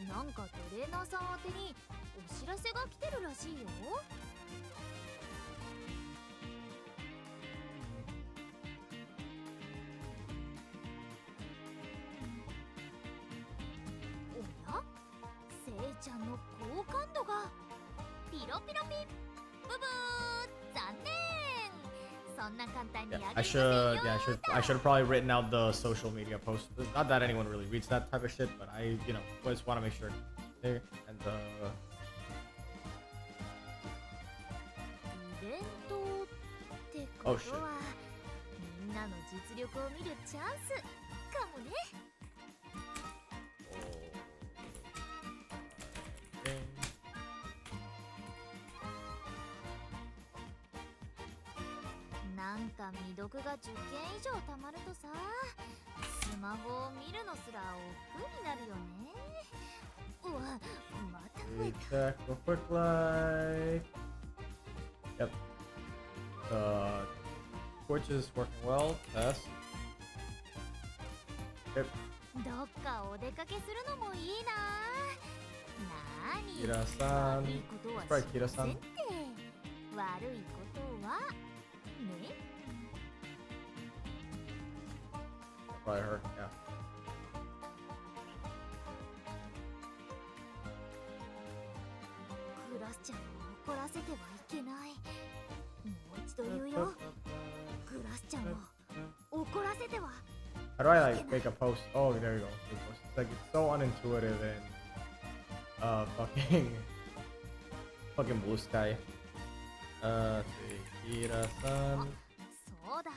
なんかトレーナーさん宛てにお知らせが来てるらしいよ。おや、せいちゃんの好感度がピロピロピッ、ブブー、残念。そんな簡単に上げ I should have probably written out the social media post. Not that anyone really reads that type of shit, but I, just want to make sure there and イベントってことは、みんなの実力を見るチャンスかもね。なんか未読が10件以上たまるとさ、スマホを見るのすら億劫になるよね。うわ、また増えた。 check real quick like. Yep. Twitch is working well. Test. Yep. どっかお出かけするのもいいな。なーに、 Kira-san. 悪いことは Right, しません Kira-san. って。悪いことはね。Probably her. Yeah. クラスちゃんを怒らせてはいけない。もう一度言うよ。クラスちゃんを怒らせては。 How do I like make a post? Oh, there you go. It's like it's so unintuitive and fucking blue sky. Let's see. Kira-san. そうだ。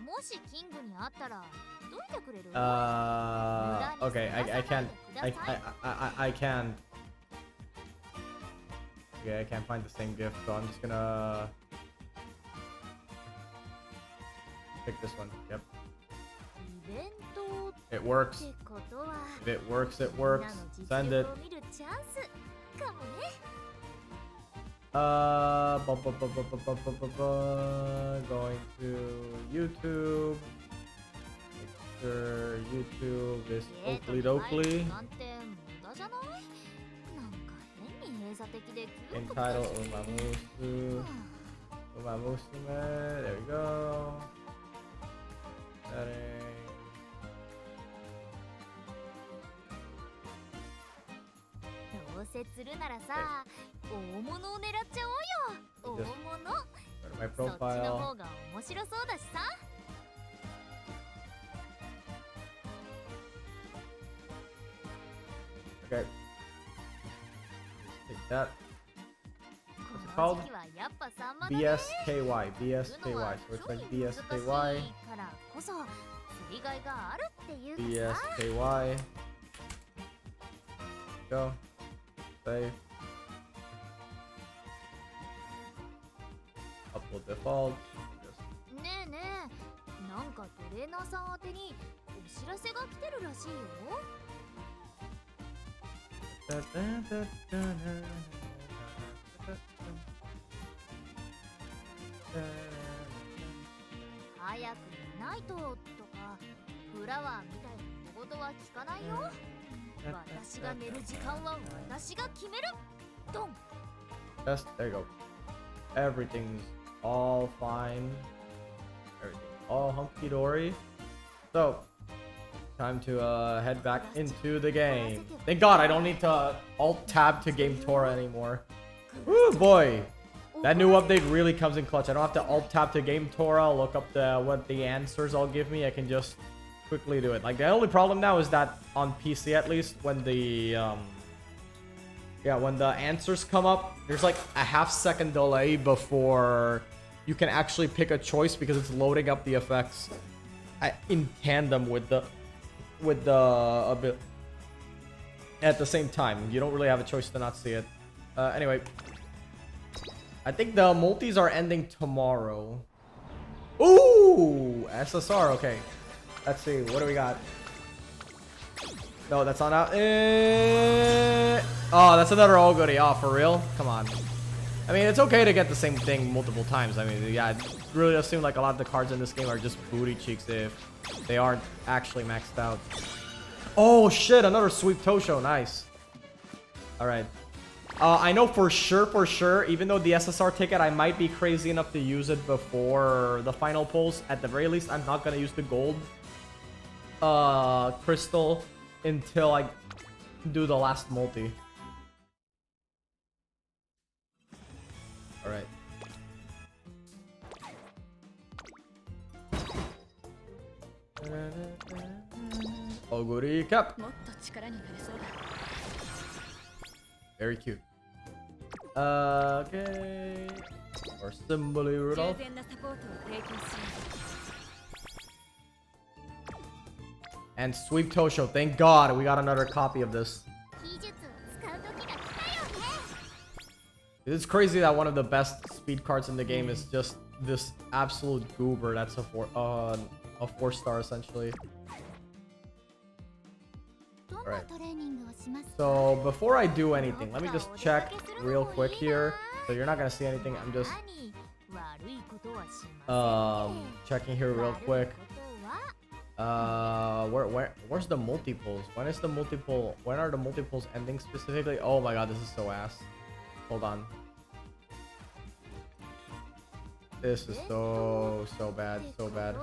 もしキングに会ったらどういてくれる？ Okay, I can't. I can't. Okay, I can't find the same gift, so I'm just gonna pick this one. Yep. イベント It works. ってことは、 If it works, it works. みんなの実 Send 力 it. を見るチャンスかもね。Going to YouTube. Make sure YouTube is Oakley Doakley. なんて無駄じゃない？なんか変に閉鎖的でキュンと Entitled Umamusume. There we go. Setting. どうせ釣るならさ、大物を狙っちゃおうよ。大物。 Go to my そっちの profile. 方が面白そうだしさ。 Okay. Take that. こ What's it called? の時期はやっぱサンマだね。 BSKY. BSKY. So it's like BSKY. からこそ釣りがいがあるっていうかさ。 BSKY. Go. Save. Upload default. Just ねえねえ、なんかトレーナーさん宛てにお知らせが来てるらしいよ。早く寝ないととか、フラワーみたいな小言は聞かないよ。私が寝る時間は私が決める。ドン。 Just there you go. Everything's all fine. Everything's all hunky dory. So time to head back into the game. Thank God I don't need to alt tab to game Tora anymore. Woo boy. That new update really comes in clutch. I don't have to alt tab to game Tora, look up what the answers all give me. I can just quickly do it. Like the only problem now is that on PC at least, when the when the answers come up, there's like a half-second delay before you can actually pick a choice because it's loading up the effects in tandem with the at the same time. You don't really have a choice to not see it. Anyway, I think the multis are ending tomorrow. Ooh, SSR. Okay, let's see. What do we got? No, that's not out. Oh, that's another all goodie. Oh, for real? Come on. I mean, it's okay to get the same thing multiple times. I mean, yeah, it really does seem like a lot of the cards in this game are just booty cheeks if they aren't actually maxed out. Oh shit, another sweep Tosho. Nice. All right. I know for sure, even though the SSR ticket, I might be crazy enough to use it before the final pulls. At the very least, I'm not gonna use the gold crystal until I do the last multi. All right. Oguri cap. Very cute. Okay. Or Symboli Rudolph. And Sweep Tosho. Thank God we got another copy of this. It's crazy that one of the best speed cards in the game is just this absolute goober that's a 4-star essentially. Alright. So before I do anything, let me just check real quick here. So you're not gonna see anything. I'm just checking here real quick. Where's the multiples? When is the multiple? When are the multiples ending specifically? Oh my god, this is so ass. Hold on. This is so bad, so bad.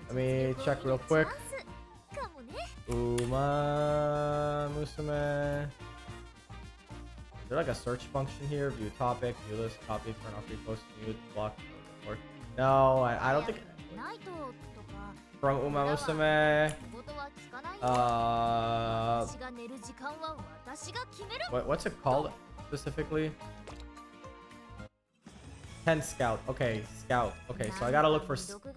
Let me check real quick. Umamusume. Is there like a search function here? View topic, view list, copy, turn off repost, mute, block, or no, I don't think. From Umamusume. What's it called specifically? 10 scout. Okay, scout. Okay, so I gotta look for scout.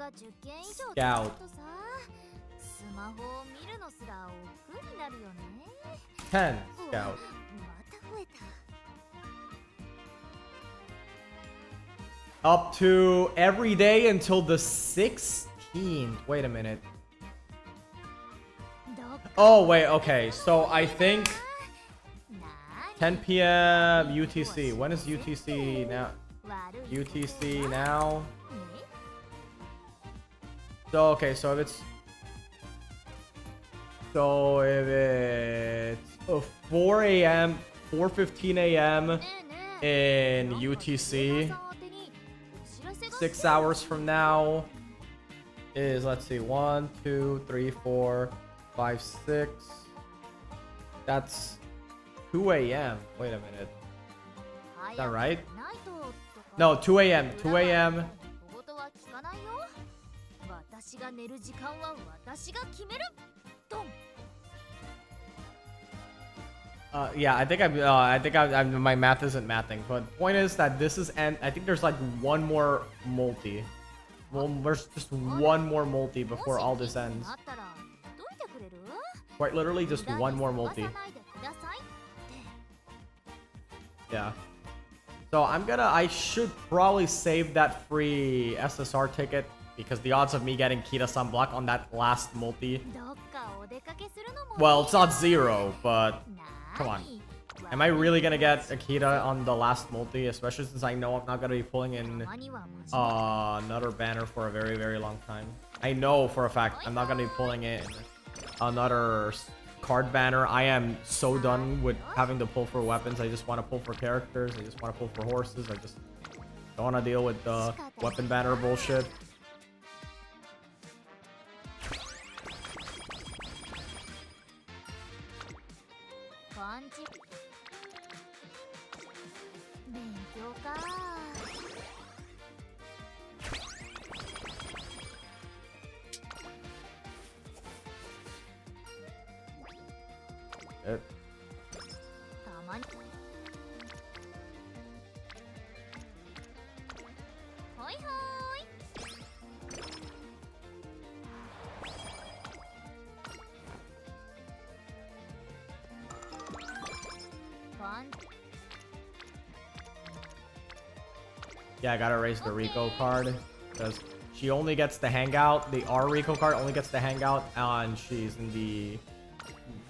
10 scout. Up to every day until the 16th. Wait a minute. Oh, wait, okay. So I think 10 p.m. UTC. When is UTC now? UTC now. So, okay, so if it's 4 a.m., 4:15 a.m. in UTC, 6 hours from now is, let's see, 1, 2, 3, 4, 5, 6. That's 2 a.m. Wait a minute. Is that right? No, 2 a.m. 2 a.m. Yeah, I think I'm my math isn't mathing, but point is that this is, and I think there's like one more multi. Well, there's just one more multi before all this ends. Quite literally just one more multi. Yeah. So I should probably save that free SSR ticket because the odds of me getting Kita-san block on that last multi, well, it's not 0, but come on. Am I really gonna get Akita on the last multi, especially since I know I'm not gonna be pulling in another banner for a very long time? I know for a fact I'm not gonna be pulling in another card banner. I am so done with having to pull for weapons. I just want to pull for characters. I just want to pull for horses. I just don't want to deal with the weapon banner bullshit. Yeah, I gotta raise the Rico card because she only gets to hang out. The R Rico card only gets to hang out, and she's in the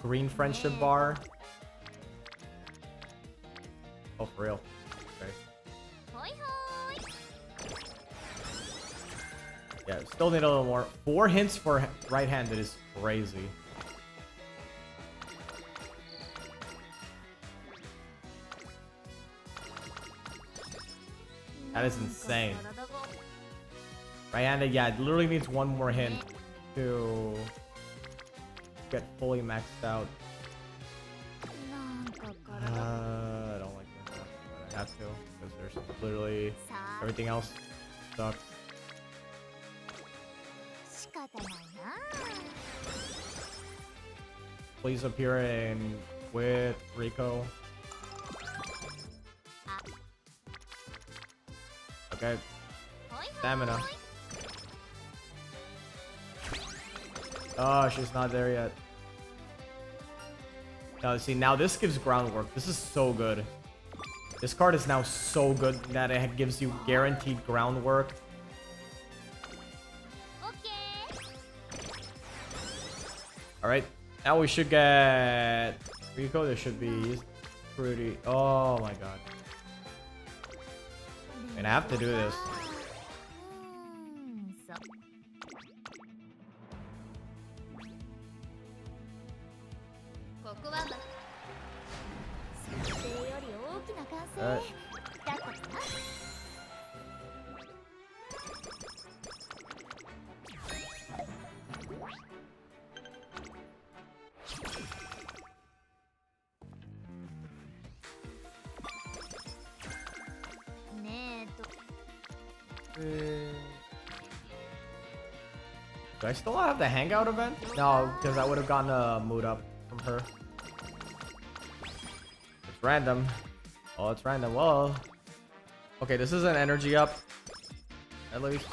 green friendship bar. Oh, for real? Okay. Yeah, still need a little more. 4 hints for right-handed is crazy. That is insane. Right, and yeah, it literally needs one more hint to get fully maxed out. I don't like this, but I have to because there's literally everything else sucks. Please appear in with Rico. Okay. Stamina. Oh, she's not there yet. No, see, now this gives groundwork. This is so good. This card is now so good that it gives you guaranteed groundwork. Alright, now we should get Rico. This should be pretty... Oh my god. And I have to do this. Alright. Do I still have the hangout event? No, because I would have gotten a mood up from her. It's random. Oh, it's random. Whoa. Okay, this is an energy up. At least.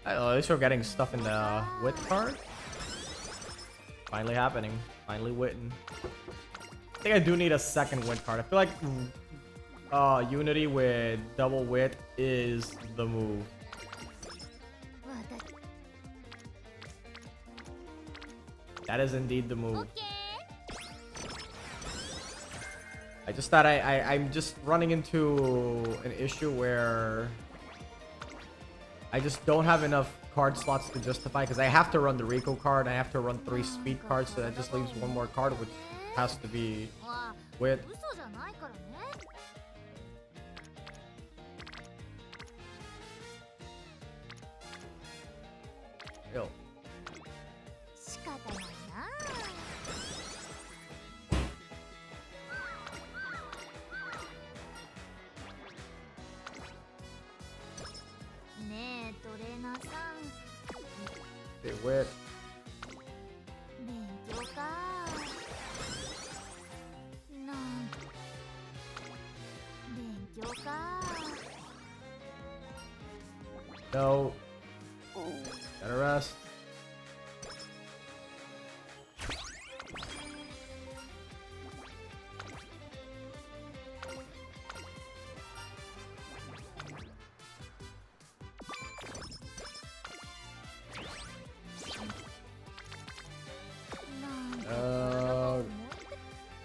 At least we're getting stuff in the wit card. Finally happening. Finally witten. I think I do need a second wit card. I feel like Unity with double wit is the move. That is indeed the move. I just thought I'm just running into an issue where I just don't have enough card slots to justify, because I have to run the Rico card. I have to run 3 speed cards, so that just leaves one more card, which has to be wit. Ew. Okay, wit. No. Gotta rest.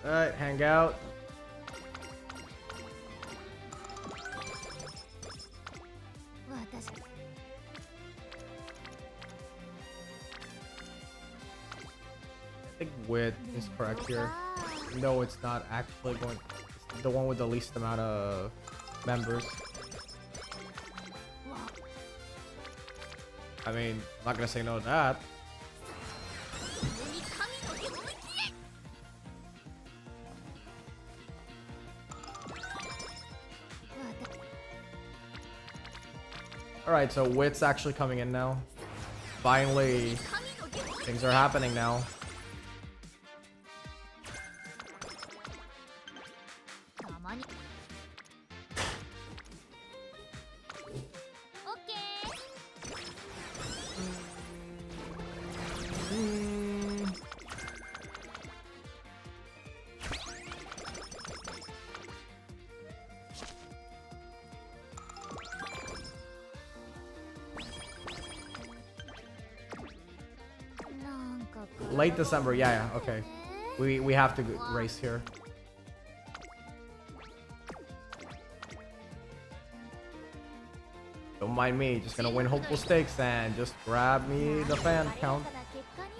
Alright, hang out. I think wit is correct here. No, it's not actually going. It's the one with the least amount of members. I mean, I'm not gonna say no to that. Alright, so wit's actually coming in now. Finally, things are happening now. Late December, yeah, okay. We have to race here. Don't mind me, just gonna win hopeful stakes and just grab me the fan count.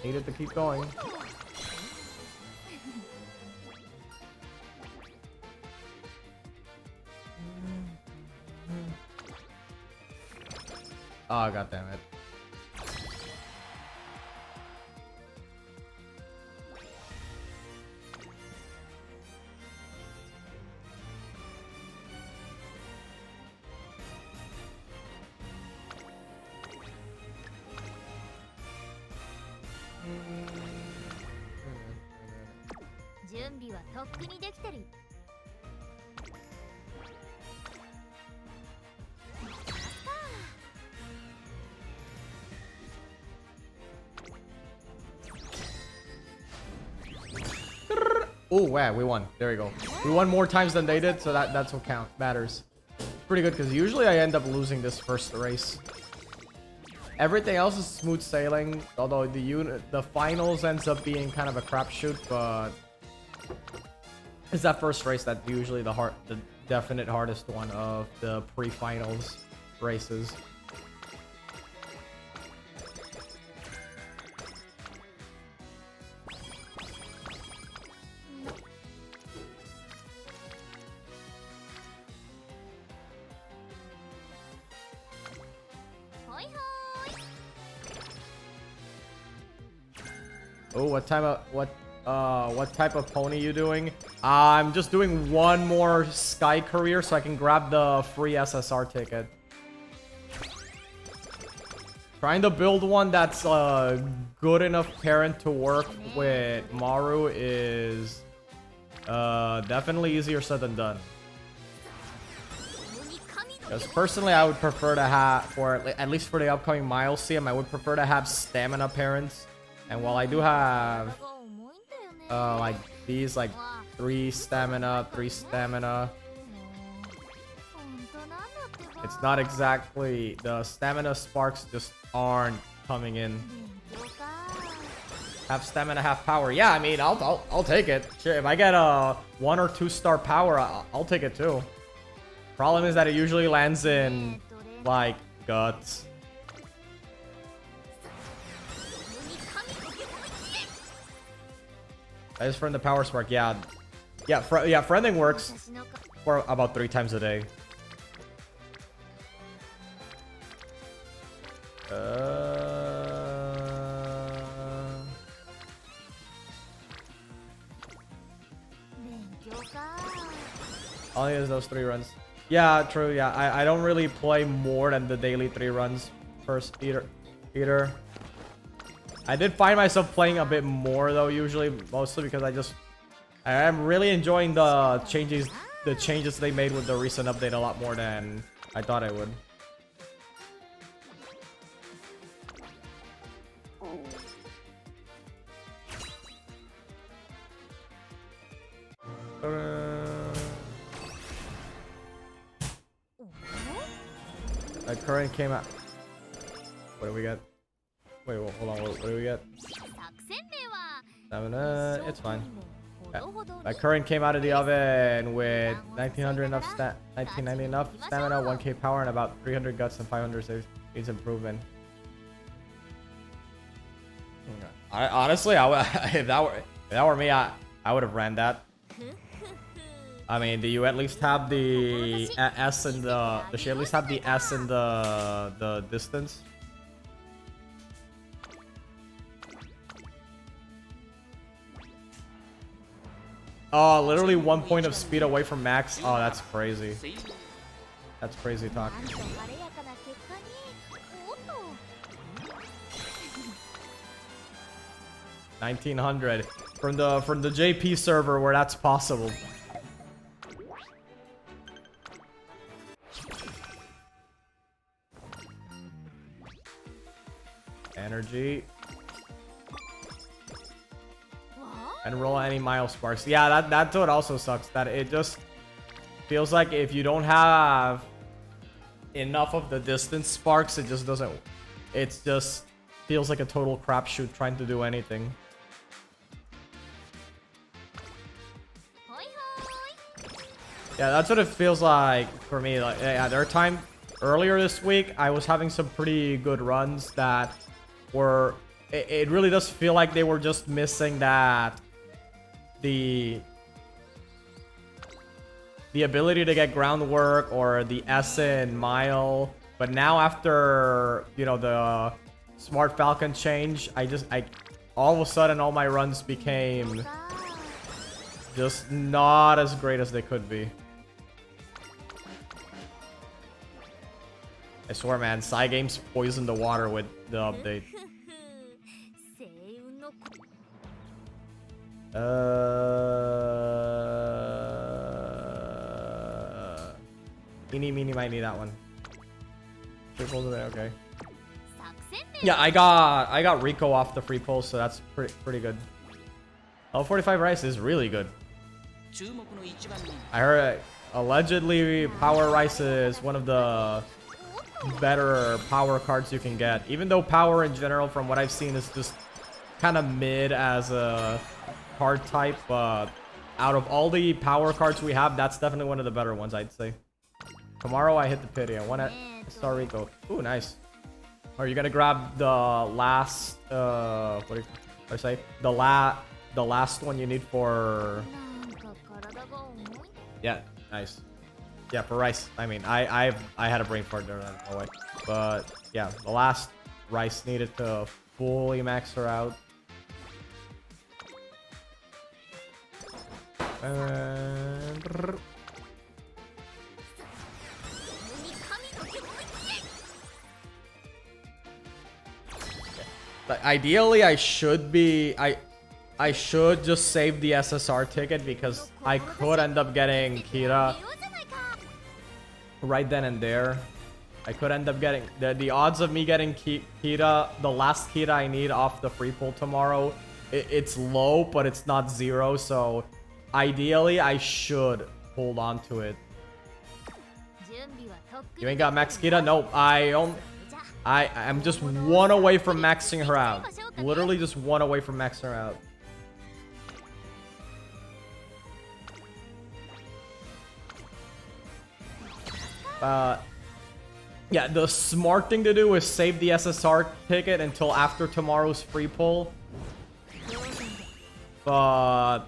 Needed to keep going. Oh, god damn it. Oh, wow, we won. There we go. We won more times than they did, so that's what matters. It's pretty good because usually I end up losing this first race. Everything else is smooth sailing, although the finals ends up being kind of a crapshoot, but it's that first race that's usually the definite hardest one of the pre-finals races. Oh, what type of pony you doing? I'm just doing one more Sky career so I can grab the free SSR ticket. Trying to build one that's a good enough parent to work with Maru is definitely easier said than done. Because personally, I would prefer to have, at least for the upcoming Miles sim, I would prefer to have stamina parents. And while I do have like these, like 3 stamina, it's not exactly, the stamina sparks just aren't coming in. Half stamina, half power. Yeah, I mean, I'll take it. Sure, if I get a 1 or 2 star power, I'll take it too. Problem is that it usually lands in like guts. I just friend the power spark. Yeah, friending works for about 3 times a day. Only is those 3 runs. Yeah, true. Yeah, I don't really play more than the daily 3 runs first either. I did find myself playing a bit more though, usually, mostly because I am really enjoying the changes they made with the recent update a lot more than I thought I would. The current came out. What do we get? Wait, well, hold on. What do we get? Stamina. It's fine. Yeah. My current came out of the oven with 1990 enough stamina, 1k power, and about 300 guts and 500 saves. Needs improvement. Honestly, if that were me, I would have ran that. I mean, do you at least have the S in the? Does she at least have the S in the distance? Oh, literally 1 point of speed away from max. Oh, that's crazy. That's crazy talk. 1900 from the JP server where that's possible. Energy. And roll any mile sparks. Yeah, that's what also sucks. That it just feels like if you don't have enough of the distance sparks, it just doesn't. It just feels like a total crapshoot trying to do anything. Yeah, that's what it feels like for me. Like, yeah, there are times earlier this week I was having some pretty good runs that were. It really does feel like they were just missing that. The ability to get groundwork or the S in mile But now after, you know, the Smart Falcon change, I all of a sudden all my runs became just not as great as they could be. I swear, man, Cygames poisoned the water with the update. Eeny, meeny, miny, that one. Triple today, okay. Yeah, I got Rico off the free pull, so that's pretty good. Oh, 45 rice is really good. I heard allegedly power rice is one of the better power cards you can get. Even though power in general, from what I've seen, is just kind of mid as a card type, but out of all the power cards we have, that's definitely one of the better ones, I'd say. Tomorrow I hit the pity. I want to start Rico. Ooh, nice. Are you gonna grab the last what do I say? The last one you need for? Yeah, nice. Yeah, for rice. I mean, I had a brain fart there. No way. But yeah, the last rice needed to fully max her out. And ideally, I should just save the SSR ticket because I could end up getting Kira right then and there. I could end up getting the odds of me getting Kira, the last Kira I need off the free pull tomorrow. It's low, but it's not zero. So ideally, I should hold on to it. You ain't got max Kira? Nope. I'm just one away from maxing her out. Literally just one away from maxing her out. Yeah, the smart thing to do is save the SSR ticket until after tomorrow's free pull. But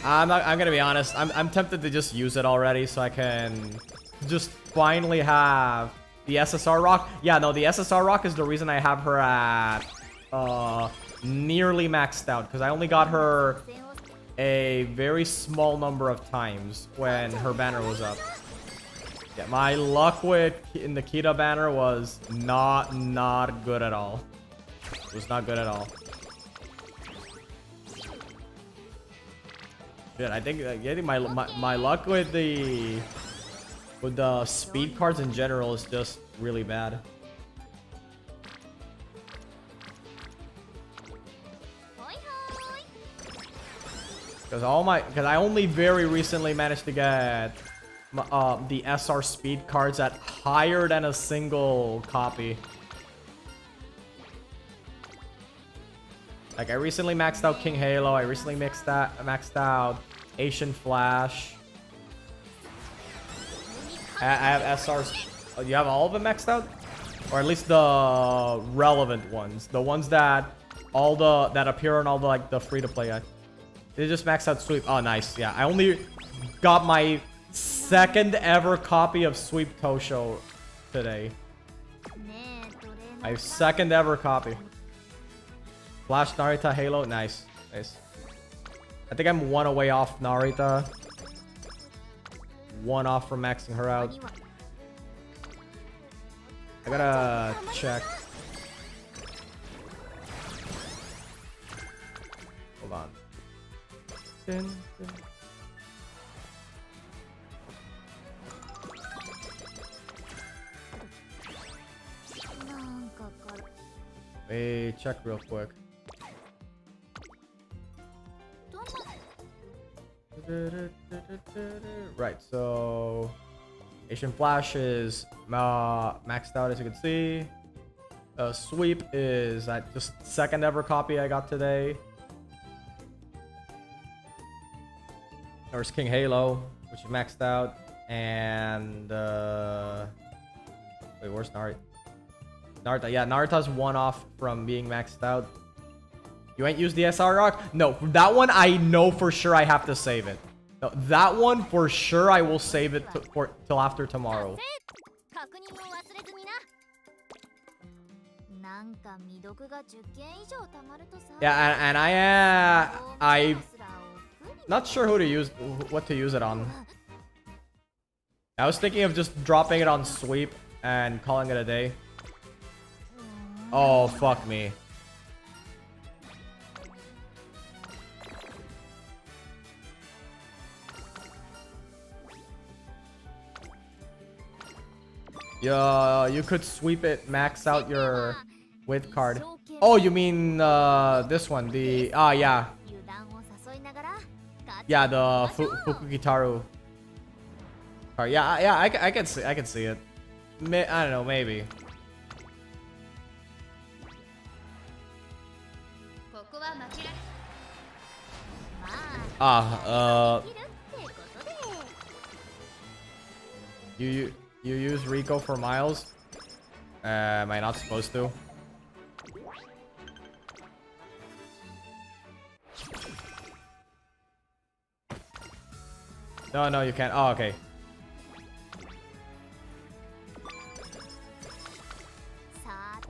I'm gonna be honest. I'm tempted to just use it already so I can just finally have the SSR Rock. Yeah, no, the SSR Rock is the reason I have her at nearly maxed out, because I only got her a very small number of times when her banner was up. Yeah, my luck in the Kita banner was not good at all. It was not good at all. Shit, I think getting my luck with the speed cards in general is just really bad. Because I only very recently managed to get the SR speed cards at higher than a single copy. Like, I recently maxed out King Halo. I recently maxed out Asian Flash. I have SRs. Oh, you have all of them maxed out? Or at least the relevant ones. The ones that appear on all the, like, the free-to-play guys. They just maxed out Sweep. Oh, nice. Yeah, I only got my second ever copy of Sweep Tosho today. My second ever copy. Flash, Narita, Halo. Nice. Nice. I think I'm one away off Narita. One off from maxing her out. I gotta check. Hold on. Wait, check real quick. Right, so Asian Flash is maxed out, as you can see. Sweep is just second ever copy I got today. There's King Halo, which is maxed out, and wait, where's Narita? Narita, yeah, Narita's one off from being maxed out. You ain't used the SR Rock? No, that one I know for sure I have to save it. No, that one for sure I will save it till after tomorrow. なんか未読が10件以上溜まるとさ。 Yeah, and I not sure who to use, what to use it on. I was thinking of just dropping it on sweep and calling it a day. Oh, fuck me. Yeah, you could sweep it, max out your with card. Oh, you mean this one, the yeah. Yeah, the Fukugitaru card. Yeah, I can see it. I don't know, maybe. You use Rico for Miles? Am I not supposed to? No, you can't. Oh, okay.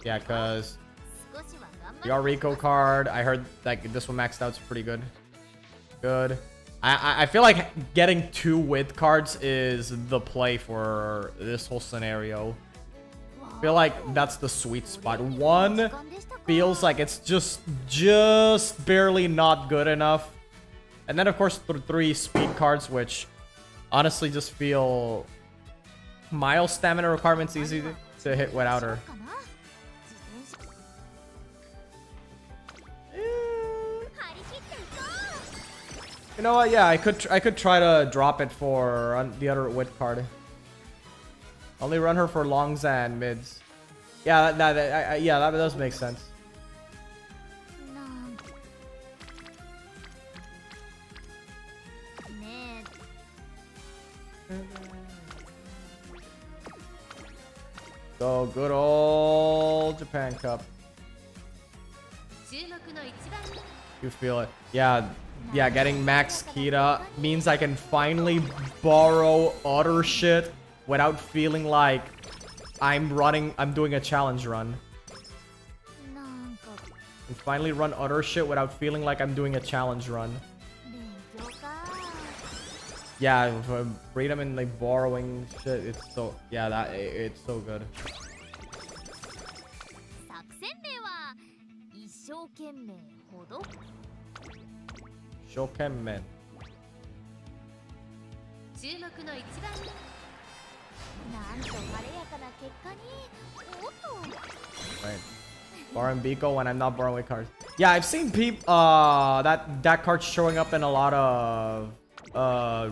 Yeah, cause your Rico card, I heard like this one maxed out's pretty good. Good. I feel like getting 2 with cards is the play for this whole scenario. I feel like that's the sweet spot. 1 feels like it's just barely not good enough. And then of course 3 speed cards, which honestly just feel mild stamina requirements easy to hit without her. You know what? Yeah, I could try to drop it for the other wit card. Only run her for longs and mids. Yeah, that does make sense. So good old Japan Cup. You feel it. Yeah, getting Max Kita means I can finally borrow other shit without feeling like I'm doing a challenge run. And finally run other shit without feeling like I'm doing a challenge run. Yeah, freedom and like borrowing shit, it's so, yeah, it's so good. Shokenmen. Right. Borrowing Biko when I'm not borrowing cards. Yeah, I've seen people that card showing up in a lot of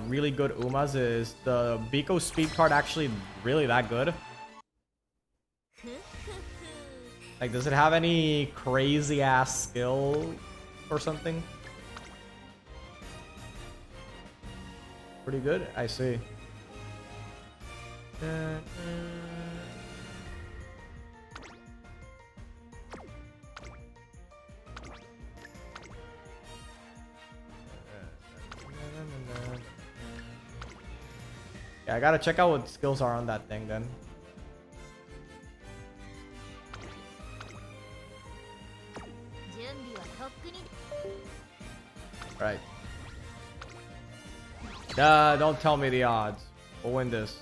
really good Umas. Is the Biko speed card actually really that good? Like, does it have any crazy ass skill or something? Pretty good, I see. Yeah, I gotta check out what skills are on that thing then. Right. Don't tell me the odds. We'll win this.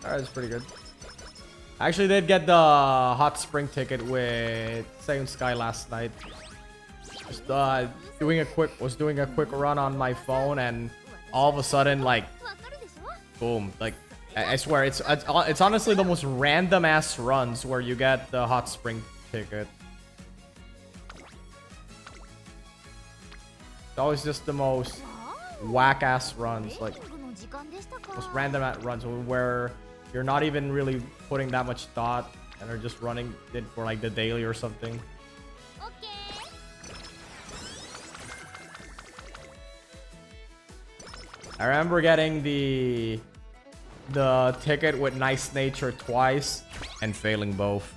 Alright, that's pretty good. I actually did get the hot spring ticket with Sayun Sky last night. Just doing a quick run on my phone, and all of a sudden, like, boom! Like, I swear, it's honestly the most random ass runs where you get the hot spring ticket. It's always just the most whack-ass runs, like most random runs where you're not even really putting that much thought and are just running it for like the daily or something. I remember getting the ticket with nice nature twice and failing both.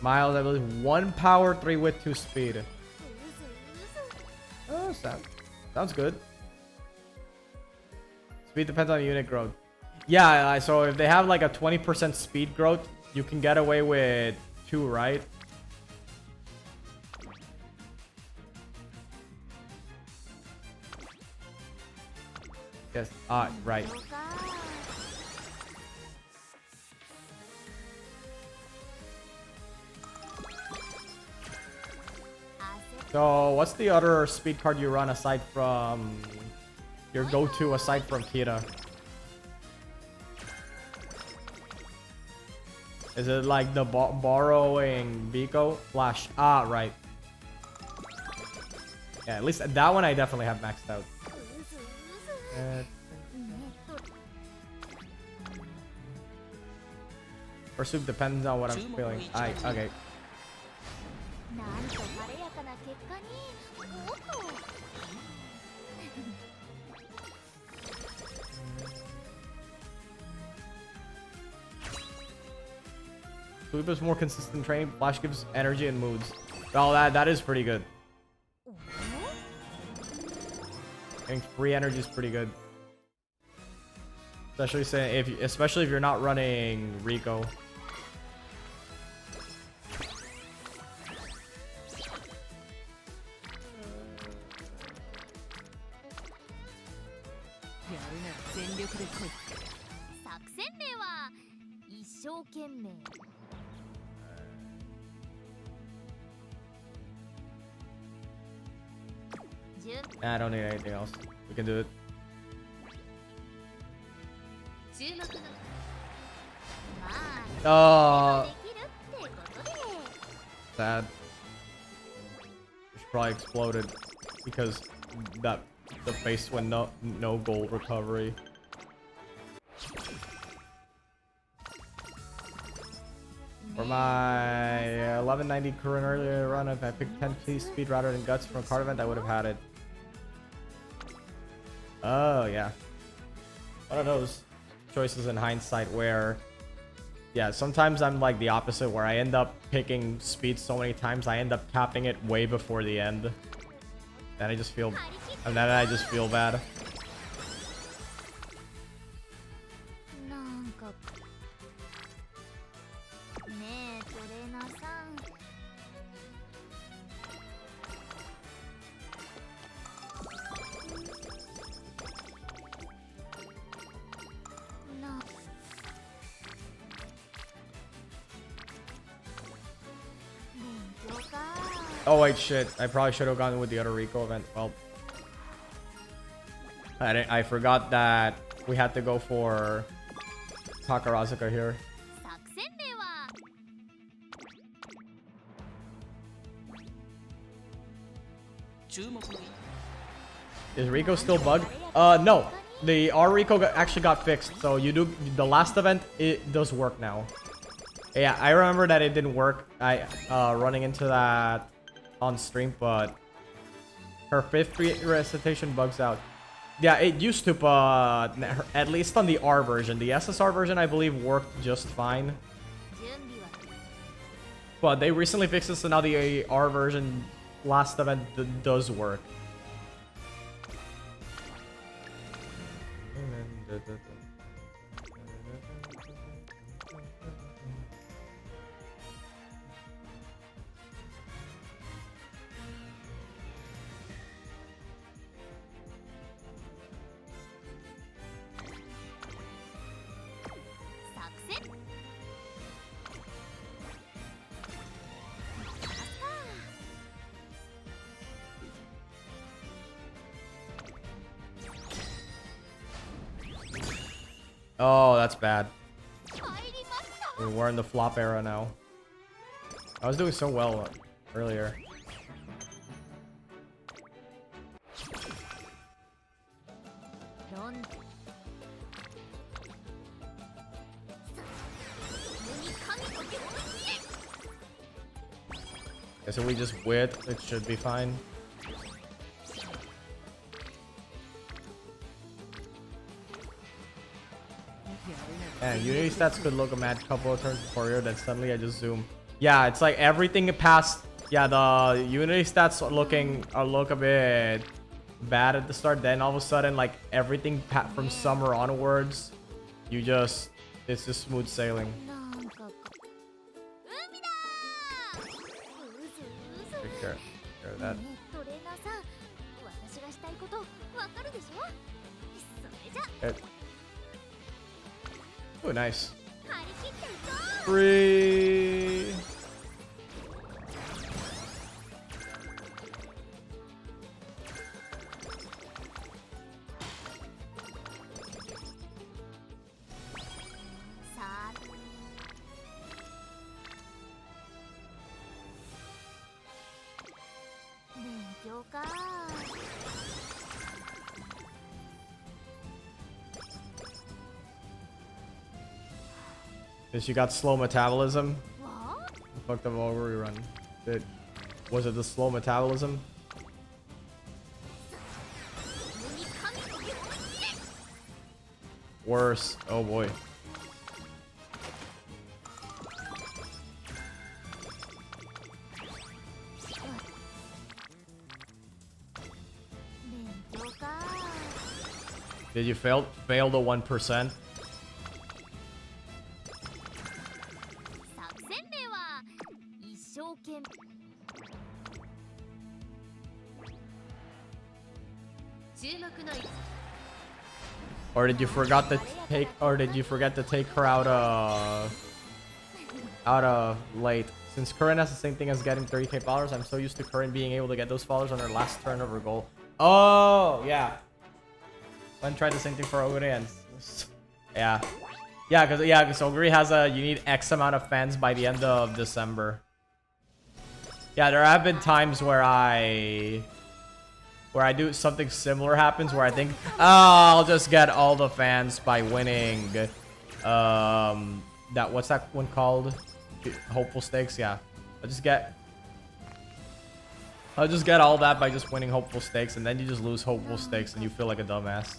Miles, I believe 1 power, 3 width, 2 speed. Oh, sounds good. Speed depends on unit growth. Yeah, so if they have like a 20% speed growth, you can get away with 2, right? Yes. Right. So, what's the other speed card you run aside from your go-to aside from Kira? Is it like the borrowing Biko? Flash. Right. Yeah, at least that one I definitely have maxed out. Pursuit depends on what I'm feeling. Okay. Sweep is more consistent training. Flash gives energy and moods. Well, that is pretty good. I think free energy is pretty good. Especially if you're not running Rico. I don't need anything else. We can do it. Sad. She probably exploded because the face went no gold recovery. For my 1190 current earlier run, if I picked 10 piece speed rather than guts from a card event, I would have had it. Oh yeah, one of those choices in hindsight where, yeah, sometimes I'm like the opposite where I end up picking speed so many times I end up capping it way before the end. Then I just feel bad. Oh wait, shit. I probably should have gone with the other Rico event. Well, I forgot that we had to go for Takarazuka here. Is Rico still bugged? No. The R Rico actually got fixed. So the last event, it does work now. Yeah, I remember that it didn't work. Running into that on stream, but her 5th recitation bugs out. Yeah, it used to, but at least on the R version. The SSR version, I believe, worked just fine. But they recently fixed this, so now the R version last event does work. Oh, that's bad. We're in the flop era now. I was doing so well earlier. Okay, so we just wit, it should be fine. And Unity stats could look a mad couple of turns before you, then suddenly I just zoom. Yeah, it's like everything past. Yeah, the Unity stats look a bit bad at the start. Then all of a sudden, like everything from summer onwards, it's just smooth sailing. Take care of that. Okay. Oh, nice. Free. Because you got slow metabolism. Fucked up over rerun. Was it the slow metabolism? Worse. Oh boy. Did you fail the 1%? Or did you forget to take her out late? Since Curran has the same thing as getting 30k followers, I'm so used to Curran being able to get those followers on her last turn of her goal. Oh yeah. Glenn tried the same thing for Ogre and yeah. Because Ogre has you need X amount of fans by the end of December. Yeah, there have been times where I do something similar happens where I think, I'll just get all the fans by winning what's that one called? Hopeful Stakes, yeah. I'll just get all that by just winning Hopeful Stakes, and then you just lose Hopeful Stakes and you feel like a dumbass.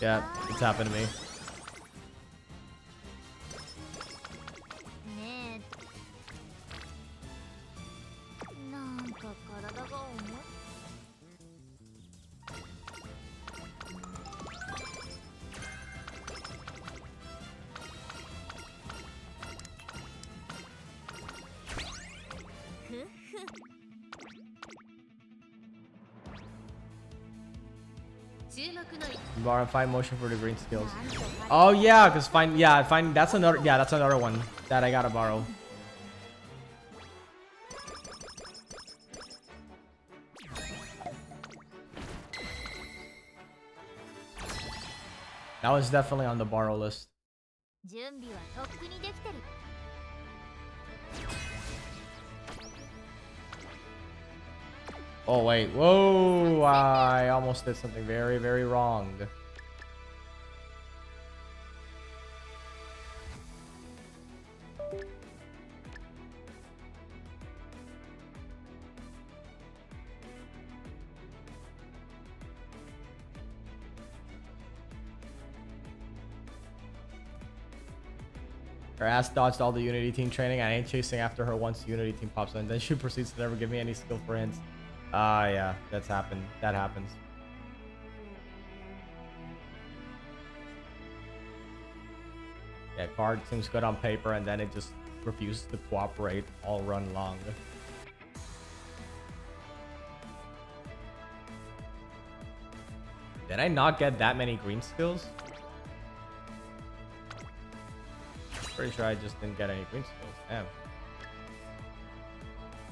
Yeah, it's happened to me. Bar and find motion for the green skills. Oh yeah, because that's another one that I gotta borrow. That was definitely on the borrow list. Oh wait, whoa, I almost did something very, very wrong. Her ass dodged all the Unity team training. I ain't chasing after her once Unity team pops in. Then she proceeds to never give me any skill for hints. Yeah, that's happened. That happens. Yeah, card seems good on paper, and then it just refuses to cooperate all run long. Did I not get that many green skills? Pretty sure I just didn't get any green skills. Damn.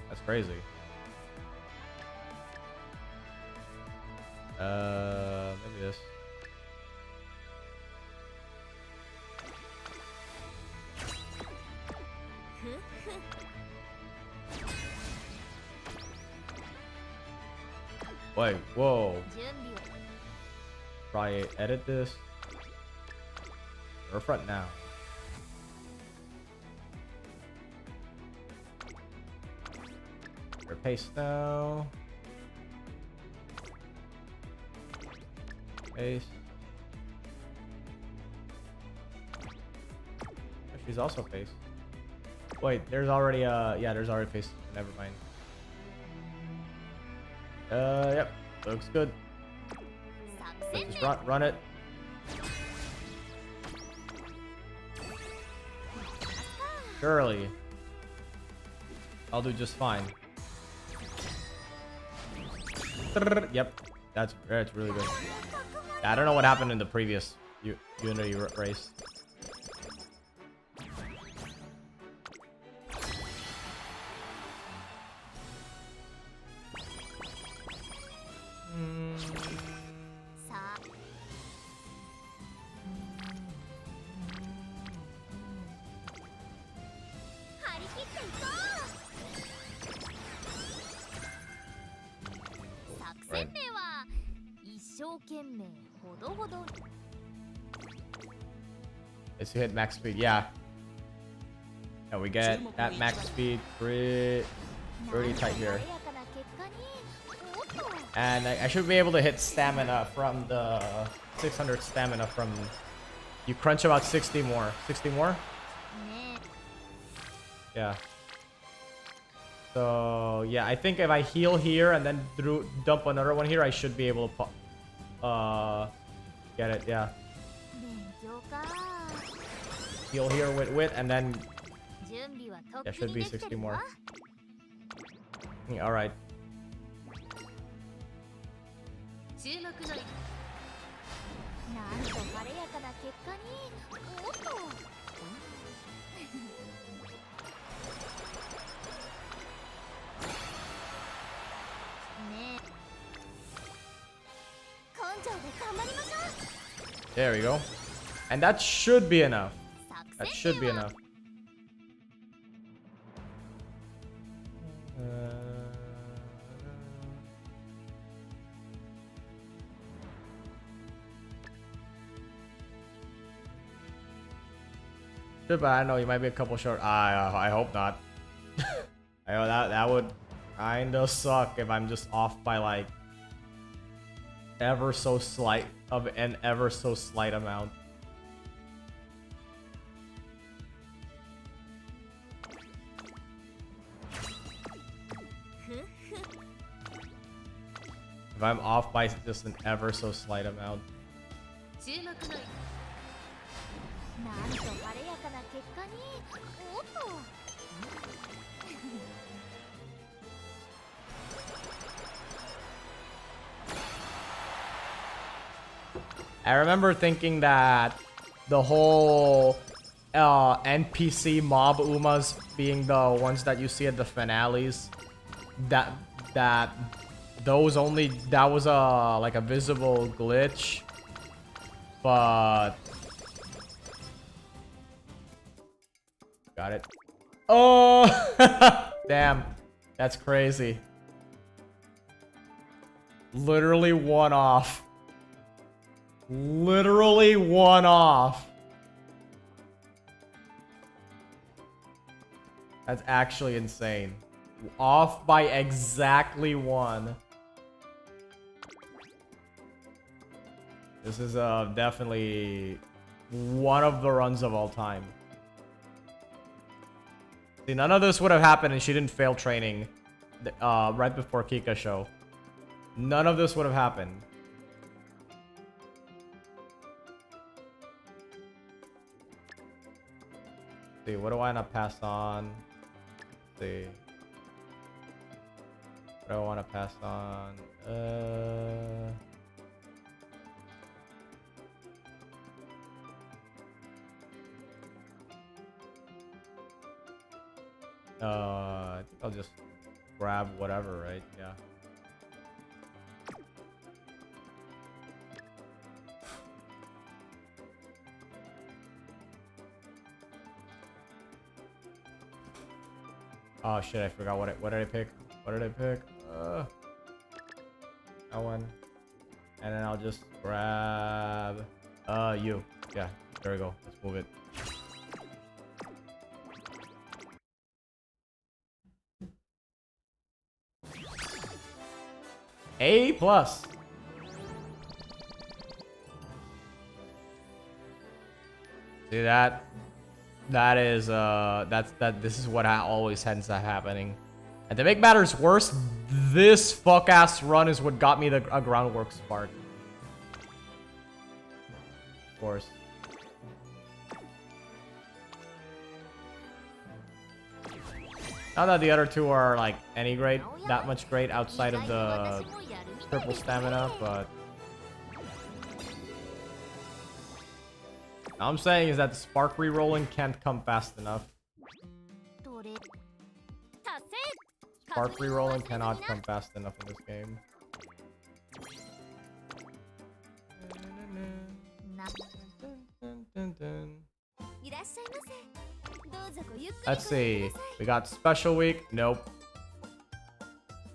That's crazy. Maybe this. Wait, whoa. Try edit this. Or front now. Paste now. Paste. Oh, she's also paste. Wait, there's already yeah, there's already paste. Never mind. Yep, looks good. Let's just run it. Surely, I'll do just fine. Yep, that's really good. I don't know what happened in the previous Unity race. Right. Let's hit max speed, yeah. And we get at max speed pretty tight here. And I should be able to hit stamina from the 600 stamina from... You crunch about 60 more. 60 more? Yeah. So, yeah, I think if I heal here and then dump another one here, I should be able to get it, yeah. Heal here with wit, and then... Yeah, should be 60 more. Yeah, alright. There we go. And that should be enough. That should be enough. But I don't know, you might be a couple short. I hope not. I know that would kinda suck if I'm just off by like ever so slight of an ever so slight amount. If I'm off by just an ever so slight amount. I remember thinking that the whole NPC mob Umas being the ones that you see at the finales, that was a like a visible glitch, but got it. Oh, damn, that's crazy. Literally one off. Literally one off. That's actually insane. Off by exactly one. This is definitely one of the runs of all time. See, none of this would have happened and she didn't fail training right before Kika show. None of this would have happened. See, what do I want to pass on? Let's see. What do I want to pass on? I think I'll just grab whatever, right? Yeah. Oh shit, I forgot what did I pick? What did I pick? That one. And then I'll just grab you. Yeah, there we go. Let's move it. A plus. See that? That is this is what always ends up happening. And to make matters worse, this fuck ass run is what got me a groundwork spark. Of course. Not that the other two are like any great, that much great outside of the triple stamina, but all I'm saying is that the spark rerolling can't come fast enough. Spark rerolling cannot come fast enough in this game. Let's see. We got special week. Nope.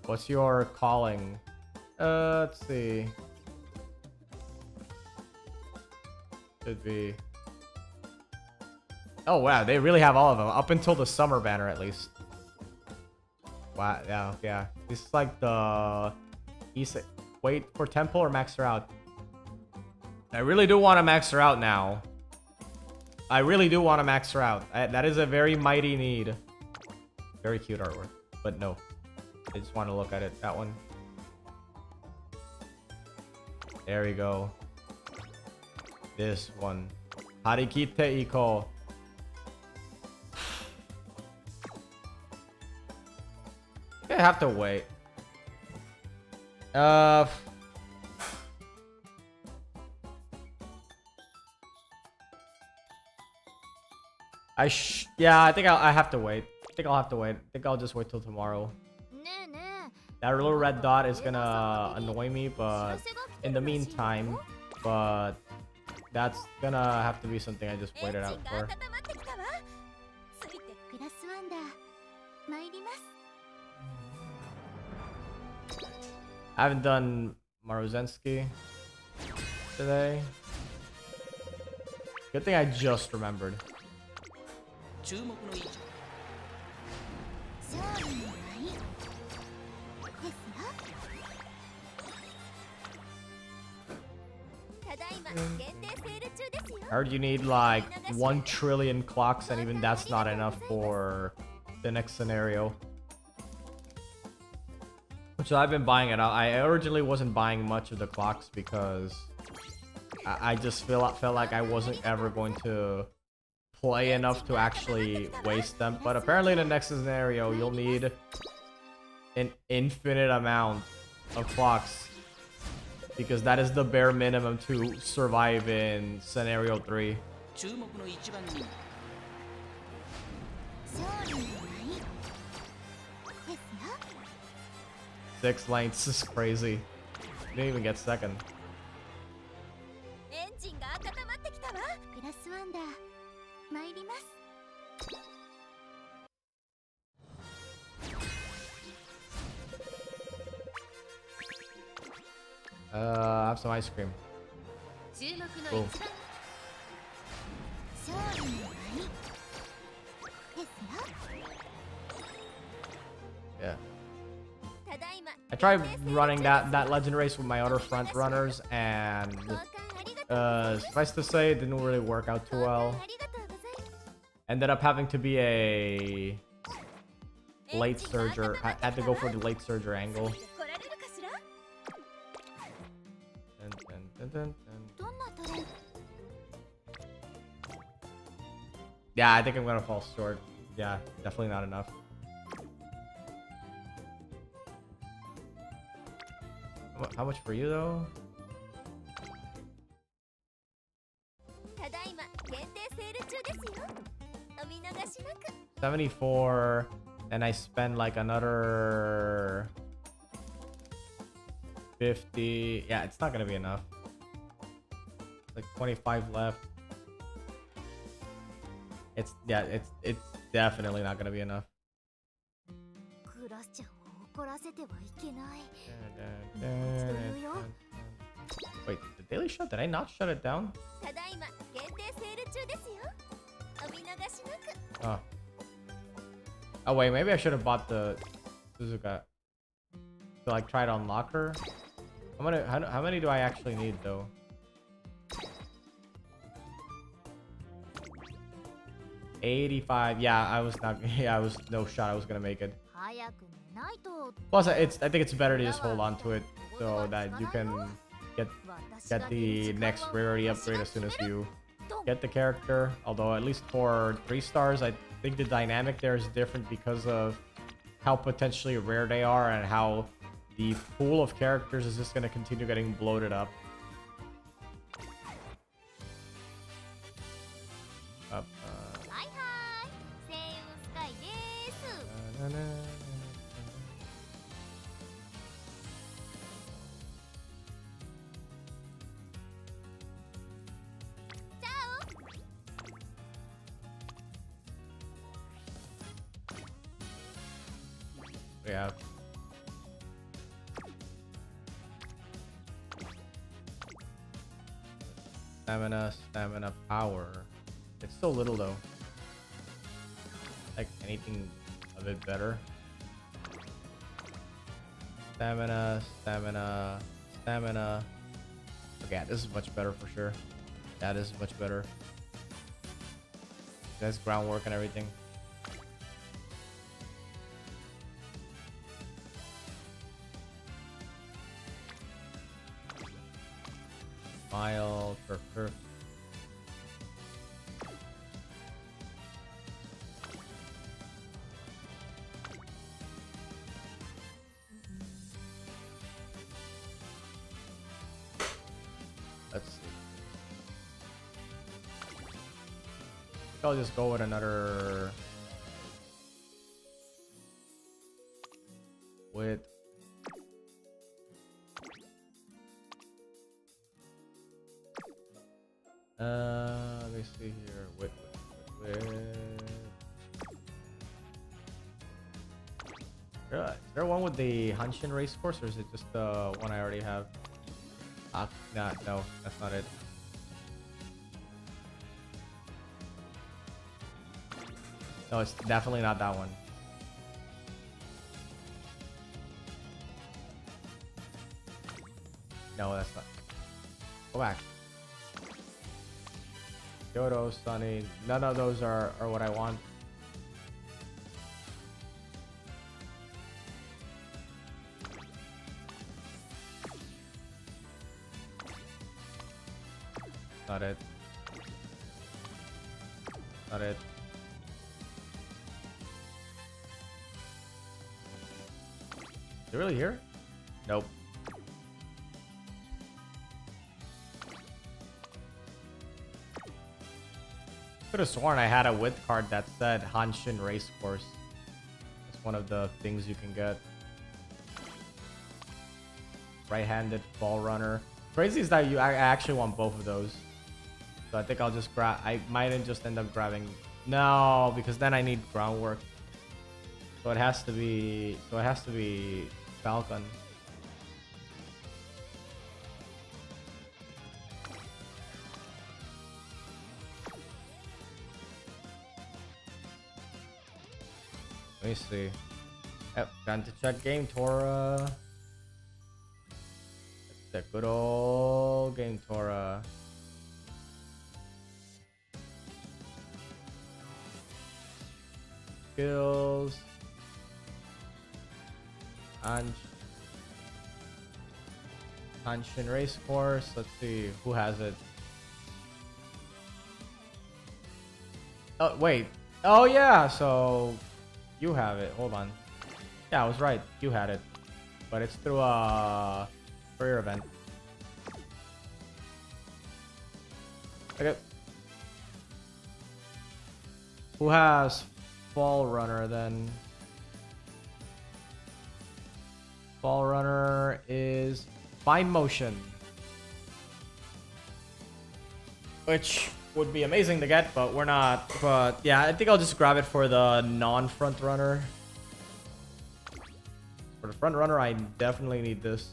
What's your calling? Let's see. Should be. Oh wow, they really have all of them up until the summer banner at least. Wow, yeah. This is like the wait for temple or max her out. I really do want to max her out now. I really do want to max her out. That is a very mighty need. Very cute artwork, but no. I just want to look at it. That one. There we go. This one. Harikite Iko. I have to wait. Yeah, I think I have to wait. I think I'll have to wait. I think I'll just wait till tomorrow. That little red dot is gonna annoy me, but in the meantime, that's gonna have to be something I just waited out for. I haven't done Maruzensky today. Good thing I just remembered. I heard you need like 1 trillion clocks, and even that's not enough for the next scenario. So I've been buying it out. I originally wasn't buying much of the clocks because I just felt like I wasn't ever going to play enough to actually waste them. But apparently in the next scenario, you'll need an infinite amount of clocks, because that is the bare minimum to survive in scenario 3. 6 lanes is crazy. You didn't even get second. Have some ice cream. Cool. Yeah. I tried running that legend race with my other front runners, and suffice to say, it didn't really work out too well. Ended up having to be a late surger. I had to go for the late surger angle. Yeah, I think I'm gonna fall short. Yeah, definitely not enough. How much for you though? 74, and I spend like another 50. Yeah, it's not gonna be enough. Like 25 left. It's definitely not gonna be enough. スちゃんを怒らせてはいけない。 Wait, the daily shut? Did I not shut it down? ただいま限定セール中ですよ。お見逃しなく。 Oh. Oh wait, maybe I should have bought the Suzuka to like try to unlock her. How many do I actually need though? $85. Yeah, I was not. Yeah, I was no shot. I was gonna make it. 早く寝ないと。 Plus, I think it's better to just hold on to it so that you can get the next rarity upgrade as soon as you get the character. Although at least for 3 stars, I think the dynamic there is different because of how potentially rare they are and how the pool of characters is just gonna continue getting bloated up. Up. Hi hi. Sky desu. We have stamina, power. It's so little though. Like anything a bit better. Stamina. Okay, yeah, this is much better for sure. That is much better. That's groundwork and everything. Mile, turf. Let's see. I'll just go with another with let me see here. With. Is there one with the Hanshin race course, or is it just the one I already have? No, that's not it. No, it's definitely not that one. No, that's not. Go back. Kyoto, Sunny. None of those are what I want. Not it. Not it. Is it really here? Nope. Could have sworn I had a with card that said Hanshin race course. It's one of the things you can get. Right-handed fall runner. Crazy is that I actually want both of those. So I think I'll just grab. I might just end up grabbing. No, because then I need groundwork. So it has to be. Falcon. Let me see. Yep, time to check game Tora. The good old game Tora. Skills. Hanshin race course. Let's see who has it. Oh wait. Oh yeah. So you have it. Hold on. Yeah, I was right. You had it, but it's through a career event. Okay. Who has Fall Runner then? Fall Runner is Fine Motion, which would be amazing to get, but we're not. But yeah, I think I'll just grab it for the non-front runner. front runner, I definitely need this.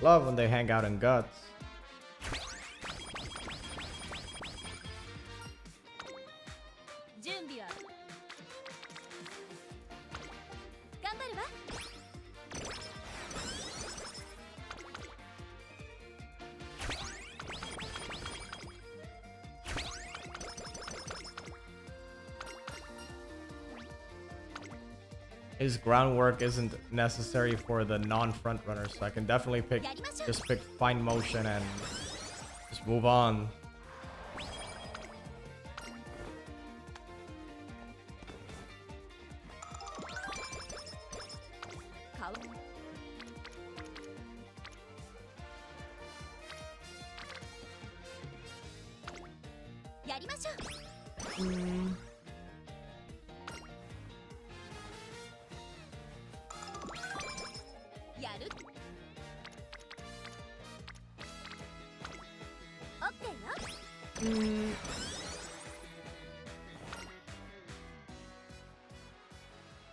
Love when they hang out in guts. His groundwork isn't necessary for the non-front runners, so I can definitely pick fine motion and just move on.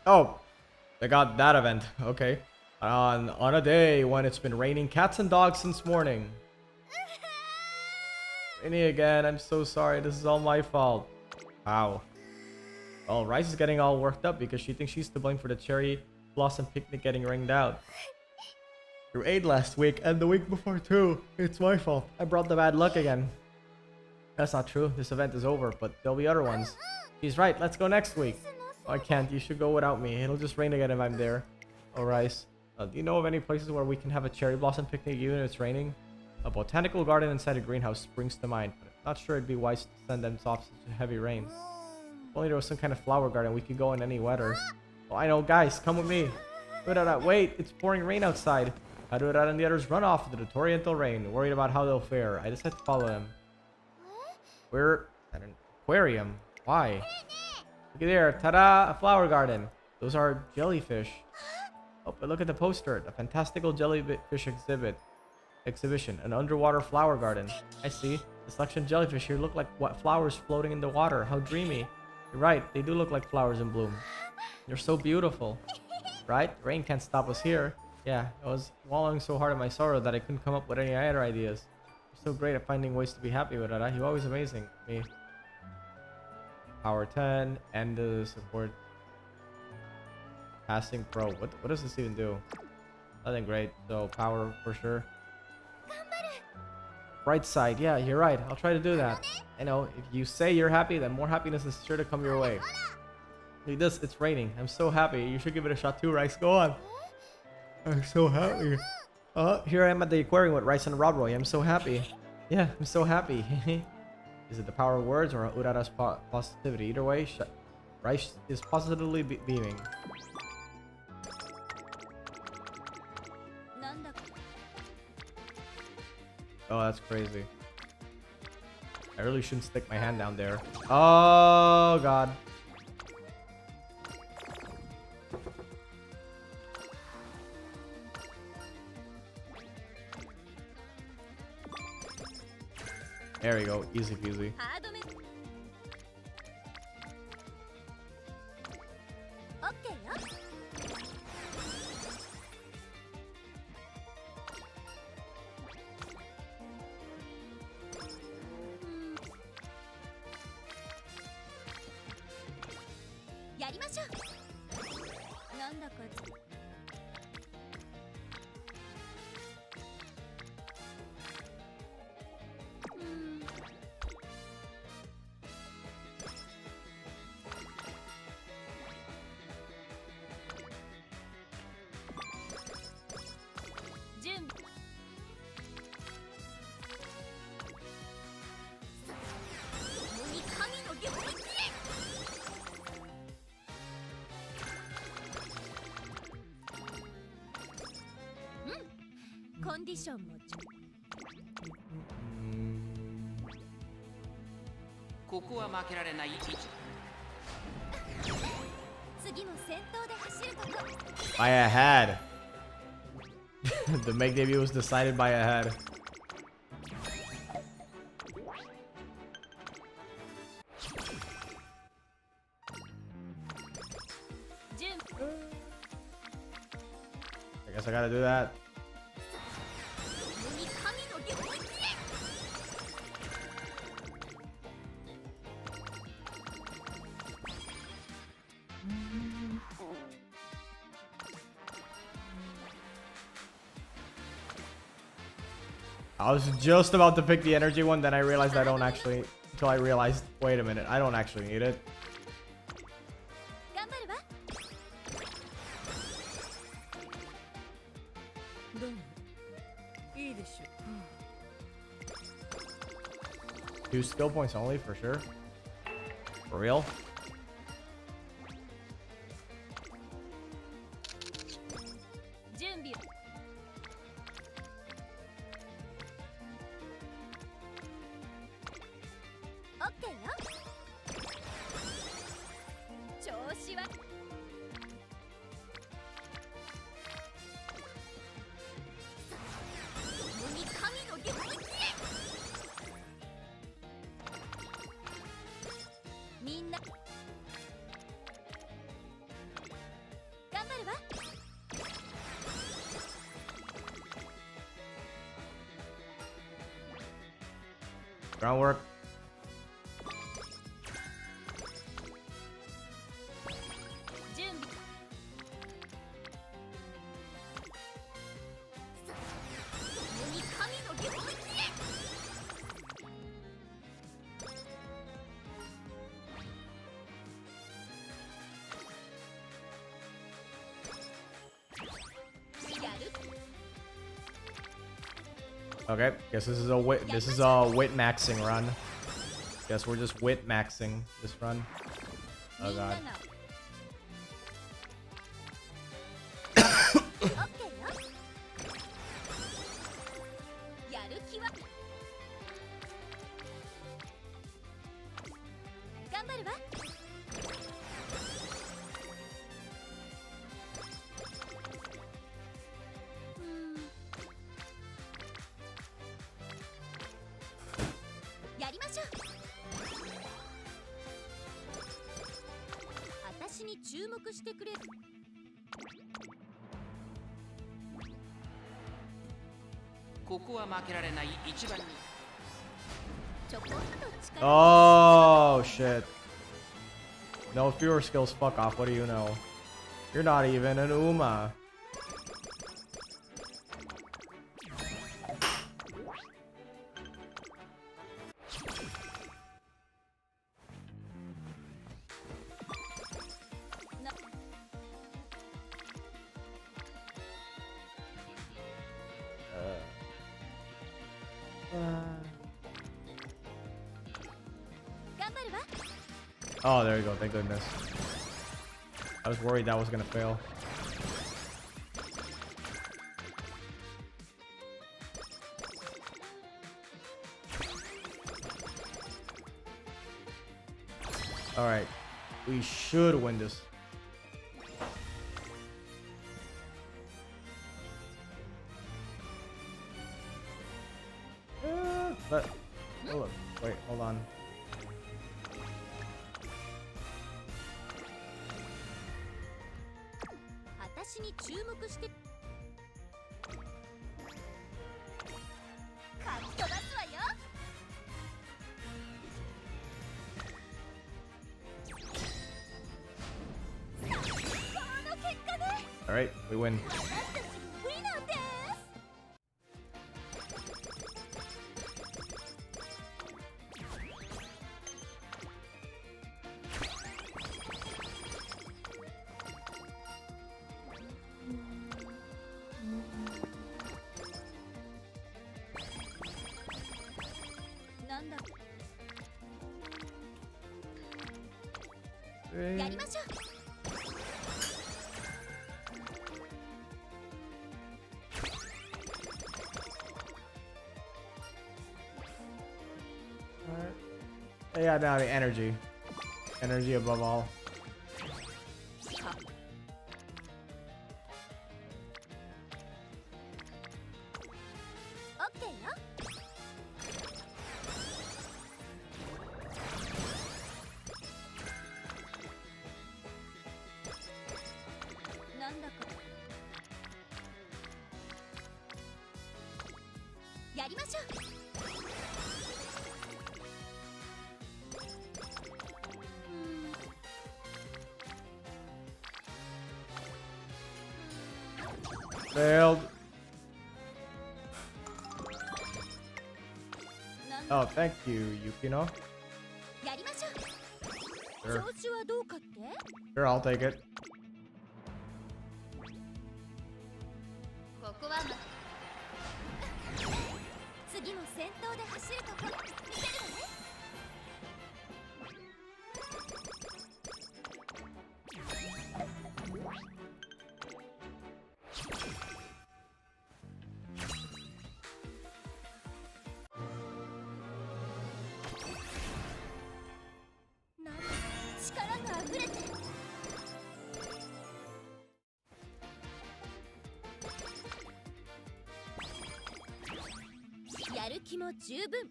Oh, they got that event. Okay. On a day when it's been raining cats and dogs since morning. Rainy again. I'm so sorry. This is all my fault. Wow. Well, Rice is getting all worked up because she thinks she's to blame for the cherry blossom picnic getting rained out. You ate last week and the week before too. It's my fault. I brought the bad luck again. That's not true. This event is over, but there'll be other ones. She's right. Let's go next week. Oh, I can't. You should go without me. It'll just rain again if I'm there. Oh, Rice. Do you know of any places where we can have a cherry blossom picnic even if it's raining? A botanical garden inside a greenhouse springs to mind, but I'm not sure it'd be wise to send them off such a heavy rain. If only there was some kind of flower garden we could go in any weather. Oh, I know. Guys, come with me. Wait, it's pouring rain outside. How do it out and the others run off into the torrential rain, worried about how they'll fare. I decided to follow them. We're at an aquarium. Why? Look at there. Ta-da! A flower garden. Those are jellyfish. Oh, but look at the poster. The fantastical jellyfish exhibition. An underwater flower garden. I see. The selection of jellyfish here look like what flowers floating in the water. How dreamy. You're right. They do look like flowers in bloom. They're so beautiful. Right? Rain can't stop us here. Yeah, I was wallowing so hard in my sorrow that I couldn't come up with any other ideas. You're so great at finding ways to be happy with it. You're always amazing. Me. Power 10 and the support. Passing pro. What does this even do? Nothing great. So power for sure. Bright side. Yeah, you're right. I'll try to do that. I know. If you say you're happy, then more happiness is sure to come your way. Look at this. It's raining. I'm so happy. You should give it a shot too, Rice. Go on. I'm so happy. Here I am at the aquarium with Rice and Rob Roy. I'm so happy. Yeah, I'm so happy. Is it the power of words or Urara's positivity? Either way, Rice is positively beaming. Oh, that's crazy. I really shouldn't stick my hand down there. Oh, God. There we go. Easy peasy. ンディションもここは負けられない位置。次も先頭で走ること。 By a head. The make debut was decided by a head. I guess I gotta do that. I was just about to pick the energy one, then I realized I don't actually, until I realized, wait a minute, I don't actually need it. Two skill points only, for sure. For real? Groundwork. Okay, guess this is a wit maxing run. Guess we're just wit maxing this run. Oh god. Oh shit. No fewer skills, fuck off, what do you know? You're not even an Uma. Oh, there you go. Thank goodness. I was worried that was gonna fail. All right, we should win this. But hold on. Wait, hold on. All right, we win. Yeah, no, the energy. Energy above all. Failed. Oh, thank you, Yukino. Sure. Sure, I'll take it. ここは次も先頭で走るとこ見せるわね。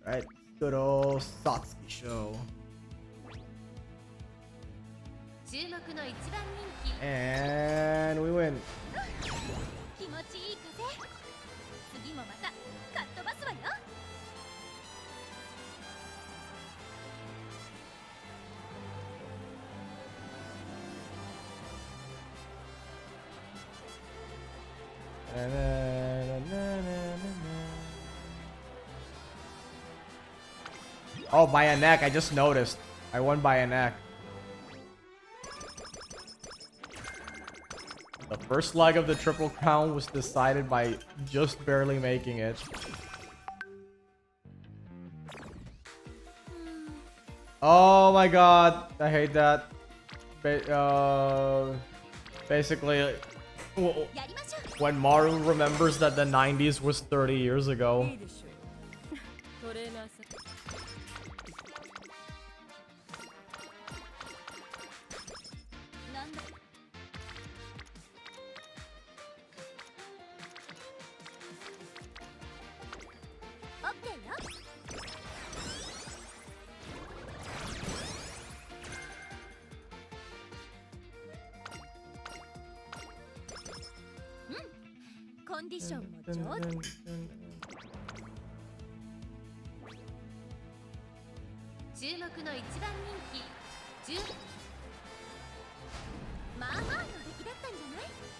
Alright, good old Satsuki show. And we win. Oh, by a neck. I just noticed. I won by a neck. The first leg of the Triple Crown was decided by just barely making it. Oh my god. I hate that. Basically, when Maru remembers that the 90s was 30 years ago.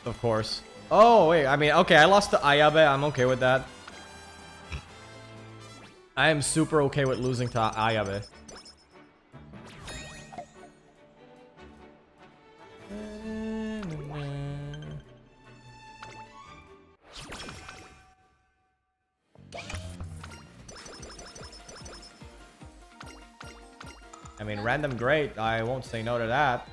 Of course. Oh, wait. I mean, okay. I lost to Ayabe. I'm okay with that. I am super okay with losing to Ayabe. I mean, random great. I won't say no to that.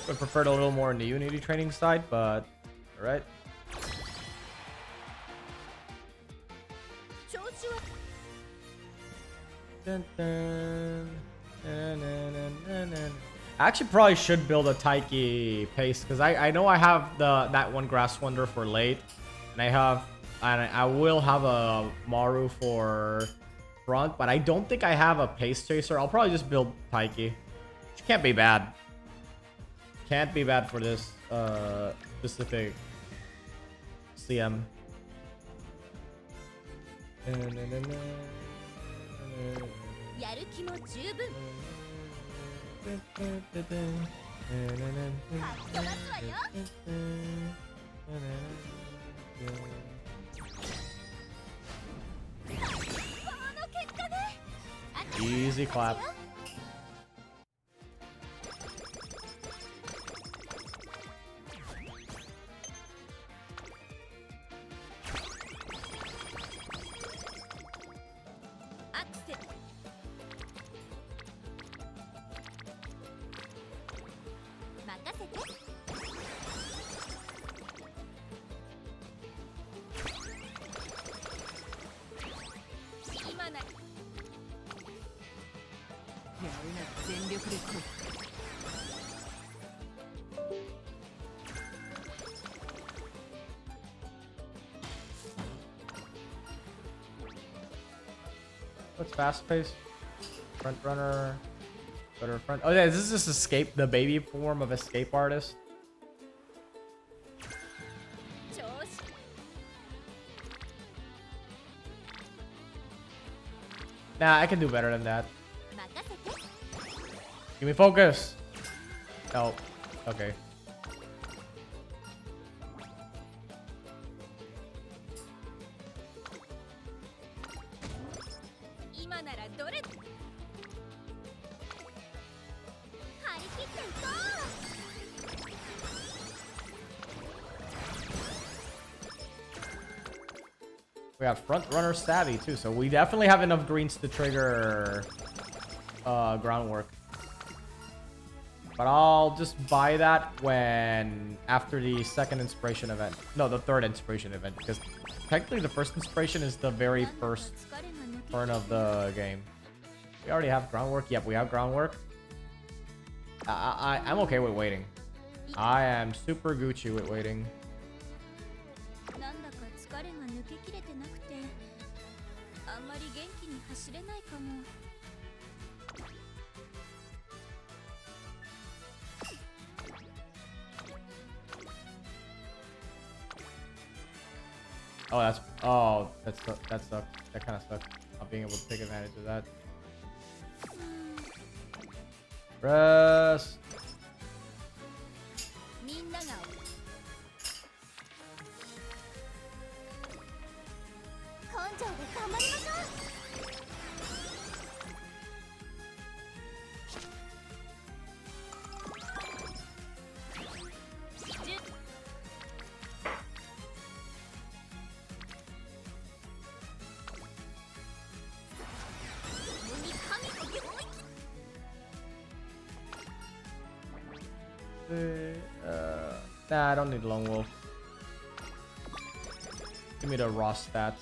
I preferred a little more in the Unity training side, but alright. I actually probably should build a Taiki pace because I know I have that one Grass Wonder for late, and I will have a Maru for front, but I don't think I have a pace chaser. I'll probably just build Taiki, which can't be bad. Can't be bad for this specific CM. Easy clap. What's fast pace? Front runner. Better front. Oh yeah, is this just escape, the baby form of escape artist? Nah, I can do better than that. Give me focus. Oh, okay. We got front runner savvy too, so we definitely have enough greens to trigger groundwork. But I'll just buy that when after the second inspiration event. No, the third inspiration event, because technically the first inspiration is the very first turn of the game. We already have groundwork. Yep, we have groundwork. I'm okay with waiting. I am super Gucci with waiting. Oh, that sucked. That kind of sucked. Not being able to take advantage of that. Rest. Nah, I don't need Lone Wolf. Give me the raw stats.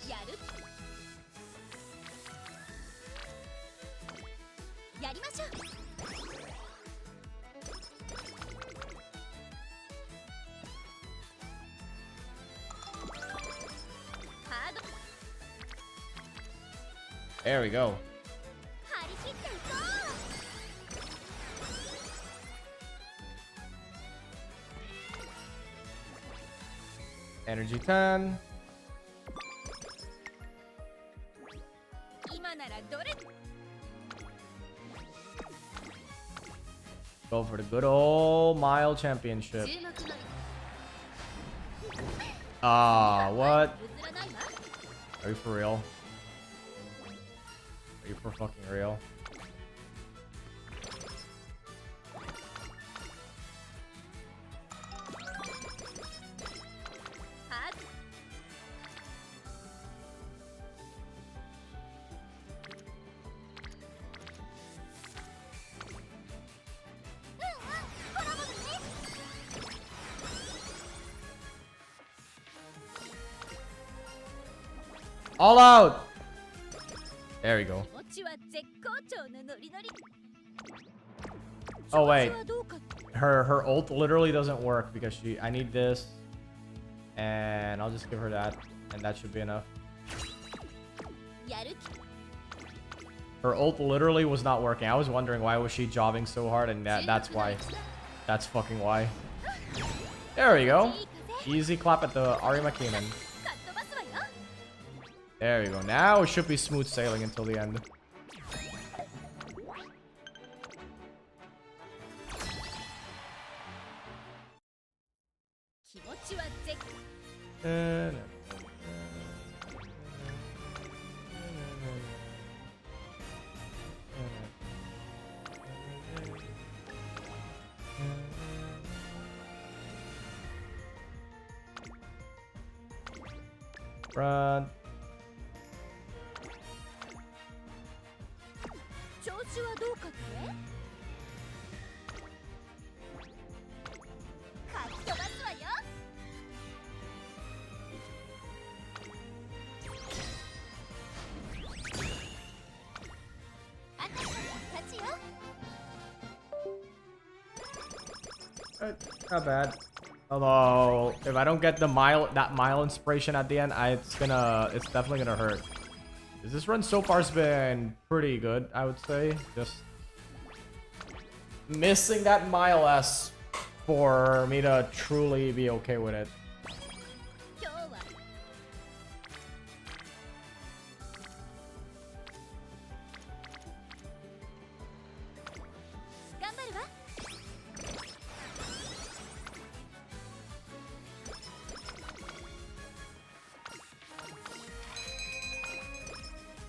There we go. Energy 10. Go for the good old mile championship. Ah, what? Are you for real? Are you for fucking real? All out! There we go. Oh wait, her ult literally doesn't work because I need this, and I'll just give her that, and that should be enough. Her ult literally was not working. I was wondering why was she jobbing so hard, and that's why. That's fucking why. There we go. Easy clap at the Arima Kenan. There you go. Now it should be smooth sailing until the end. Front. Not bad. Although, if I don't get the that mile inspiration at the end, it's definitely gonna hurt. 'Cause this run so far has been pretty good, I would say. Just missing that mile S for me to truly be okay with it.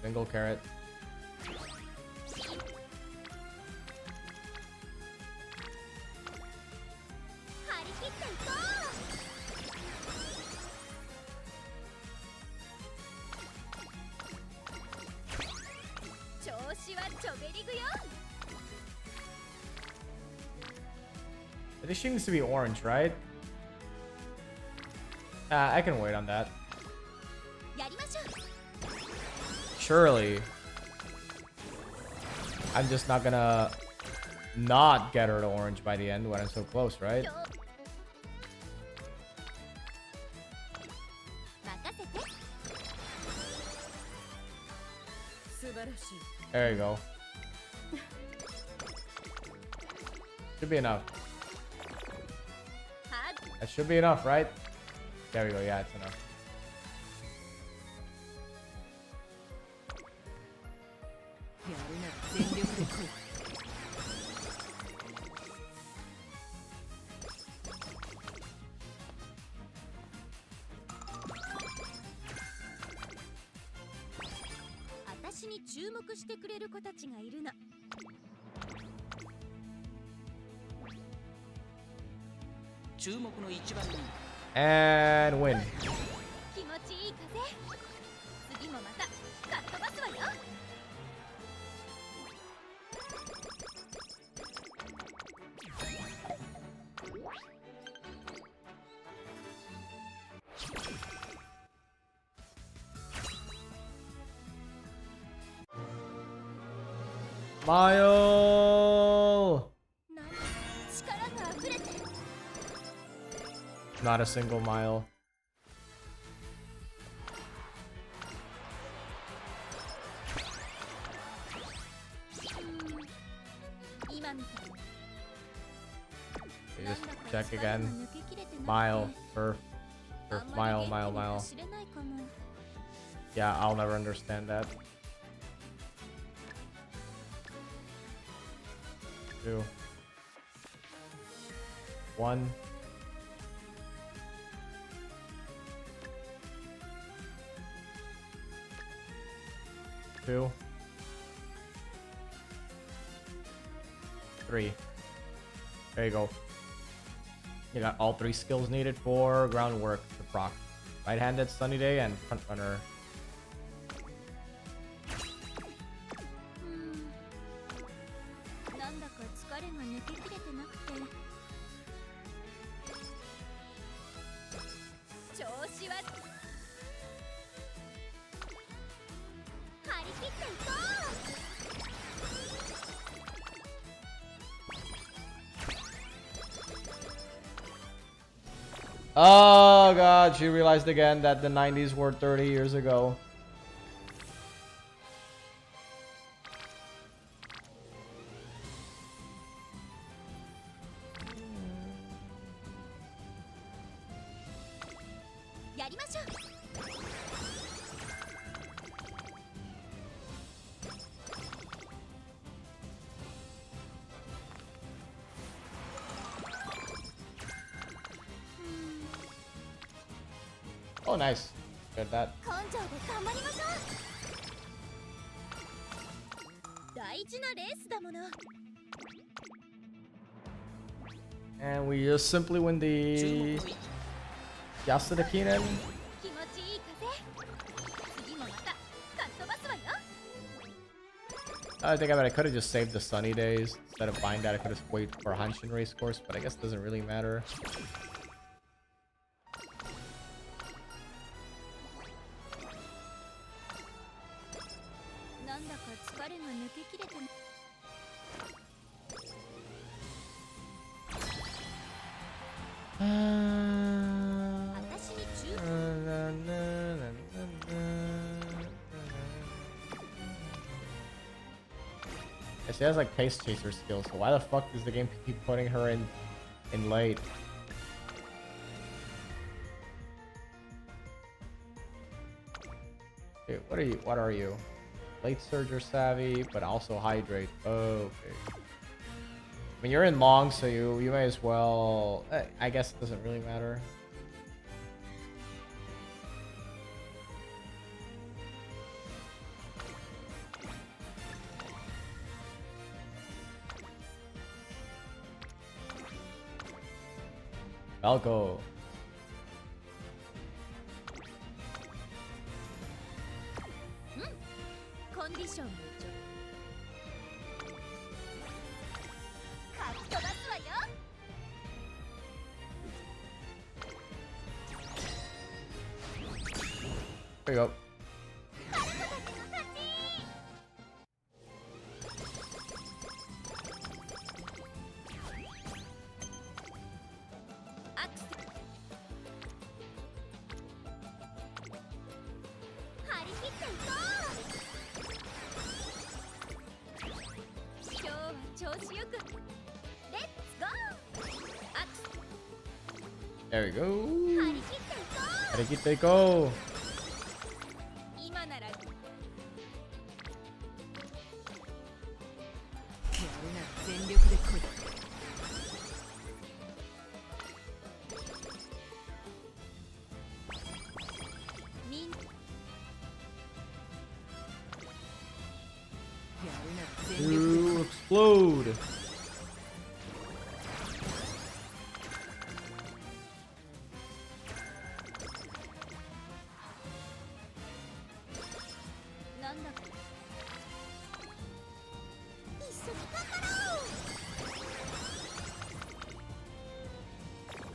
Single carrot. This seems to be orange, right? I can wait on that. Surely. I'm just not gonna not get her to orange by the end when I'm so close, right? There you go. Should be enough. That should be enough, right? There we go. Yeah, it's enough. And win. Mile. Not a single mile. Okay, just check again. Mile, perf, mile. Yeah, I'll never understand that. 2, 1. Two, 3. There you go. You got all 3 skills needed for groundwork to proc. Right-handed, sunny day, and front runner. Oh god, she realized again that the 90s were 30 years ago. Oh, nice. Good that. And we just simply win the Yasuda Kinen. I think I could have just saved the sunny days instead of buying that. I could have waited for Hanshin race course, but I guess it doesn't really matter. she has like pace chaser skills, so why the fuck does the game keep putting her in late? Dude, what are you? Late surger savvy, but also hydrate. Okay. I mean, you're in long, so you may as well. I guess it doesn't really matter. Falco. コンディションのちょかっ飛ばすわよ。 There you go. 張り切っていこう。今日は調子よく。レッツゴー。アクス。 There we go. 張り切っていこう。張り切っていこう。今なら。やるなら全力で来い。みん。 To explode.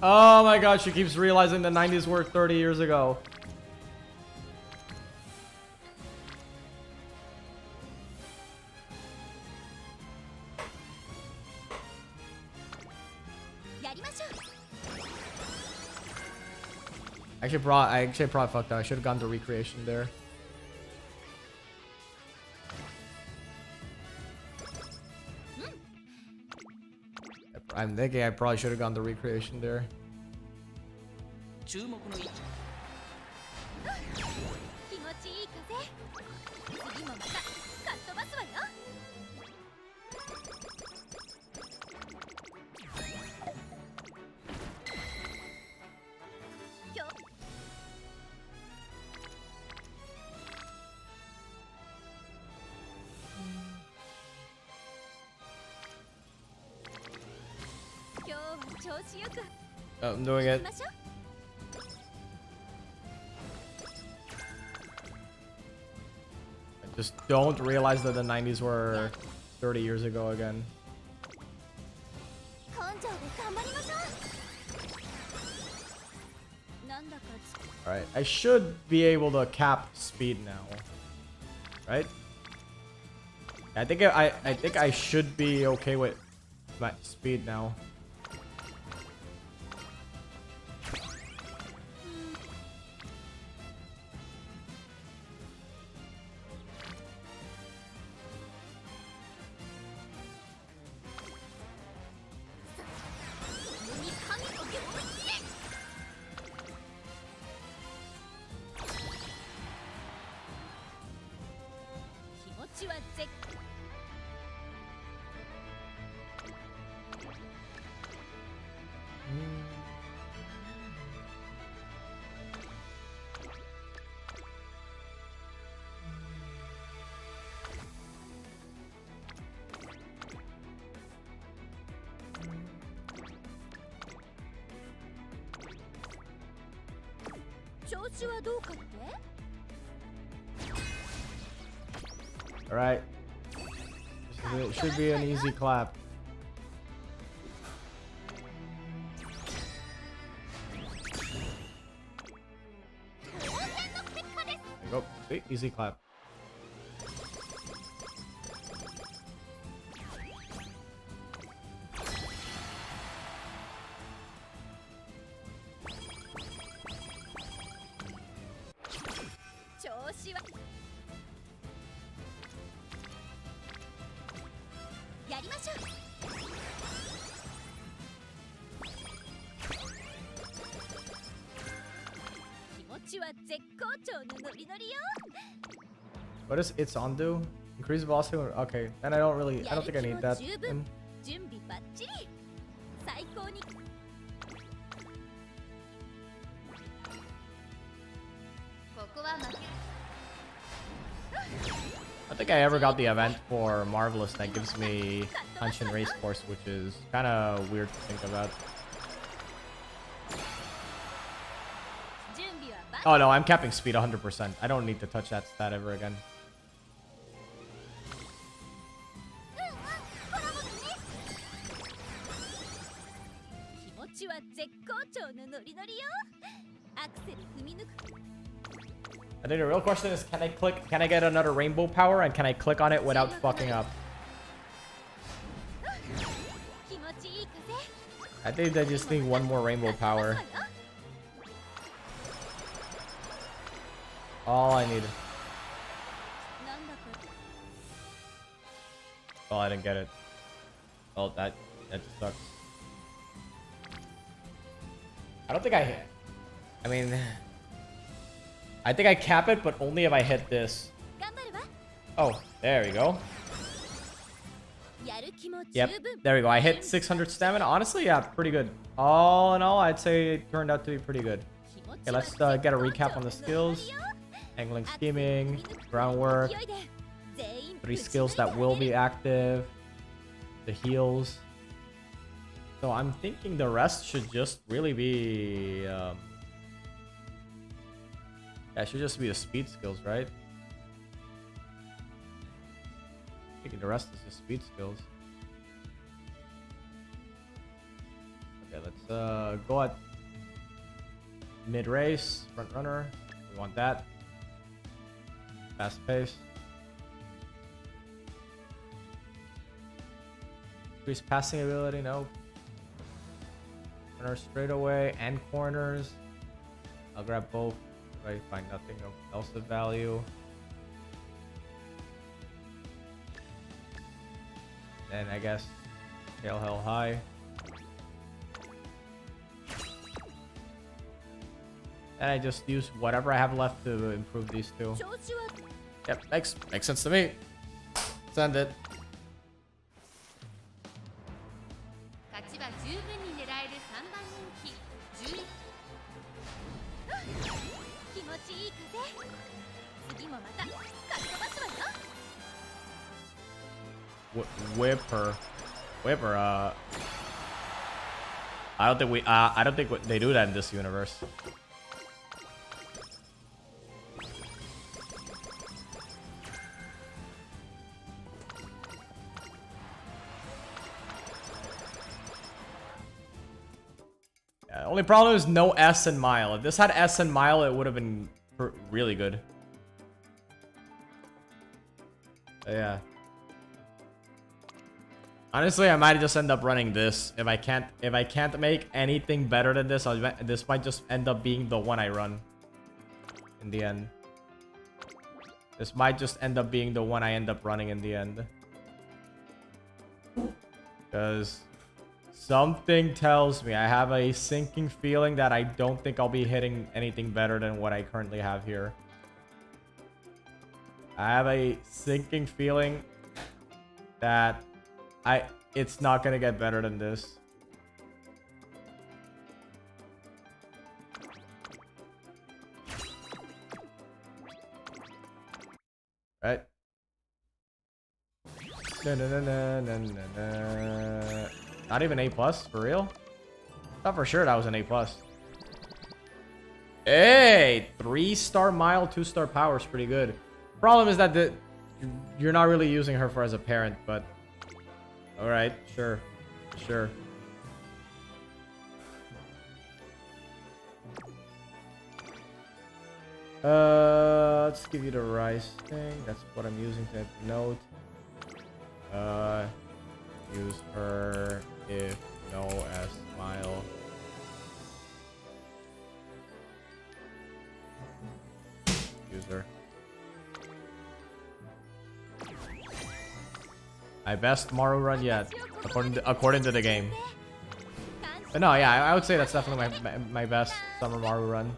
Oh my god, she keeps realizing the 90s were 30 years ago. I actually probably fucked up. I should have gone to recreation there. I'm thinking I probably should have gone to recreation there. 注目の位置。気持ちいい風。次もまたかっ飛ばすわよ。今日。今日は調子よく。 Oh, I'm doing it. 行きましょう。 Just don't realize that the 90s were 30 years ago again. 根性で頑張りましょう。なんだか Alright, I should be able to cap speed now. Right? I think I should be okay with my speed now. Alright. It should be an easy clap. There you go. See? Easy clap. What does its on do? Increase velocity. Okay, and I don't think I need that. 準備バッチリ最高に I think I ever got the event for Marvelous that gives me punch and race course, which is kind of weird to think about. Oh no, I'm capping speed 100%. I don't need to touch that stat ever again. I think the real question is, can I get another rainbow power, and can I click on it without fucking up? I think I just need one more rainbow power. All I need. Oh, I didn't get it. Oh, that just sucks. I don't think I hit. I mean, I think I cap it, but only if I hit this. Oh, there we go. Yep, there we go. I hit 600 stamina. Honestly, yeah, pretty good. All in all, I'd say it turned out to be pretty good. Okay, let's get a recap on the skills. Angling, scheming, groundwork. 3 skills that will be active. The heals. So I'm thinking the rest should just really be... yeah, it should just be the speed skills, right? I'm thinking the rest is just speed skills. Okay, let's go at mid-race, front runner. We want that. Fast pace. Increase passing ability, no. Runner straightaway and corners. I'll grab both if I find nothing else of value. Then I guess tail hell high. And I just use whatever I have left to improve these two. Yep, makes sense to me. Send it. Whip her. I don't think they do that in this universe. Yeah, only problem is no S and mile. If this had S and mile, it would have been really good. Yeah. Honestly, I might just end up running this. If I can't make anything better than this, this might just end up being the one I run in the end. This might just end up being the one I end up running in the end. Because something tells me, I have a sinking feeling that I don't think I'll be hitting anything better than what I currently have here. I have a sinking feeling that it's not gonna get better than this. Right? Not even A+, for real? Thought for sure that was an A+. Hey! 3-star mile, 2-star power is pretty good. Problem is that you're not really using her as a parent, but... Alright, sure. Sure. Let's give you the rice thing. That's what I'm using to note. Use her if no S mile. Use her. My best Maru run yet, according to the game. But no, yeah, I would say that's definitely my best summer Maru run.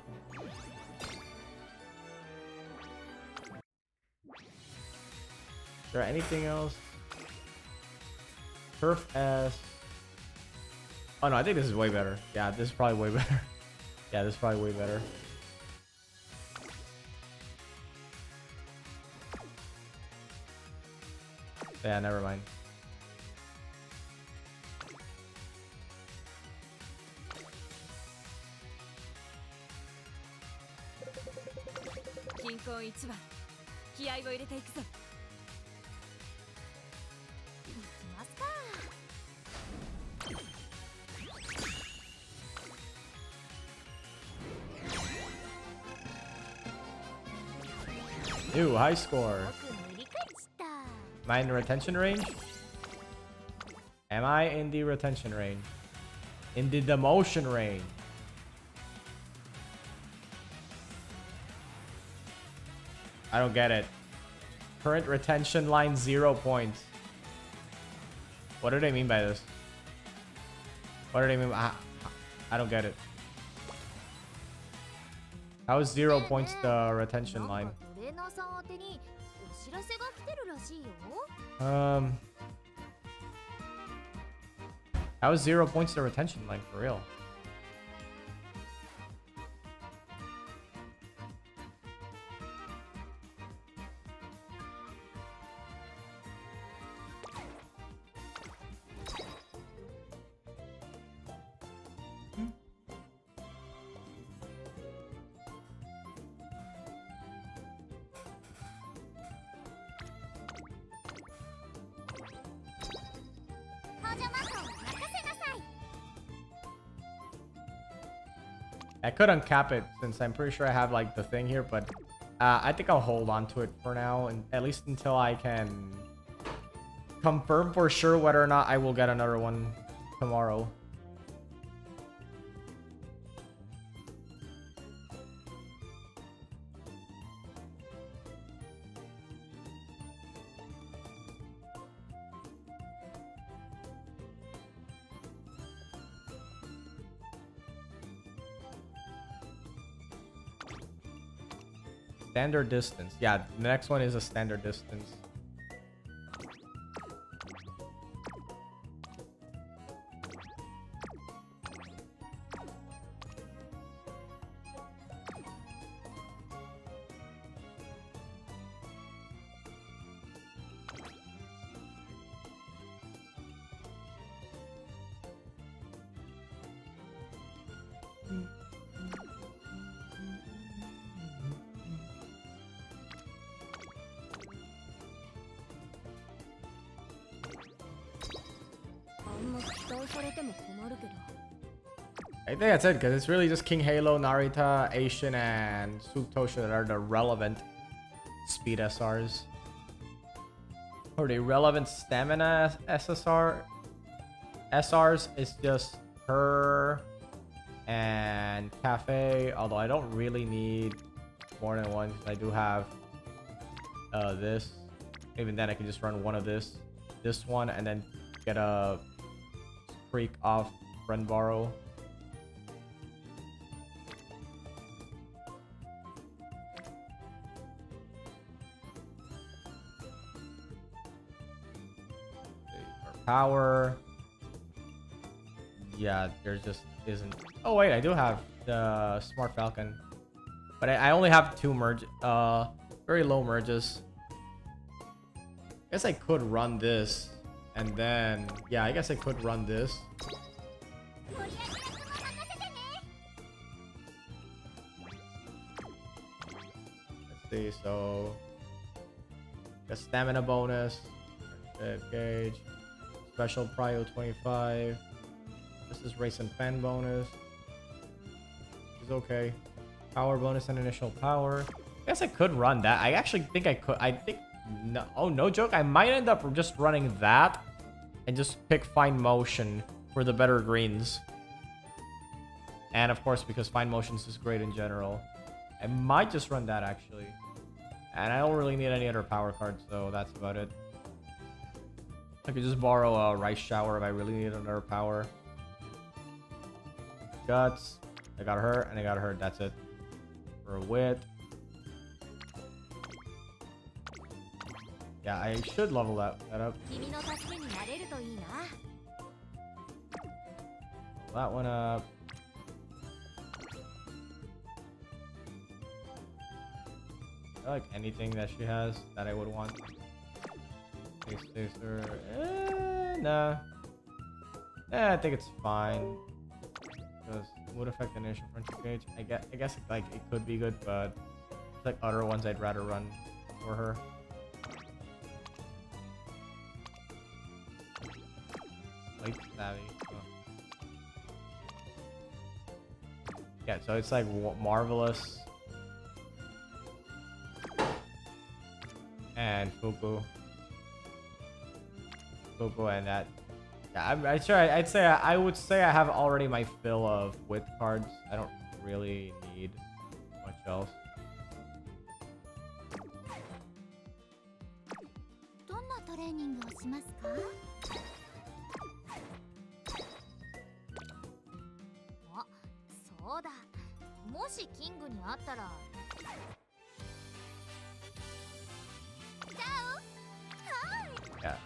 Is there anything else? Turf S. Oh no, I think this is way better. Yeah, this is probably way better. Yeah, this is probably way better. Yeah, never mind. Ooh, high score. Am I in the retention range? Am I in the retention range? In the demotion range? I don't get it. Current retention line 0 points. What do they mean by this? What do they mean? I don't get it. How is 0 points the retention line? How is 0 points the retention line for real? I could uncap it since I'm pretty sure I have like the thing here, but I think I'll hold on to it for now, and at least until I can confirm for sure whether or not I will get another one tomorrow. Standard distance. Yeah, the next one is a standard distance. I think that's it, because it's really just King Halo, Narita, Aishin, and Suktosha that are the relevant speed SRs. Or the relevant stamina SSR SRs is just her and Cafe, although I don't really need more than one, because I do have this. Even then I can just run one of this one, and then get a Creek off Friend Borrow. Power. Yeah, there just isn't. Oh wait, I do have the Smart Falcon, but I only have 2 merge, very low merges. I guess I could run this, and then yeah, I guess I could run this. Let's see. So the stamina bonus, gauge. Special Prio 25. This is race and fan bonus. It's okay. Power bonus and initial power. I guess I could run that. I actually think I could. I think no. Oh, no joke. I might end up just running that and just pick Fine Motion for the better greens. And of course, because Fine Motions is great in general, I might just run that actually. And I don't really need any other power cards, so that's about it. I could just borrow a rice shower if I really need another power. Guts. I got her and I got her. That's it. For wit. Yeah, I should level that up. That one up. I like anything that she has that I would want. Nah. Yeah, I think it's fine. Because it would affect the initial friendship gauge. I guess like it could be good, but there's like other ones I'd rather run for her. Light savvy. Oh. Yeah, so it's like marvelous and Fuku and that. Yeah, I would say I have already my fill of wit cards. I don't really need much else. Yeah.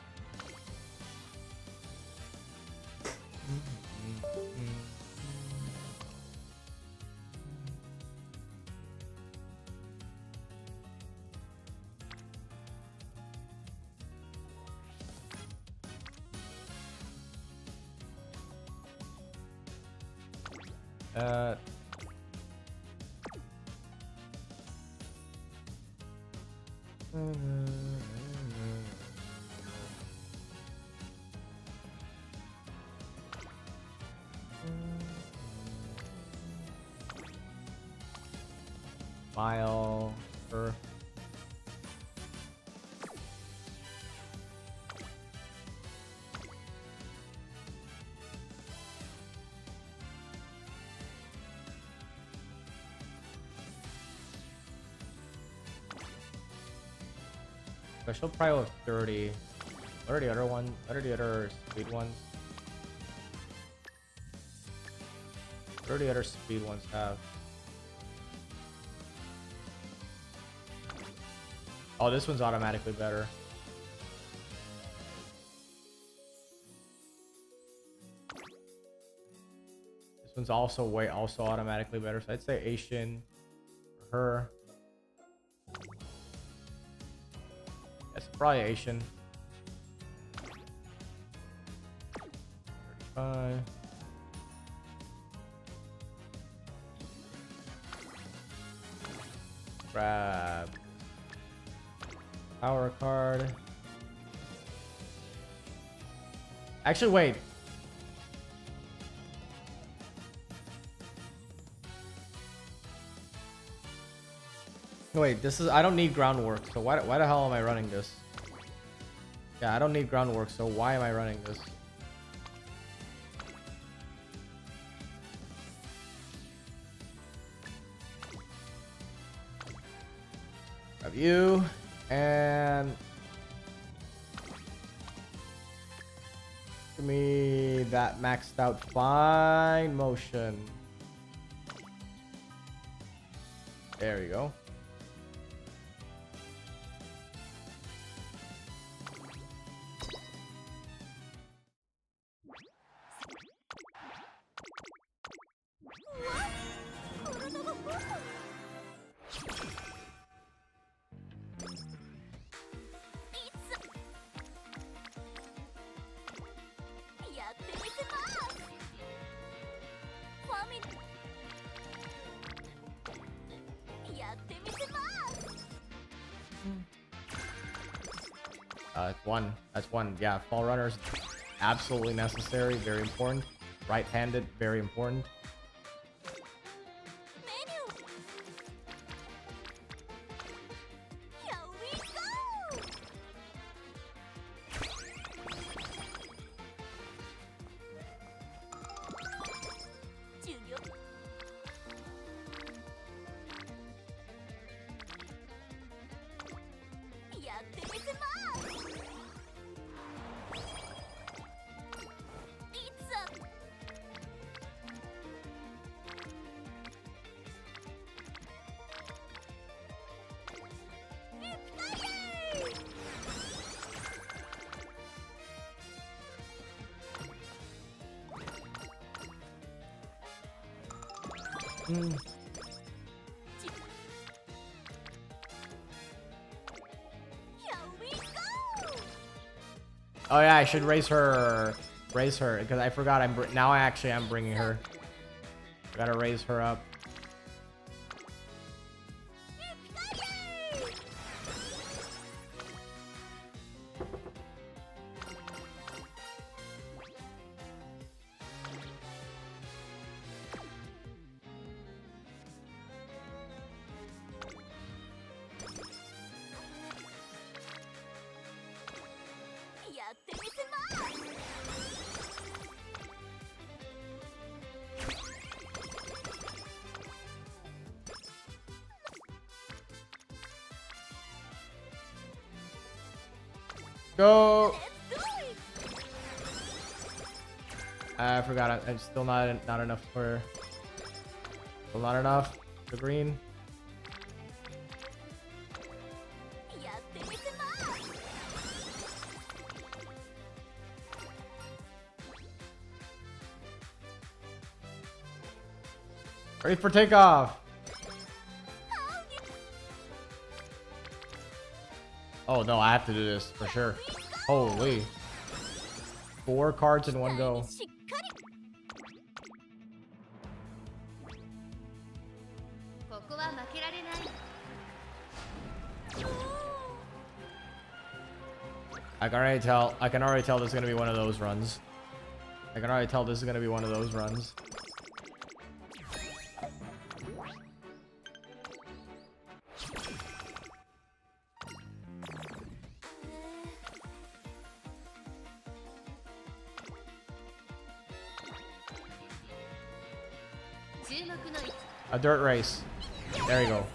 Mile, Earth. Special prio of 30. What are the other ones? What are the other speed ones? What do the other speed ones have? Oh, this one's automatically better. This one's also automatically better. So I'd say Asian for her. Yes, probably Asian. 35. Grab power card. Actually, wait. Wait, this is, I don't need groundwork, so why the hell am I running this? Yeah, I don't need groundwork, so why am I running this? Grab you, and give me that maxed out fine motion. There you go. It's one. That's one. Yeah, fall runners, absolutely necessary. Very important. Right-handed, very important. Oh yeah, I should raise her because I forgot. Now I actually am bringing her. Gotta raise her up. Go. I forgot. I'm still not enough for. Still not enough. The green. Ready for takeoff. Oh no, I have to do this for sure. Holy. 4 cards in one go. I can already tell this is gonna be one of those runs. I can already tell this is gonna be one of those runs. A dirt race. There you go.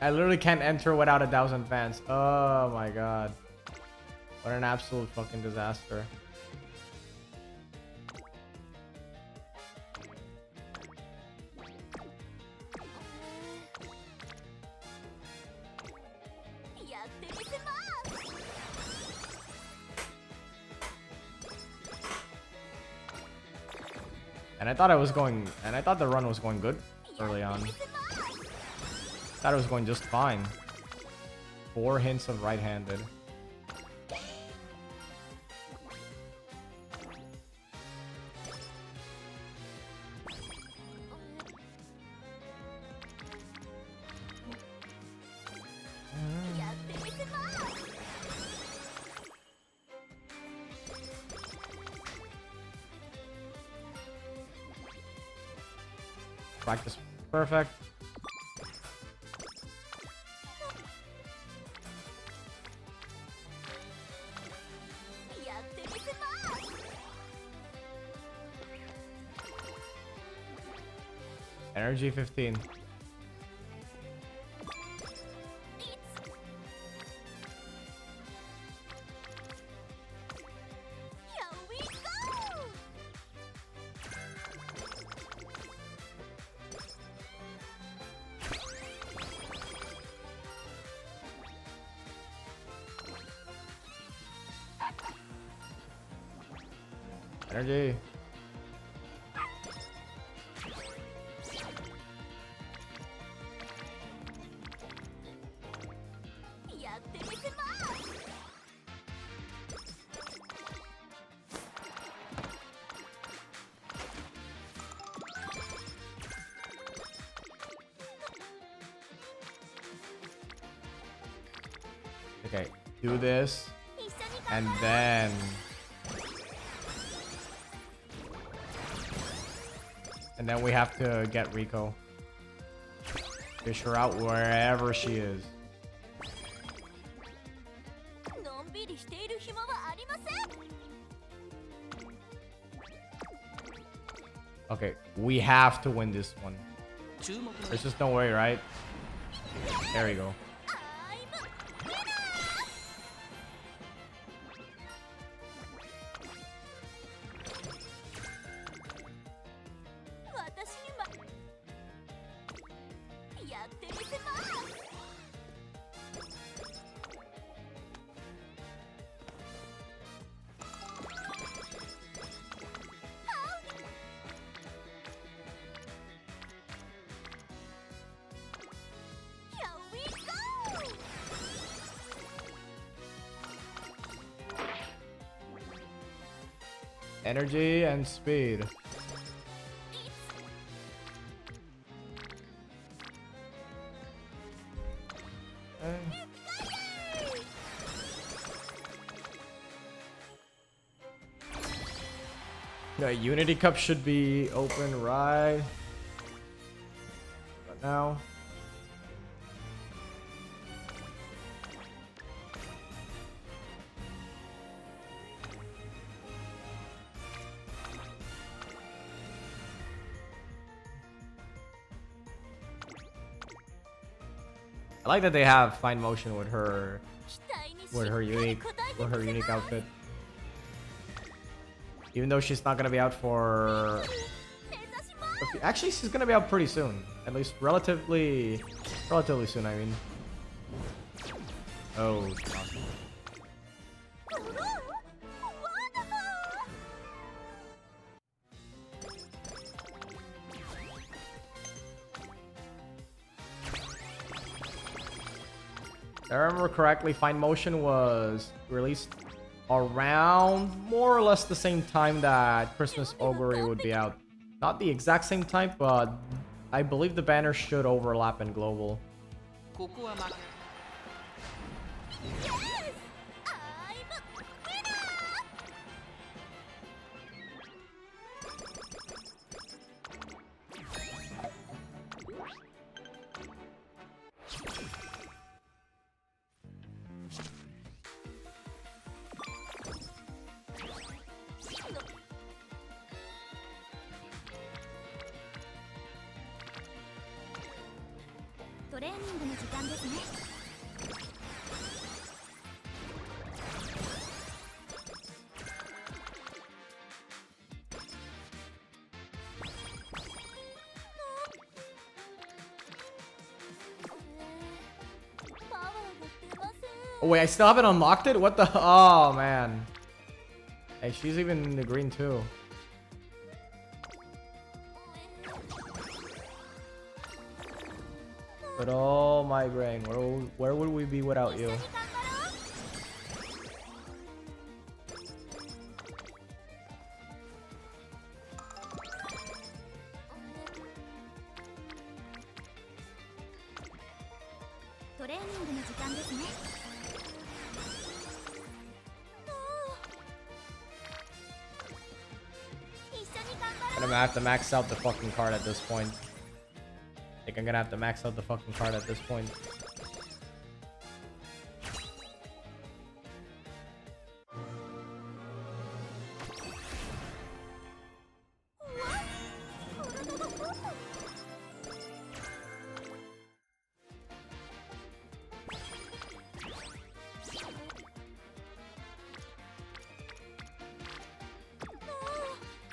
I literally can't enter without 1,000 fans. Oh my god. What an absolute fucking disaster. And I thought the run was going good early on. Thought it was going just fine. 4 hints of right-handed. Practice perfect. Energy 15. Energy. Okay, do this, and then we have to get Rico. Fish her out wherever she is. Okay, we have to win this one. 注目の There's just no way, right? There we go. Energy and speed. The Unity Cup should be open right now. I like that they have fine motion with her unique outfit. Even though she's not gonna be out for actually she's gonna be out pretty soon. At least relatively soon, I mean. Oh, if I remember correctly, Fine Motion was released around more or less the same time that Christmas Augury would be out. Not the exact same time, but I believe the banners should overlap in global. ここは負け トレーニングの時間ですね。 Oh wait, I still haven't unlocked it? What the? Oh man. Hey, she's even in the green too. But oh my brain, where would we be without you? I'm gonna have to max out the fucking card at this point. I think I'm gonna have to max out the fucking card at this point.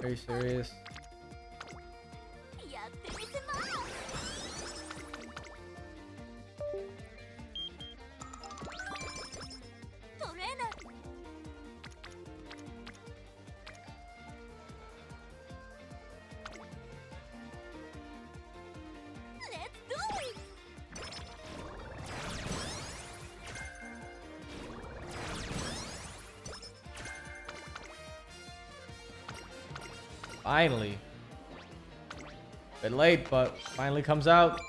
Are you serious? Finally. Bit late, but finally comes out.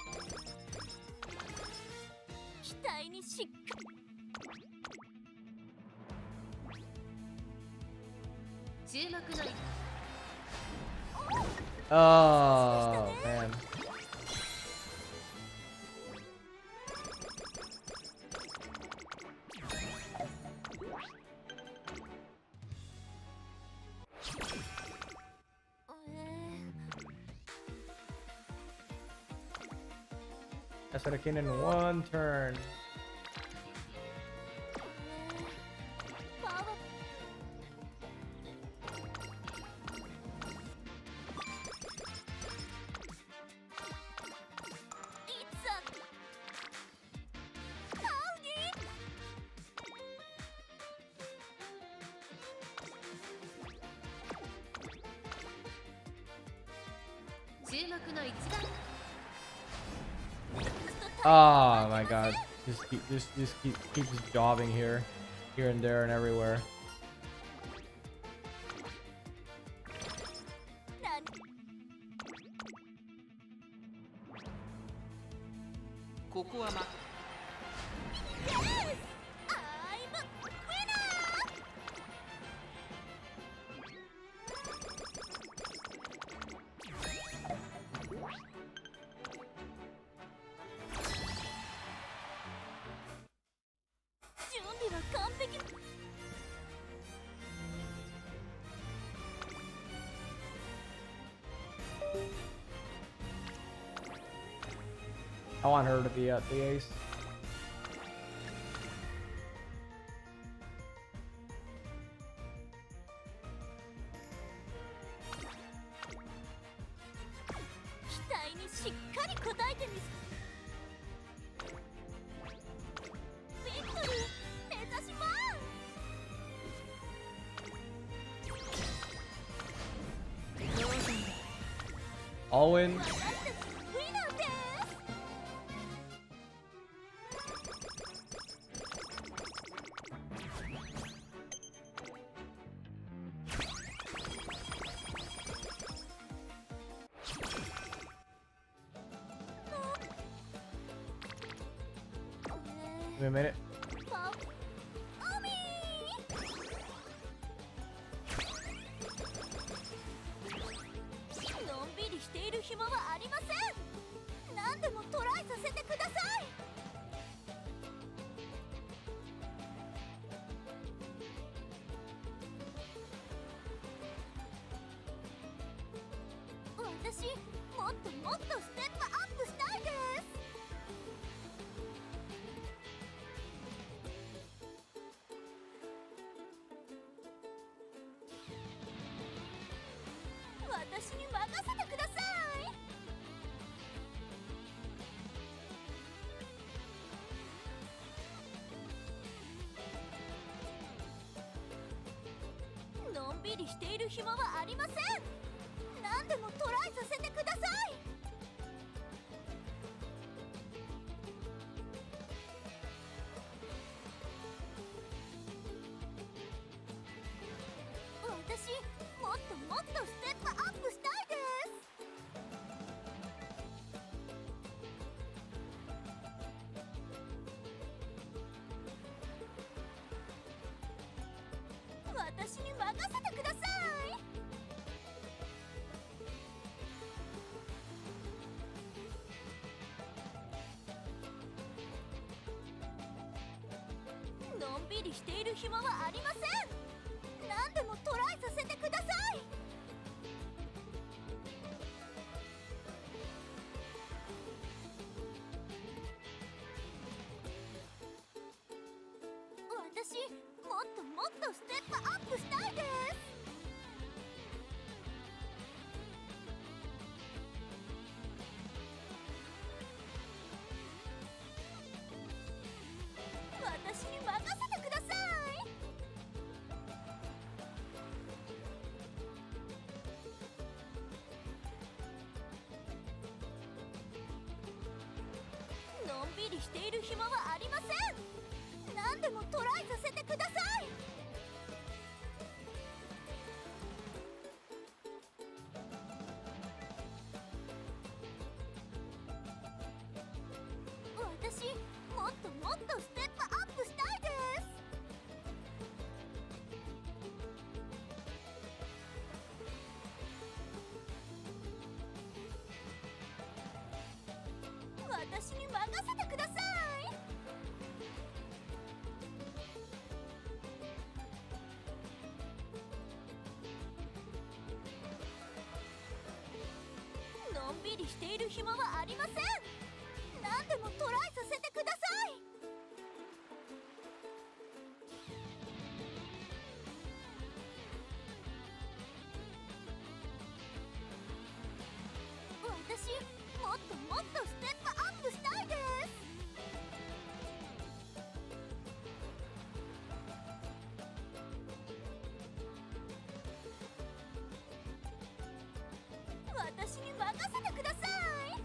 Oh man. Esarakin in one turn. パワーいつハウデ注目の一番 Oh my god. Keeps jobbing here and there and everywhere. なんここは負け Yes! I'm a winner! 準備は完璧 I want her to be at the ace. 期待にしっかり応えてみせビクトリー目指します All win. 私たちウィナーです Give me a minute. パオミーのんびりしている暇はありません何でもトライさせてください私もっともっとステップアップしたいです私に任せてくださいのんびりしている暇はありません何でもトライさせてください私もっともっとステップアップしたいです私に任せてくださいのんびりしている暇はありません何でもトライさせてください私もっともっとステップアップしたいです私に任せてくださいのんびりしている暇はありません何でもトライさせてください私もっともっとステップアップしたいです私に任せてくださいのんびりしている暇はありません何でもトライさせてください。私もっともっとステップアップしたいです。私に任せてください。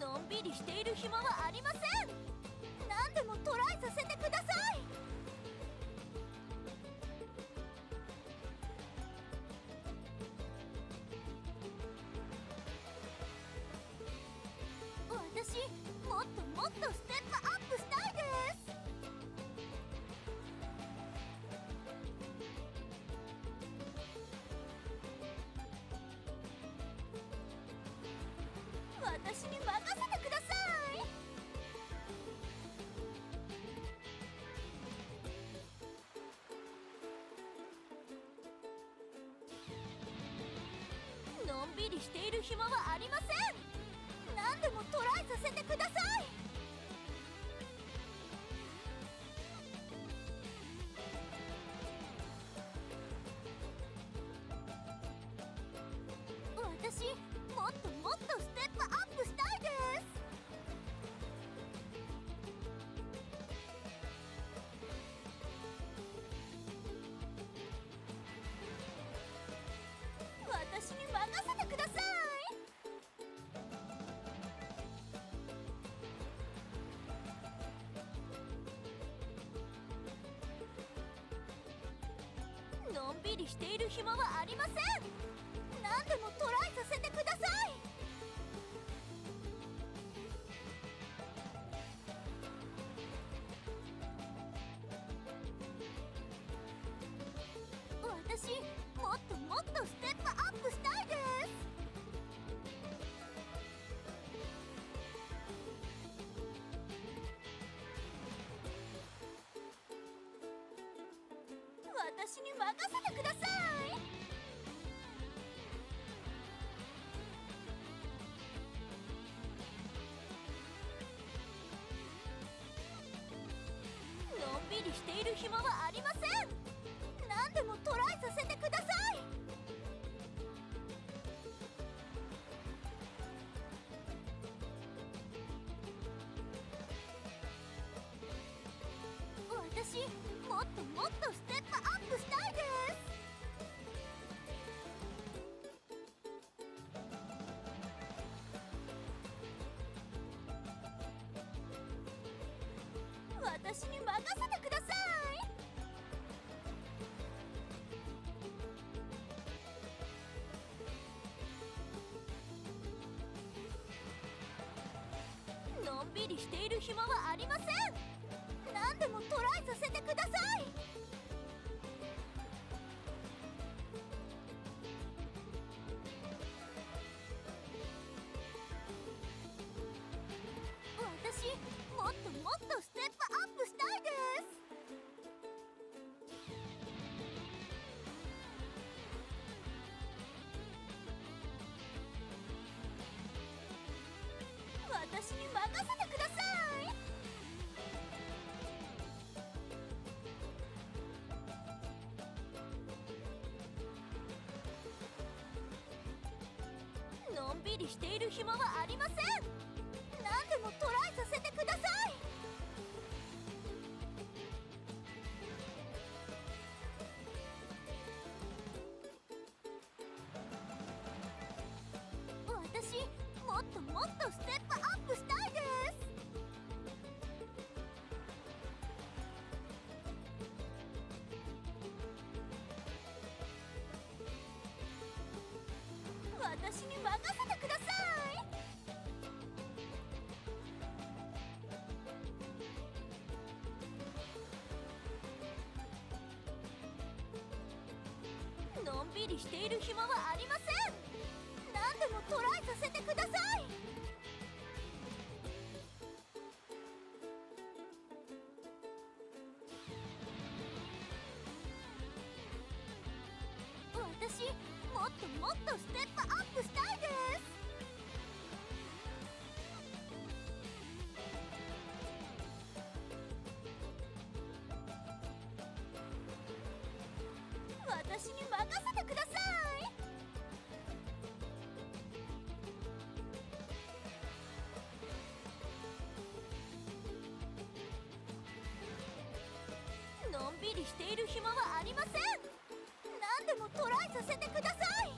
のんびりしている暇はありません。何でもトライさせてください。私もっともっとステップアップしたいです。私に任せてください。のんびりしている暇はありません。何でもトライさせてください。私もっともっとステップアップしたいです。私に任せてください。のんびりしている暇はありません。何でもトライさせてください。私もっともっとステップアップしたいです。私に任せてください。のんびりしている暇はありません。何でもトライさせてください。私もっともっとステップアップしたいです。私に任せてください。のんびりしている暇はありません。何でもトライさせてください。私もっともっとステップアップしたいです。私に任せてください。のんびりしている暇はありません。何でもトライさせてください。私もっともっとステップアップしたいです。私に任せてください。のんびりしている暇はありません。何でもトライさせてください。ともっとステップアップしたいです。私に任せてください。のんびりしている暇はありません。何でもトライさせてください。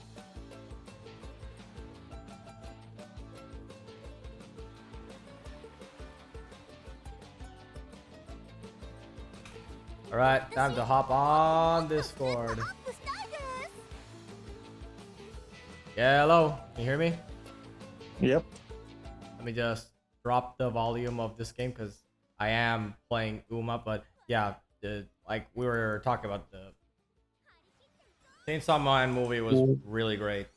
Alright, time to hop on Discord. Yeah, hello. Can you hear me? Yep. Let me just drop the volume of this game because I am playing Uma, but yeah, like we were talking about, the Chainsaw Man movie was really great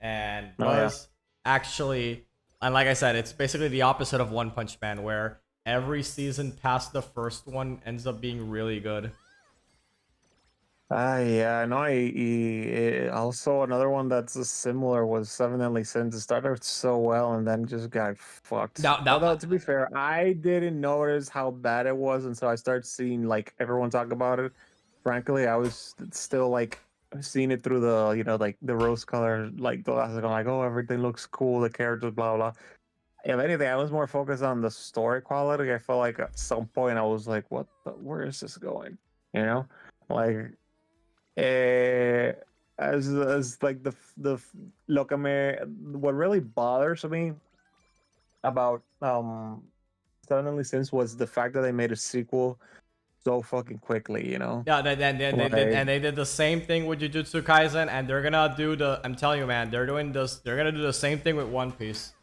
and was actually, and like I said, it's basically the opposite of One Punch Man, where every season past the first one ends up being really good. Yeah, no, also another one that's similar was Seven Deadly Sins. It started so well and then just got fucked. Although, to be fair, I didn't notice how bad it was until I started seeing like everyone talk about it. Frankly, I was still like seeing it through the, like the rose color, like glasses. I'm like, oh, everything looks cool, the characters, blah blah. If anything, I was more focused on the story quality. I felt like at some point I was like, where is this going? You know, like as like the lo que me what really bothers me about Seven Deadly Sins was the fact that they made a sequel so fucking quickly, Yeah, they did the same thing with Jujutsu Kaisen, and they're gonna do I'm telling you, man, they're gonna do the same thing with One Piece.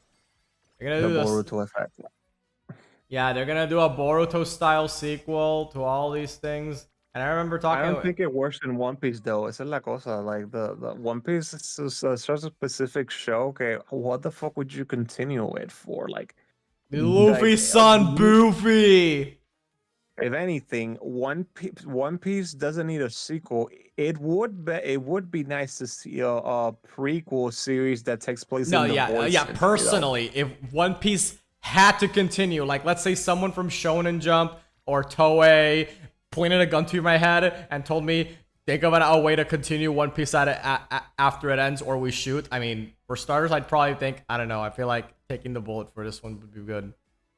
They're gonna do the Boruto effect. Yeah, they're gonna do a Boruto style sequel to all these things. And I remember talking. I don't think it works in One Piece though. Esa es la cosa. Like the One Piece is such a specific show. Okay, what the fuck would you continue it for? Like Luffy-san, Boofy. If anything, One Piece doesn't need a sequel. It would be nice to see a prequel series that takes place in the voice. Yeah. Personally, if One Piece had to continue, like let's say someone from Shonen Jump or Toei pointed a gun to my head and told me, think of a way to continue One Piece after it ends, or we shoot. I mean, for starters, I'd probably think, I don't know, I feel like taking the bullet for this one would be good.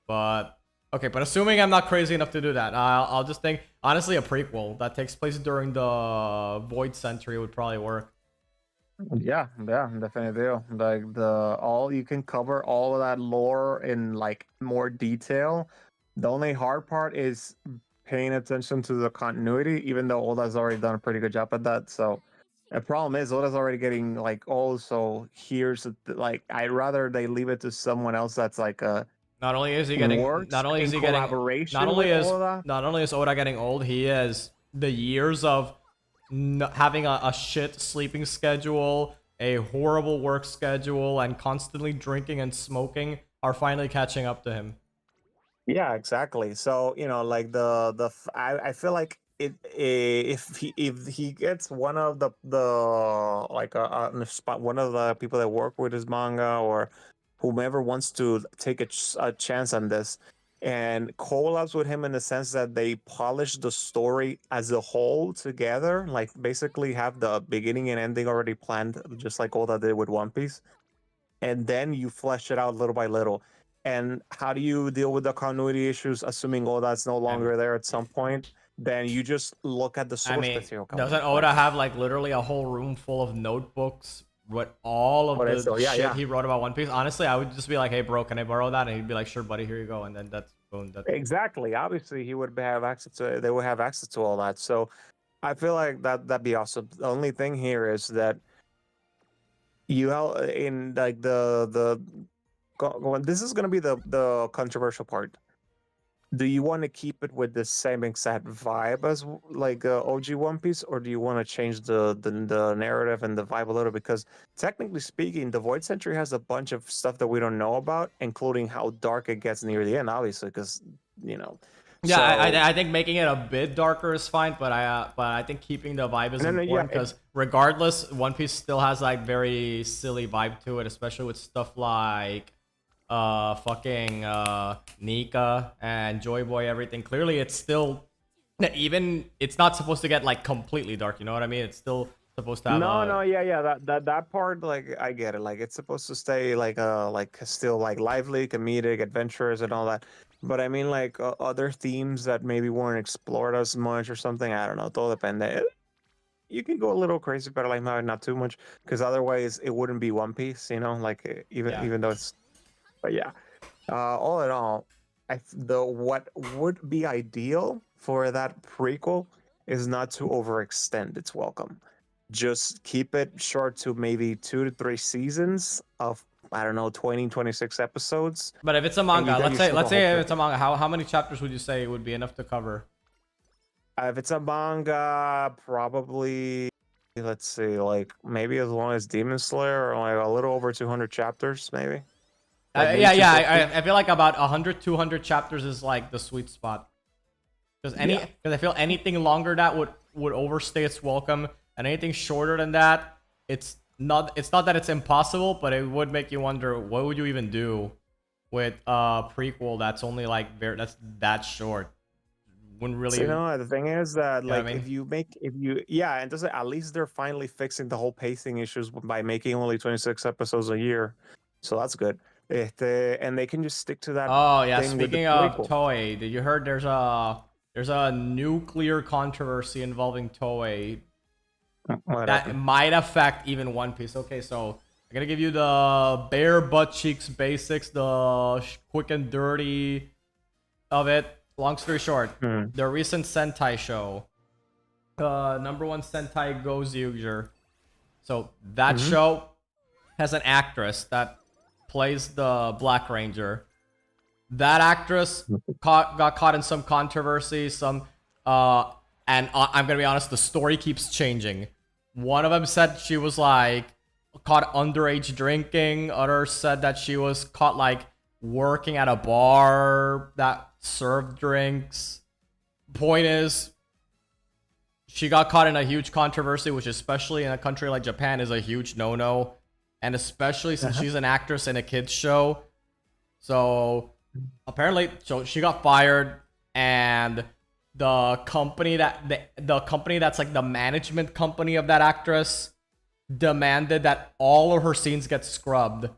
But okay, but assuming I'm not crazy enough to do that, I'll just think, honestly, a prequel that takes place during the Void Century would probably work. Yeah, definitely. Like you can cover all of that lore in like more detail. The only hard part is paying attention to the continuity, even though Oda's already done a pretty good job at that. So the problem is Oda's already getting like old, so like I'd rather they leave it to someone else that's like a not only is he getting not only is Oda getting old, he has the years of having a shit sleeping schedule, a horrible work schedule, and constantly drinking and smoking are finally catching up to him. Yeah, exactly. So like I feel like if he gets one of the like one of the people that work with his manga or whomever wants to take a chance on this and collabs with him in the sense that they polish the story as a whole together, like basically have the beginning and ending already planned, just like Oda did with One Piece, and then you flesh it out little by little. And how do you deal with the continuity issues, assuming Oda's no longer there at some point? Then you just look at the source material. Doesn't Oda have like literally a whole room full of notebooks with all of the shit he wrote about One Piece? Honestly, I would just be like, hey bro, can I borrow that? And he'd be like, sure buddy, here you go. And then that's boom. Exactly. Obviously he would have access to they would have access to all that. So I feel like that'd be awesome. The only thing here is that you in like this is going to be the controversial part. Do you want to keep it with the same exact vibe as like OG One Piece, or do you want to change the narrative and the vibe a little? Because technically speaking, the Void Century has a bunch of stuff that we don't know about, including how dark it gets near the end, obviously, because Yeah, So, I think making it a bit darker is fine, but I think keeping the vibe is No, no, yeah, important because regardless, One Piece still has like very silly vibe to it, especially with stuff like fucking Nika and Joy Boy, everything. Clearly, it's still even it's not supposed to get like completely dark. You know what I mean? It's still supposed to have no, yeah. That part, like, I get it. Like, it's supposed to stay like still like lively, comedic, adventurous, and all that. But I mean, like, other themes that maybe weren't explored as much or something. I don't know. Todo depende. You can go a little crazy, but like not too much, because otherwise it wouldn't be One Piece. You know, like Yeah. even though it's. But yeah, all in all, what would be ideal for that prequel is not to overextend its welcome. Just keep it short to maybe 2 to 3 seasons of, I don't know, 20, 26 episodes. But if it's a And manga, you got let's say yourself a whole if it's a manga, how many chapters would you say would be enough to cover? If it's a manga, probably, let's see, like maybe as long as Demon Slayer, or like a little over 200 chapters, maybe. Like maybe Yeah, 250. I feel like about 100, 200 chapters is like the sweet spot. Because I feel anything longer that would overstay its welcome, and anything shorter than that, it's not that it's impossible, but it would make you wonder what would you even do with a prequel that's only like that's that short. Wouldn't really. So, the thing is that, know what like, I mean? and doesn't, at least they're finally fixing the whole pacing issues by making only 26 episodes a year, so that's good. And they can just stick to that Oh yeah, thing with the speaking of prequel. Toei, did you heard there's a nuclear controversy involving Toei What that happened? might affect even One Piece. Okay, so I'm gonna give you the bare butt cheeks basics, the quick and dirty of it. Long story short, the recent Sentai show, number one Sentai Goes User. So that show has an actress that plays the Black Ranger. That actress got caught in some controversy, and I'm gonna be honest, the story keeps changing. One of them said she was like caught underage drinking. Others said that she was caught like working at a bar that served drinks. Point is, she got caught in a huge controversy, which especially in a country like Japan is a huge no-no, and especially since she's an actress in a kids show. So apparently, so she got fired, and the company that's like the management company of that actress demanded that all of her scenes get scrubbed.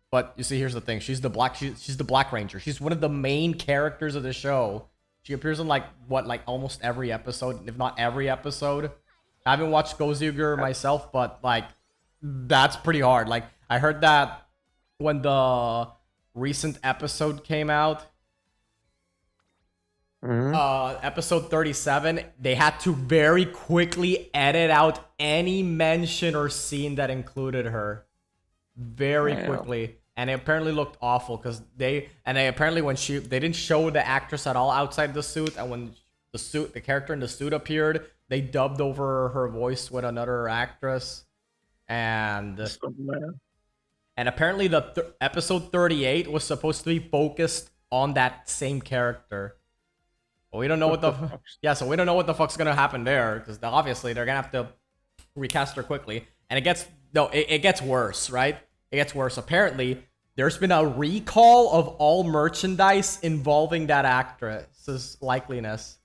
But you see, here's the thing: she's the Black Ranger. She's one of the main characters of the show. She appears in like almost every episode, if not every episode. I haven't watched Gozuger myself, but like that's pretty hard. Like I heard that when the recent episode came out, episode 37, they had to very quickly edit out any mention or scene that included her very quickly, and it apparently looked awful because they apparently when they didn't show the actress at all outside the suit, and when the character in the suit appeared, they dubbed over her voice with another actress, and apparently the episode 38 was supposed to be focused on that same character. But we don't know what so we don't know what the fuck's gonna happen there, because obviously they're gonna have to recast her quickly, and it gets worse, right? It gets worse. Apparently, there's been a recall of all merchandise involving that actress's likeliness.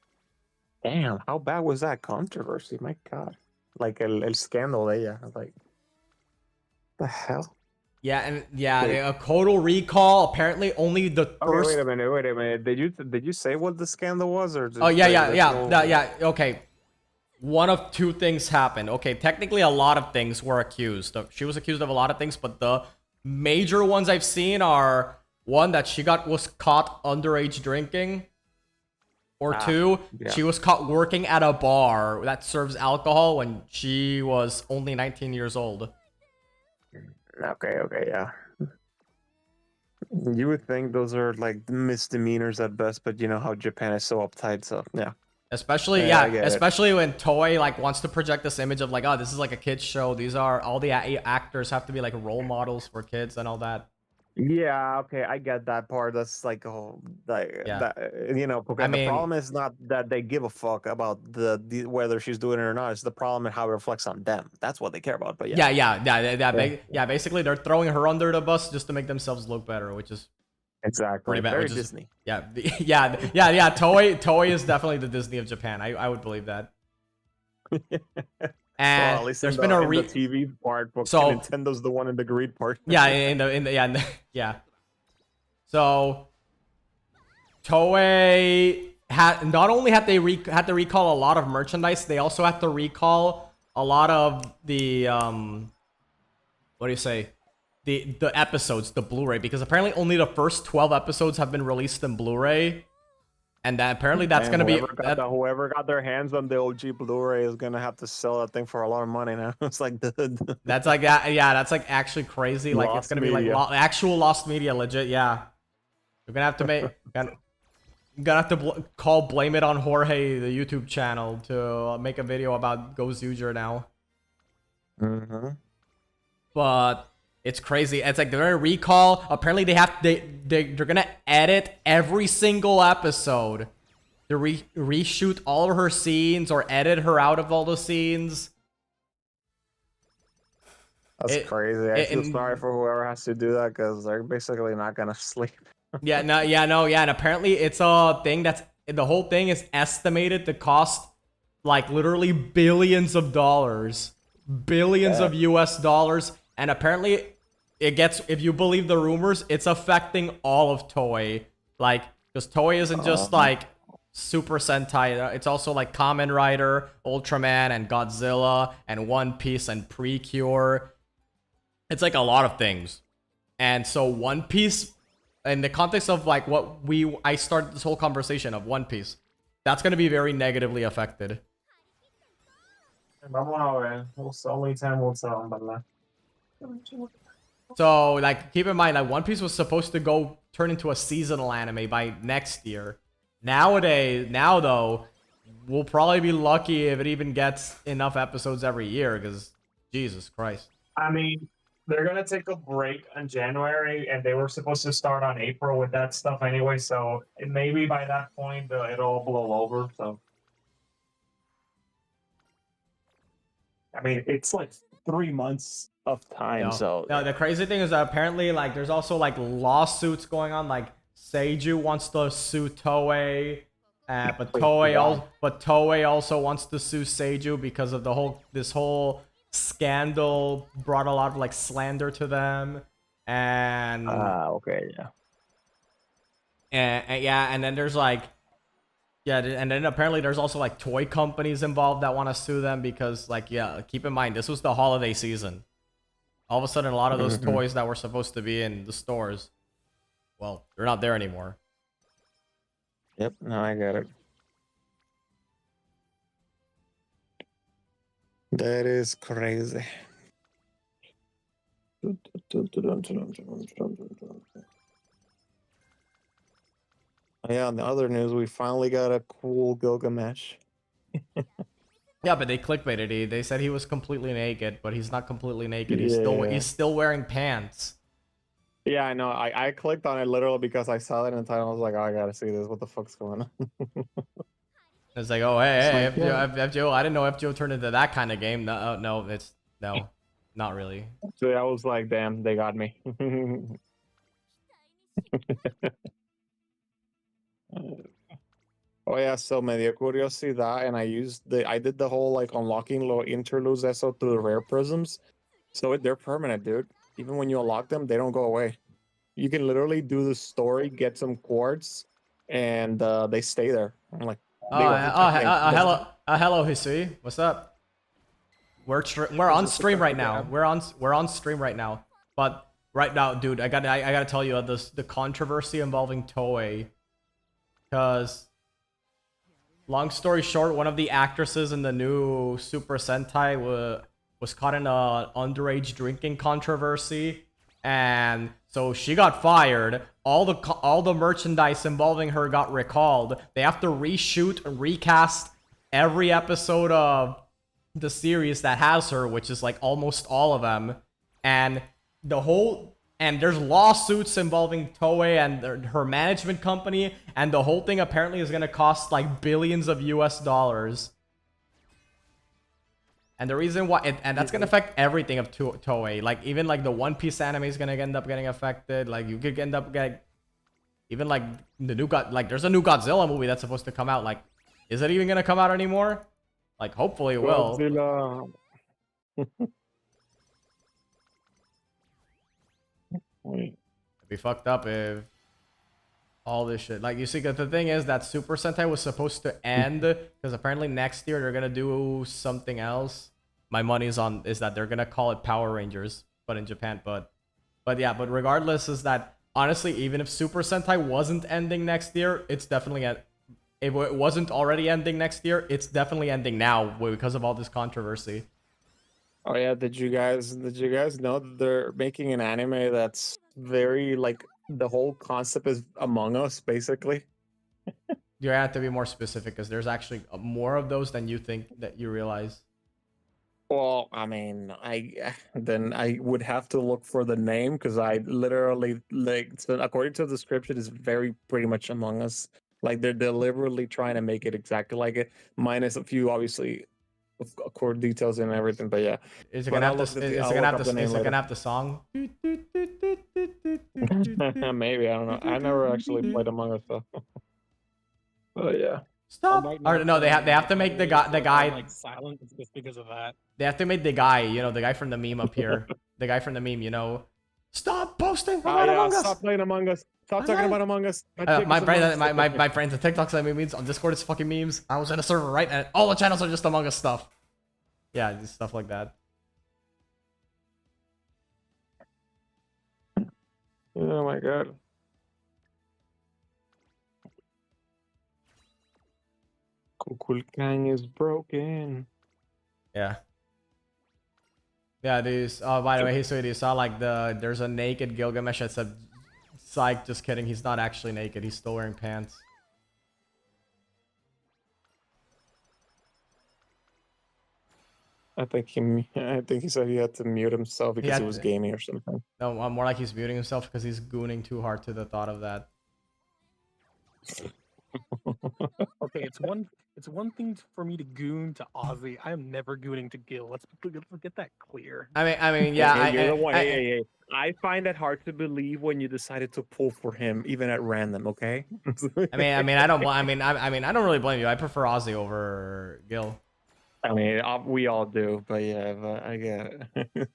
Damn, how bad was that controversy? My God, like el scandal de ella. Like, the hell? Yeah, and a total recall. Apparently, only the first. Wait a minute. Did you say what the scandal was, or? Okay. One of two things happened. Okay, technically a lot of things were accused. She was accused of a lot of things, but the major ones I've seen are one, that she was caught underage drinking, or two, she was caught working at a bar that serves alcohol when she was only 19 years old. Okay, yeah. You would think those are like misdemeanors at best, but you know how Japan is so uptight, so yeah. Especially when Toei like wants to project this image of like, oh, this is like a kids show. These are all the actors have to be like role models for kids and all that. Yeah, okay, I get that part. That's like, oh, Yeah. that you know, okay. I The mean, problem is not that they give a fuck about the whether she's doing it or not. It's the problem and how it reflects on them. That's what they care about. But yeah, yeah, yeah. Basically, they're throwing her under the bus just to make themselves look better, which is pretty exactly. bad. Very Which is Disney. yeah, yeah. Toei is definitely the Disney of Japan. I would believe that. Well, And at least there's been a in the TV part, fucking so Nintendo's the one in the greed part. yeah yeah. So Toei had not only had had to recall a lot of merchandise, they also had to recall a lot of the what do you say? The episodes, the Blu-ray, because apparently only the first 12 episodes have been released in Blu-ray. And that apparently that's And gonna be whoever got their hands on the OG Blu-ray is gonna have to sell that thing for a lot of money now. It's like that's like yeah, that's like actually crazy. Like it's Lost gonna be like media. actual lost media, legit. Yeah, you're gonna have to make gonna have to blame it on Jorge, the YouTube channel, to make a video about Go Zuger now. Mm-hmm. But it's crazy. It's like they're gonna recall. Apparently they're gonna edit every single episode. To reshoot all of her scenes or edit her out of all the scenes. That's crazy. I feel sorry for whoever has to do that because they're basically not gonna sleep. And apparently it's a thing that's the whole thing is estimated to cost like literally billions of dollars, billions of US dollars, and apparently it gets, if you believe the rumors, it's affecting all of Toei. Like, because Toei isn't just like Super Sentai, it's also like Kamen Rider, Ultraman, and Godzilla, and One Piece, and Precure. It's like a lot of things. And so One Piece, in the context of like what I started this whole conversation of One Piece, that's going to be very negatively affected. Only time will tell, So like keep in mind that One Piece was supposed to turn into a seasonal anime by next year. Now though, we'll probably be lucky if it even gets enough episodes every year, because Jesus Christ. I mean, they're gonna take a break in January, and they were supposed to start on April with that stuff anyway. So maybe by that point, it'll blow over. So, I mean, it's like 3 months of time. No, the crazy thing is that apparently, like, there's also like lawsuits going on. Like, Seiju wants to sue Toei, but Toei also wants to sue Seiju because of this whole scandal brought a lot of like slander to them, and okay, and then there's like and then apparently there's also like toy companies involved that want to sue them because like keep in mind this was the holiday season. All of a sudden, a lot of those toys that were supposed to be in the stores, well, they're not there anymore. Yep, no, I get it. That is crazy. Yeah, on the other news, we finally got a cool Gilgamesh. Yeah, but they clickbaited. They said he was completely naked, but he's not completely naked. He's still wearing pants. Yeah, I know. I clicked on it literally because I saw it in the title. I was like, oh, I gotta see this. What the fuck's going on? It's like, oh, hey, FGO. I didn't know FGO turned into that kind of game. No, not really. So I was like, damn, they got me. Oh yeah, so medio curiosidad, and I did the whole like unlocking little interludes eso through the rare prisms. So they're permanent, dude. Even when you unlock them, they don't go away. You can literally do the story, get some quartz, and they stay there. I'm like, hello, Hisui. What's up? We're on stream right now. We're on stream right now. But right now, dude, I gotta tell you the controversy involving Toei, because long story short, one of the actresses in the new Super Sentai was caught in a underage drinking controversy, and so she got fired. All the merchandise involving her got recalled. They have to reshoot and recast every episode of the series that has her, which is like almost all of them. And the whole and there's lawsuits involving Toei and her management company, and the whole thing apparently is gonna cost like billions of US dollars. And the reason why, and that's gonna affect everything of Toei. Like even like the One Piece anime is gonna end up getting affected. Like you could end up getting, even like the new there's a new Godzilla movie that's supposed to come out. Like, is it even gonna come out anymore? Like, hopefully it will. Godzilla. Wait. It'd be fucked up if all this shit. Like, you see, the thing is that Super Sentai was supposed to end because apparently next year they're gonna do something else. My money's on is that they're gonna call it Power Rangers, but in Japan. But yeah. But regardless, is that honestly, even if Super Sentai wasn't ending next year, it's definitely if it wasn't already ending next year, it's definitely ending now because of all this controversy. Oh yeah, did you guys know that they're making an anime that's very like the whole concept is Among Us basically? You have to be more specific because there's actually more of those than you think that you realize. Well, I mean, I would have to look for the name because I literally like so according to the description is very pretty much Among Us. Like they're deliberately trying to make it exactly like it, minus a few obviously core details and everything. But yeah, Is it but gonna I'll have look to? at the, Is it I'll gonna look have up the to? name Is it later. gonna have the song? Maybe I don't know. I never actually played Among Us though. But yeah. Stop. Or no, they have to make the guy. like silent just because of that. They have to make the guy. You know, the guy from the meme up here. The guy from the meme. You know. Stop posting about Among Us. Stop playing Among Us. Stop talking about Among Us. My friends on TikTok send me memes on Discord. It's fucking memes. I was in a server, right, and all the channels are just Among Us stuff. Yeah, just stuff like that. Oh my god. Kukulkang is broken. Yeah. Yeah, these. Oh, by the way, hey, so you saw like there's a naked Gilgamesh that said, "Psych, just kidding. He's not actually naked. He's still wearing pants." I think he said he had to mute himself because he was gaming or something. No, more like he's muting himself because he's gooning too hard to the thought of that. Okay, it's one thing for me to goon to Ozzy. I am never gooning to Gil. Let's get that clear. I mean, yeah. You're the one. I find it hard to believe when you decided to pull for him, even at random. Okay. I don't really blame you. I prefer Ozzy over Gil. I mean, we all do, but yeah, but I get it.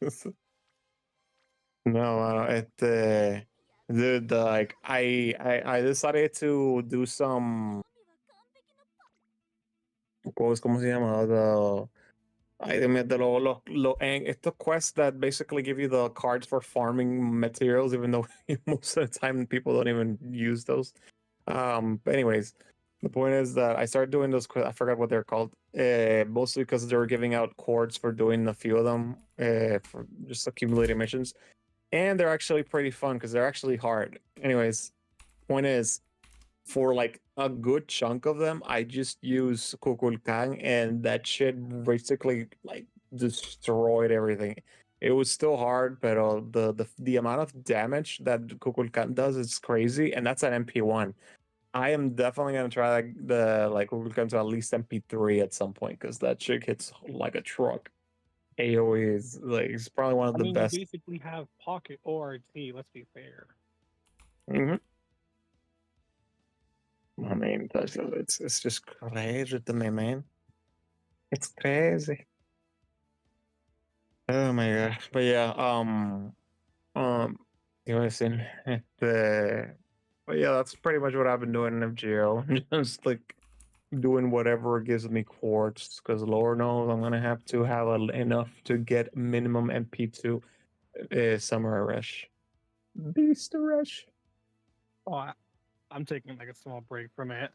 No, dude, like I decided to do some. ¿Cómo se llama? Estos quests that basically give you the cards for farming materials, even though most of the time people don't even use those. But anyways, the point is that I started doing those quests. I forgot what they're called. Mostly because they were giving out cords for doing a few of them, for just accumulating missions, and they're actually pretty fun because they're actually hard. Anyways, point is, for like a good chunk of them, I just use Kukulkan, and that shit basically like destroyed everything. It was still hard, but the amount of damage that Kukulkan does is crazy, and that's an MP1. I am definitely gonna try the Kukulkan to at least MP3 at some point because that shit hits like a truck. AOE is like it's probably one of the best. You basically have pocket ORT. Let's be fair. Mm-hmm. I mean, it's just crazy to me, man. It's crazy. Oh my god! But yeah, but yeah, that's pretty much what I've been doing in FGO. Just like doing whatever gives me quartz, because Lord knows I'm gonna have to have enough to get minimum MP2 Summer Rush. Beast Rush. Oh, I'm taking like a small break from it.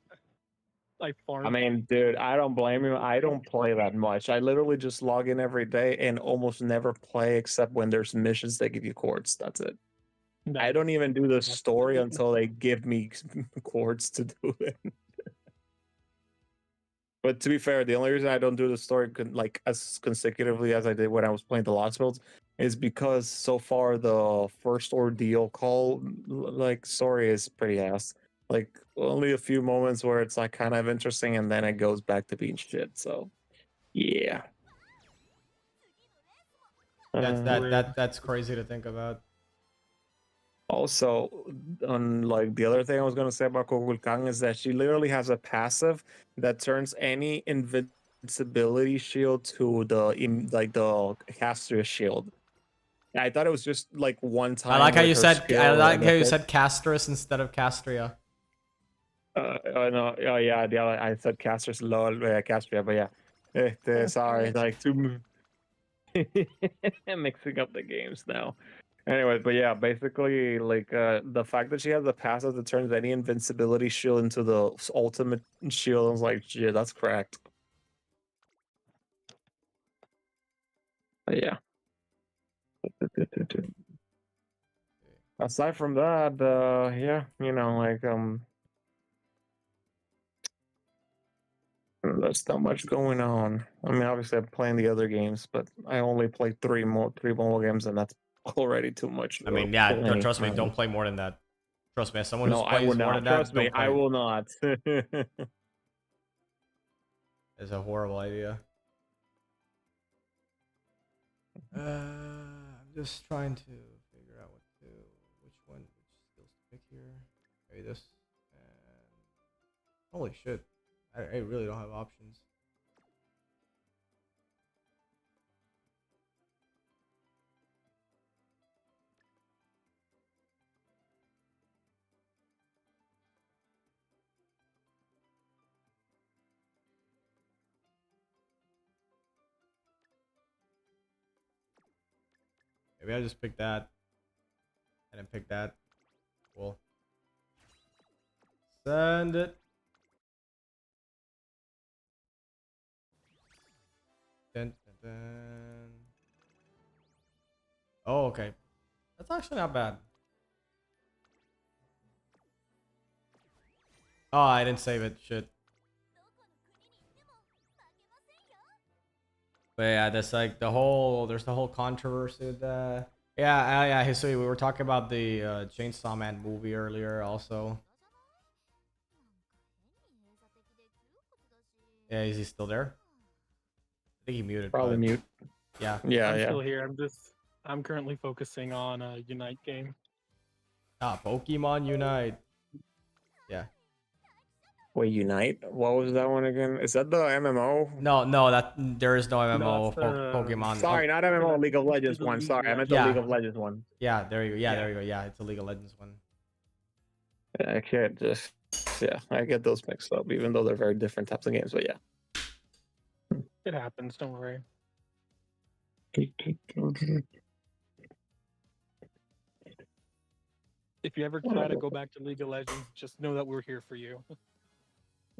Like farm. I mean, dude, I don't blame you. I don't play that much. I literally just log in every day and almost never play except when there's missions that give you quartz. That's it. I don't even do the story until they give me quartz to do it. But to be fair, the only reason I don't do the story like as consecutively as I did when I was playing the Lost Worlds is because so far the first ordeal call like story is pretty ass. Like only a few moments where it's like kind of interesting, and then it goes back to being shit. So yeah. That's crazy to think about. Also, on like the other thing I was gonna say about Kukulkan is that she literally has a passive that turns any invincibility shield to the caster shield. I thought it was just like one time. I like how with you her said. I skill, like and how you that's it. said Castris instead of Castria. No, oh yeah, I said casters lol, Castria, but yeah. Sorry, like two mixing up the games now. Anyway, but yeah, basically, like the fact that she has the passive that turns any invincibility shield into the ultimate shield, I was like, yeah, that's cracked. But yeah. Aside from that, yeah, you know, like there's not much going on. I mean, obviously, I'm playing the other games, but I only played three mobile games, and that's already too much. I mean, yeah. Plenty, Trust me. man. Don't play more than that. Trust me. As someone who No, I will plays more not. than that, Trust me, don't I play. will not. It's a horrible idea. I'm just trying to figure out which skills to pick here. Maybe this. And holy shit, I really don't have options. Maybe I just pick that and then pick that. Cool. Send it. Dun, dun, dun. Oh, okay. That's actually not bad. Oh, I didn't save it. Shit. But yeah, there's like there's the whole controversy with that. Yeah, Hisui, we were talking about the Chainsaw Man movie earlier also. Yeah, is he still there? I think he muted. Probably but mute. Yeah. Yeah, I'm yeah. still here. I'm currently focusing on a Unite game. Pokemon Unite. Yeah. Wait, Unite? What was that one again? Is that the MMO? No, that there is no No, MMO that's the Pokemon. Sorry, not MMO, League of Legends the one. League Sorry, I meant the Yeah. League of Legends one. Yeah, there you go. Yeah, Yeah. there you go. Yeah, it's a League of Legends one. I can't just. Yeah, I get those mixed up, even though they're very different types of games. But yeah. It happens. Don't worry. If you ever try to go back to League of Legends, just know that we're here for you.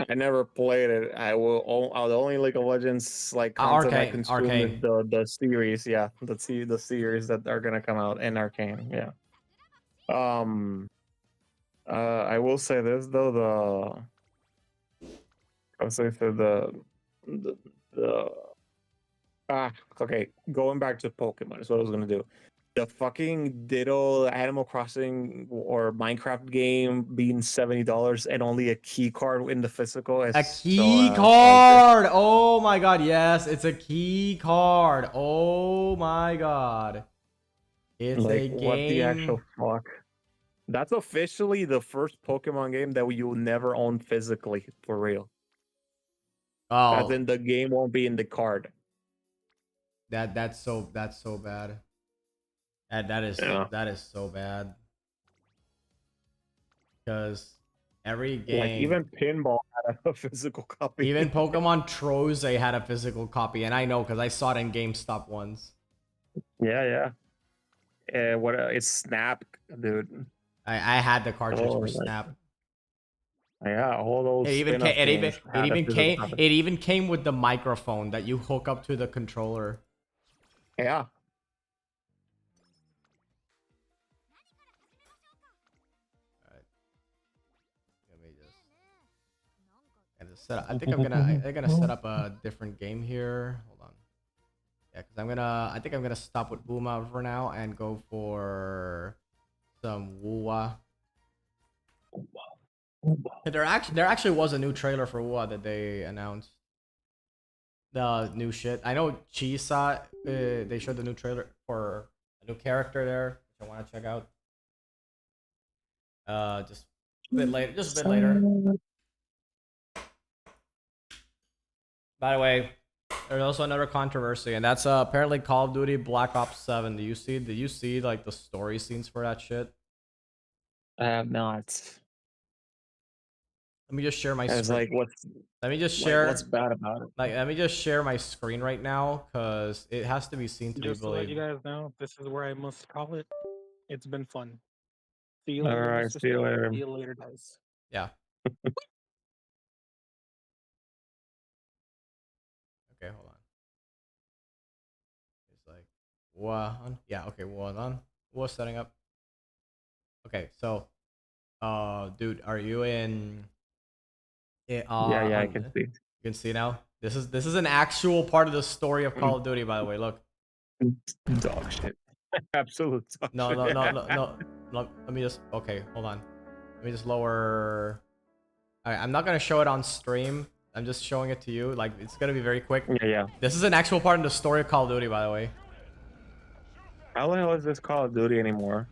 I never played it. I will. The only League of Legends like content I Arcane, consume is the series. Yeah, the series that are gonna come out in Arcane. Yeah. I will say this though. I was say for the okay. Going back to Pokemon is what I was gonna do. The fucking Ditto Animal Crossing or Minecraft game being $70 and only a key card in the physical. A key card. Oh my god, yes, it's a key card. Oh my god. It's like, a game. what the actual fuck? That's officially the first Pokemon game that you'll never own physically, for real. As Oh, in the game won't be in the card. that's so bad. That is so bad. Because every game, Like even Pinball had a physical copy. even Pokemon Troze had a physical copy, and I know because I saw it in GameStop once. Yeah. What? It's Snap, dude. I had the cartridge Oh, for like, Snap. yeah, all those. It even spin-off came. games had a physical copy. It even came with the microphone that you hook up to the controller. Yeah. Let me just set up. I think I'm gonna set up a different game here. Hold on. Yeah, because I think I'm gonna stop with Uma for now and go for some wuwa. There actually was a new trailer for wuwa that they announced. The new shit. I know Chisa, they showed the new trailer for a new character there, which I want to check out. Just a bit later. Just a bit later. By the way, there's also another controversy, and that's apparently Call of Duty Black Ops 7. Did you see like the story scenes for that shit? I have not. Let me just share my It's screen. like what's Let me just like share. what's bad about it? Like, let me just share my screen right now, cause it has to be seen to be Just to let you believed. guys know, this is where I must call it. It's been fun. See you All later, right, Mr. see you Stone. later. See you later, guys. Yeah. Okay, hold on. It's like one. Yeah. Okay, one on. What's setting up? Okay, so, dude, are you in? Yeah, I On can see. you can see now. This is an actual part of the story of Call of Duty, by the way. Look. Dog shit. Absolute dog No, shit. no, no, no, no. Let me just. Okay, hold on. Let me just lower. Alright, I'm not gonna show it on stream. I'm just showing it to you. Like, it's gonna be very quick. Yeah. This is an actual part of the story of Call of Duty, by the way. How the hell is this Call of Duty anymore?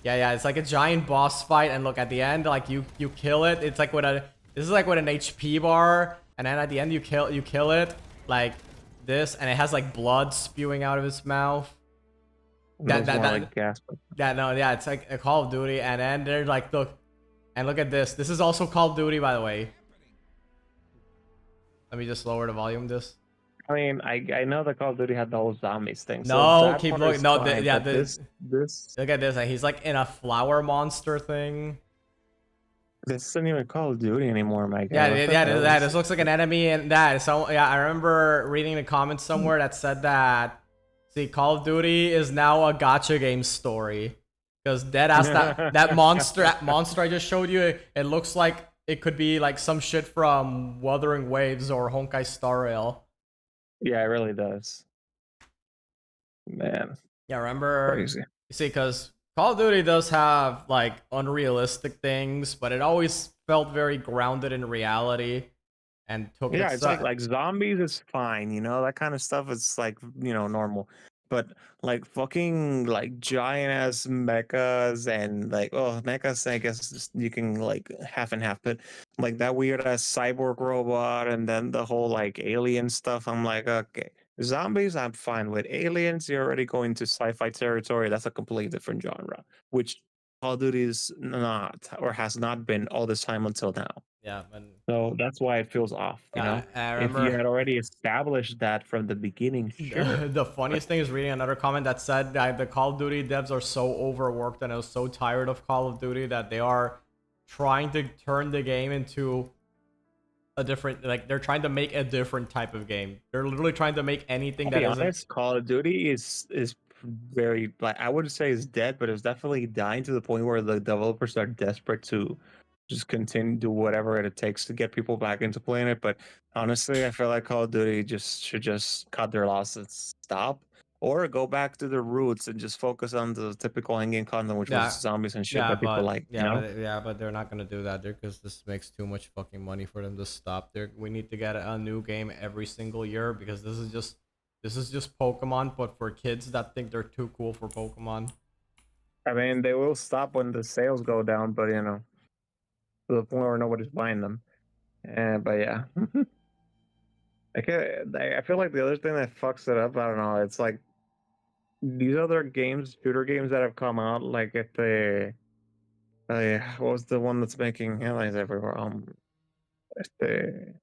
Yeah. It's like a giant boss fight, and look at the end, like you kill it. It's like with a. This is like with an HP bar, and then at the end you kill it like this, and it has like blood spewing out of its mouth. Like gas. Yeah, it's like a Call of Duty, and then they're like, look at this. This is also Call of Duty, by the way. Let me just lower the volume. This. I mean, I know the Call of Duty had the whole zombies thing. No, so that keep part looking. is No, fine, yeah, but this look at this. He's like in a flower monster thing. this isn't even Call of Duty anymore, my guy. Yeah. This looks like an enemy, and that. So yeah, I remember reading the comments somewhere that said that. See, Call of Duty is now a gacha game story, because dead ass that monster I just showed you. It looks like it could be like some shit from Wuthering Waves or Honkai Star Rail. Yeah, it really does. Man, Yeah, remember? crazy. You see, because Call of Duty does have like unrealistic things, but it always felt very grounded in reality and took Yeah, its it's like zombies is fine, you know, that kind of stuff is like, you know, normal. But like fucking like giant ass mechas and like mechas, I guess you can like half and half, but like that weird ass cyborg robot and then the whole like alien stuff, I'm like, okay. Zombies, I'm fine with. Aliens, you're already going to sci-fi territory. That's a completely different genre, which Call of Duty is not or has not been all this time until now. yeah, and So that's why it feels off, you know? I If you remember had already established that from the beginning, sure. the funniest thing is reading another comment that said that the Call of Duty devs are so overworked and are so tired of Call of Duty that they are trying to turn the game into a different, like they're trying to make a different type of game. They're literally trying to make anything To that be isn't. honest, Call of Duty is very like I wouldn't say it's dead, but it's definitely dying to the point where the developers are desperate to just continue to do whatever it takes to get people back into playing it. But honestly, I feel like Call of Duty should just cut their losses, stop, or go back to the roots and just focus on the typical endgame content, which was zombies and shit that people like. You know? But they're not gonna do that because this makes too much fucking money for them to stop. We need to get a new game every single year because this is just Pokemon, but for kids that think they're too cool for Pokemon. I mean, they will stop when the sales go down, but you know, to the point where nobody's buying them. But yeah. I feel like the other thing that fucks it up, I don't know, it's like these other games, shooter games that have come out, like if they, what was the one that's making headlines everywhere? The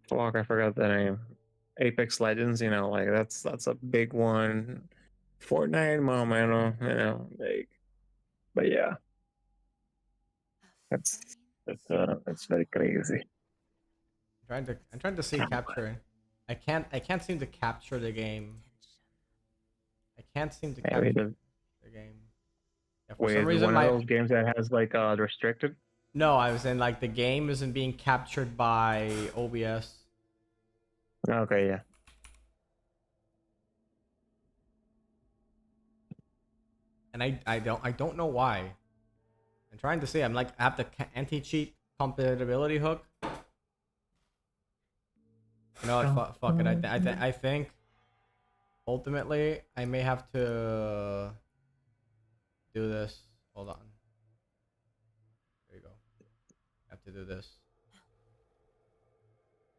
fuck, I forgot the name. Apex Legends, you know, like that's a big one. Fortnite, Momento, you know, like, but yeah, that's very crazy. I'm trying to see capture. I can't seem to capture the game. I can't seem to Maybe capture the game. Yeah, for wait, some reason one my of those games that has like restricted. no, I was in like the game isn't being captured by OBS. Okay, yeah. And I don't know why. I'm trying to see. I'm like I have the anti-cheat compatibility hook. You know what? Fuck it. I think ultimately I may have to do this. Hold on. There you go. I have to do this.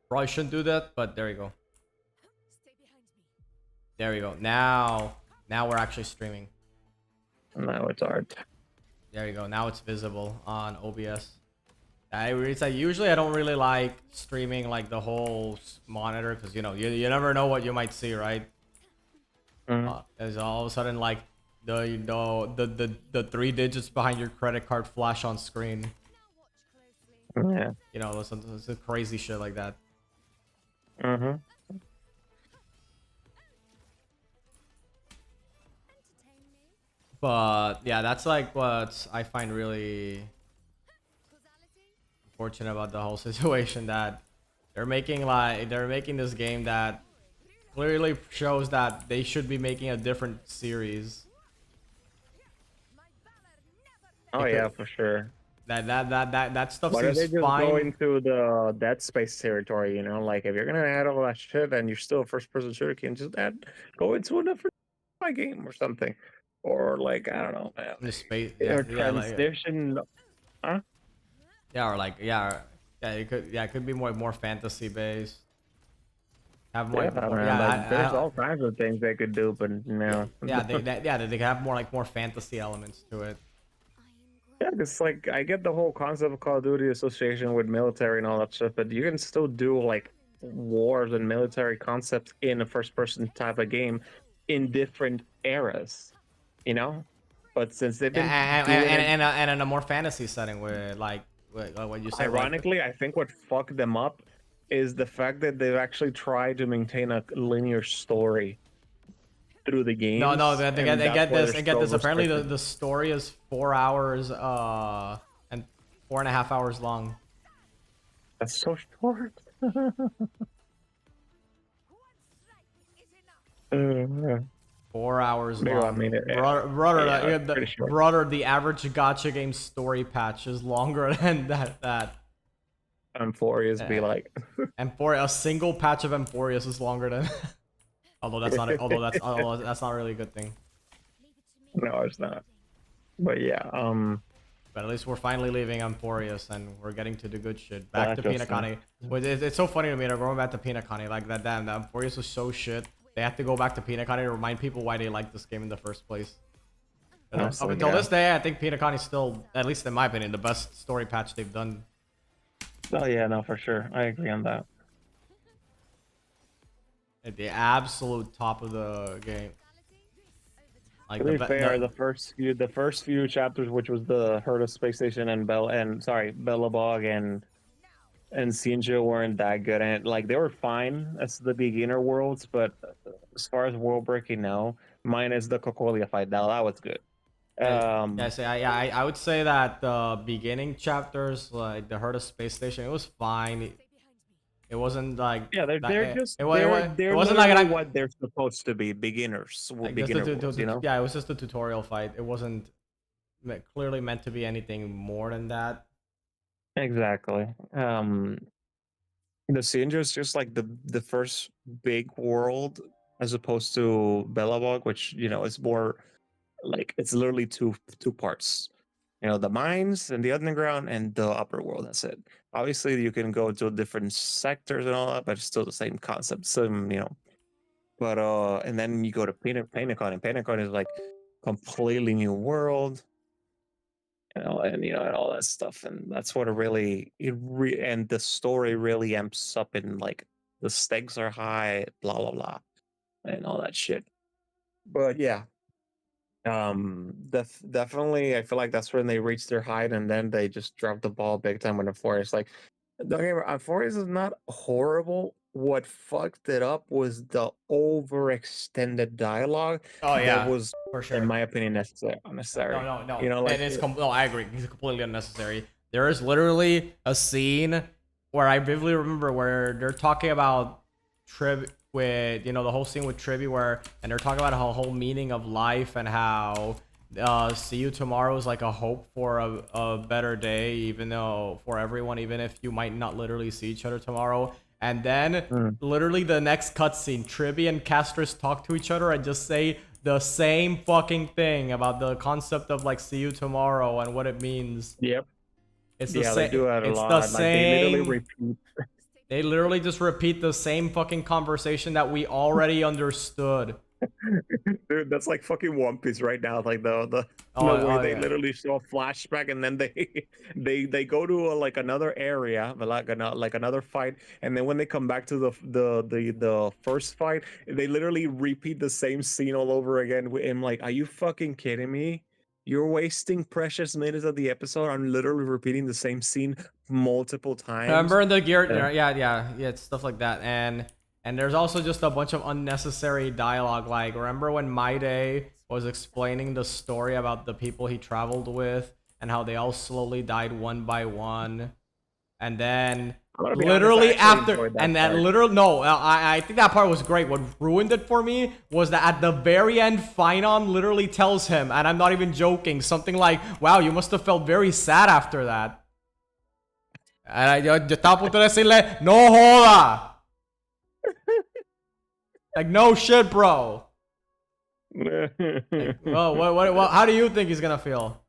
Probably shouldn't do that, but there you go. There we go. Now we're actually streaming. Now it's hard. There you go. Now it's visible on OBS. It's like usually I don't really like streaming like the whole monitor because you know you never know what you might see, right? As all of a sudden like the 3 digits behind your credit card flash on screen. Yeah. You know, some crazy shit like that. Mm-hmm. But yeah, that's like what I find really unfortunate about the whole situation, that they're making this game that clearly shows that they should be making a different series. Oh yeah, for sure. That stuff Why are seems they just fine. going to the Dead Space territory? You know, like if you're gonna add all that shit and you're still a first-person shooter, can just go into a different game or something, or like I don't know, man. The space, Or like transition. Huh? yeah, or like it could be more fantasy based. Have more, Yeah, more man. Like there's all kinds of things they could do, but you know. they could have more fantasy elements to it. Yeah, it's like I get the whole concept of Call of Duty association with military and all that stuff, but you can still do like wars and military concepts in a first-person type of game in different eras, you know. But since they've been And in a more fantasy setting where like what you said. Ironically, I think what fucked them up is the fact that they've actually tried to maintain a linear story through the game. No, they get this. Apparently, the story is 4 hours and 4.5 hours long. That's so short. Yeah. 4 hours Maybe long. I mean it, Brother, the average gacha game story patch is longer than that. Emphorius be like. A single patch of Emphorius is longer than. although that's not really a good thing. No, it's not. But yeah, But at least we're finally leaving Emphorius and we're getting to the good shit. Back to Pinakani. It's so funny to me. They're going back to Pinakani. Like that Emphorius was so shit. They have to go back to Pinakani to remind people why they like this game in the first place. Up until this day, I think Pinakani is still, at least in my opinion, the best story patch they've done. Oh yeah, no, for sure. I agree on that. At the absolute top of the game. Like to be fair, the first few chapters, which was the Herd of Space Station and Bellabog and Sinja weren't that good, and like they were fine as the beginner worlds, but as far as world breaking, no. Minus the Cocolia fight, that was good. I would say that the beginning chapters, like the Herd of Space Station, it was fine. It wasn't like they're wasn't like what they're supposed to be, beginners. Like worlds, you know? Yeah, it was just a tutorial fight. It wasn't clearly meant to be anything more than that. Exactly. The Sinja is just like the first big world, as opposed to Belobog, which is more like it's literally two parts. The mines and the underground and the upper world. That's it. Obviously, you can go to different sectors and all that, but it's still the same concept. But and then you go to Painacon, and Painacon is like completely new world. And all that stuff, and that's what and the story really amps up, and like the stakes are high, blah blah blah, and all that shit. But yeah, definitely, I feel like that's when they reached their height, and then they just dropped the ball big time with the Forest. Like, don't get me wrong, Forest is not horrible. What fucked it up was the overextended dialogue. Oh yeah, that was for sure, in my opinion, unnecessary. No. I agree. It's completely unnecessary. There is literally a scene where I vividly remember where they're talking about with the whole scene with Triby and they're talking about the whole meaning of life and how see you tomorrow is like a hope for a better day, even though for everyone, even if you might not literally see each other tomorrow. And then literally the next cutscene, Triby and Castris talk to each other and just say the same fucking thing about the concept of like see you tomorrow and what it means. Yep. It's the Yeah, they same. do that a It's lot. the Like, they literally same. repeat. They literally just repeat the same fucking conversation that we already understood. Dude, that's like fucking One Piece right now. Like the way they Yeah. literally show a flashback and then they go to like another area, but like another fight, and then when they come back to the first fight, they literally repeat the same scene all over again. I'm like, are you fucking kidding me? You're wasting precious minutes of the episode. I'm literally repeating the same scene multiple times. Remember in the gear, yeah, it's stuff like that, and there's also just a bunch of unnecessary dialogue. Like, remember when Maide was explaining the story about the people he traveled with and how they all slowly died one by one, and then literally after, and that literally I think that part was great. What ruined it for me was that at the very end, Finon literally tells him, and I'm not even joking, something like, "Wow, you must have felt very sad after that." Yo estaba a punto de decirle, no joda. Like, no shit, bro. Like, well, what, how do you think he's gonna feel?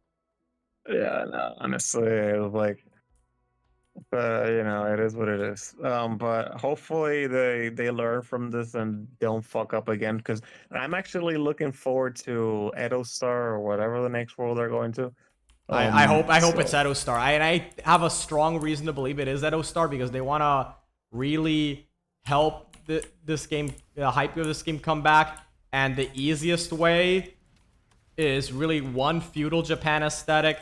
Yeah, no, honestly, it was like, it is what it is. But hopefully they learn from this and don't fuck up again. Because I'm actually looking forward to Edo Star or whatever the next world they're going to. I hope it's Edo Star. I have a strong reason to believe it is Edo Star because they want to really help this game, the hype of this game come back. And the easiest way is really one feudal Japan aesthetic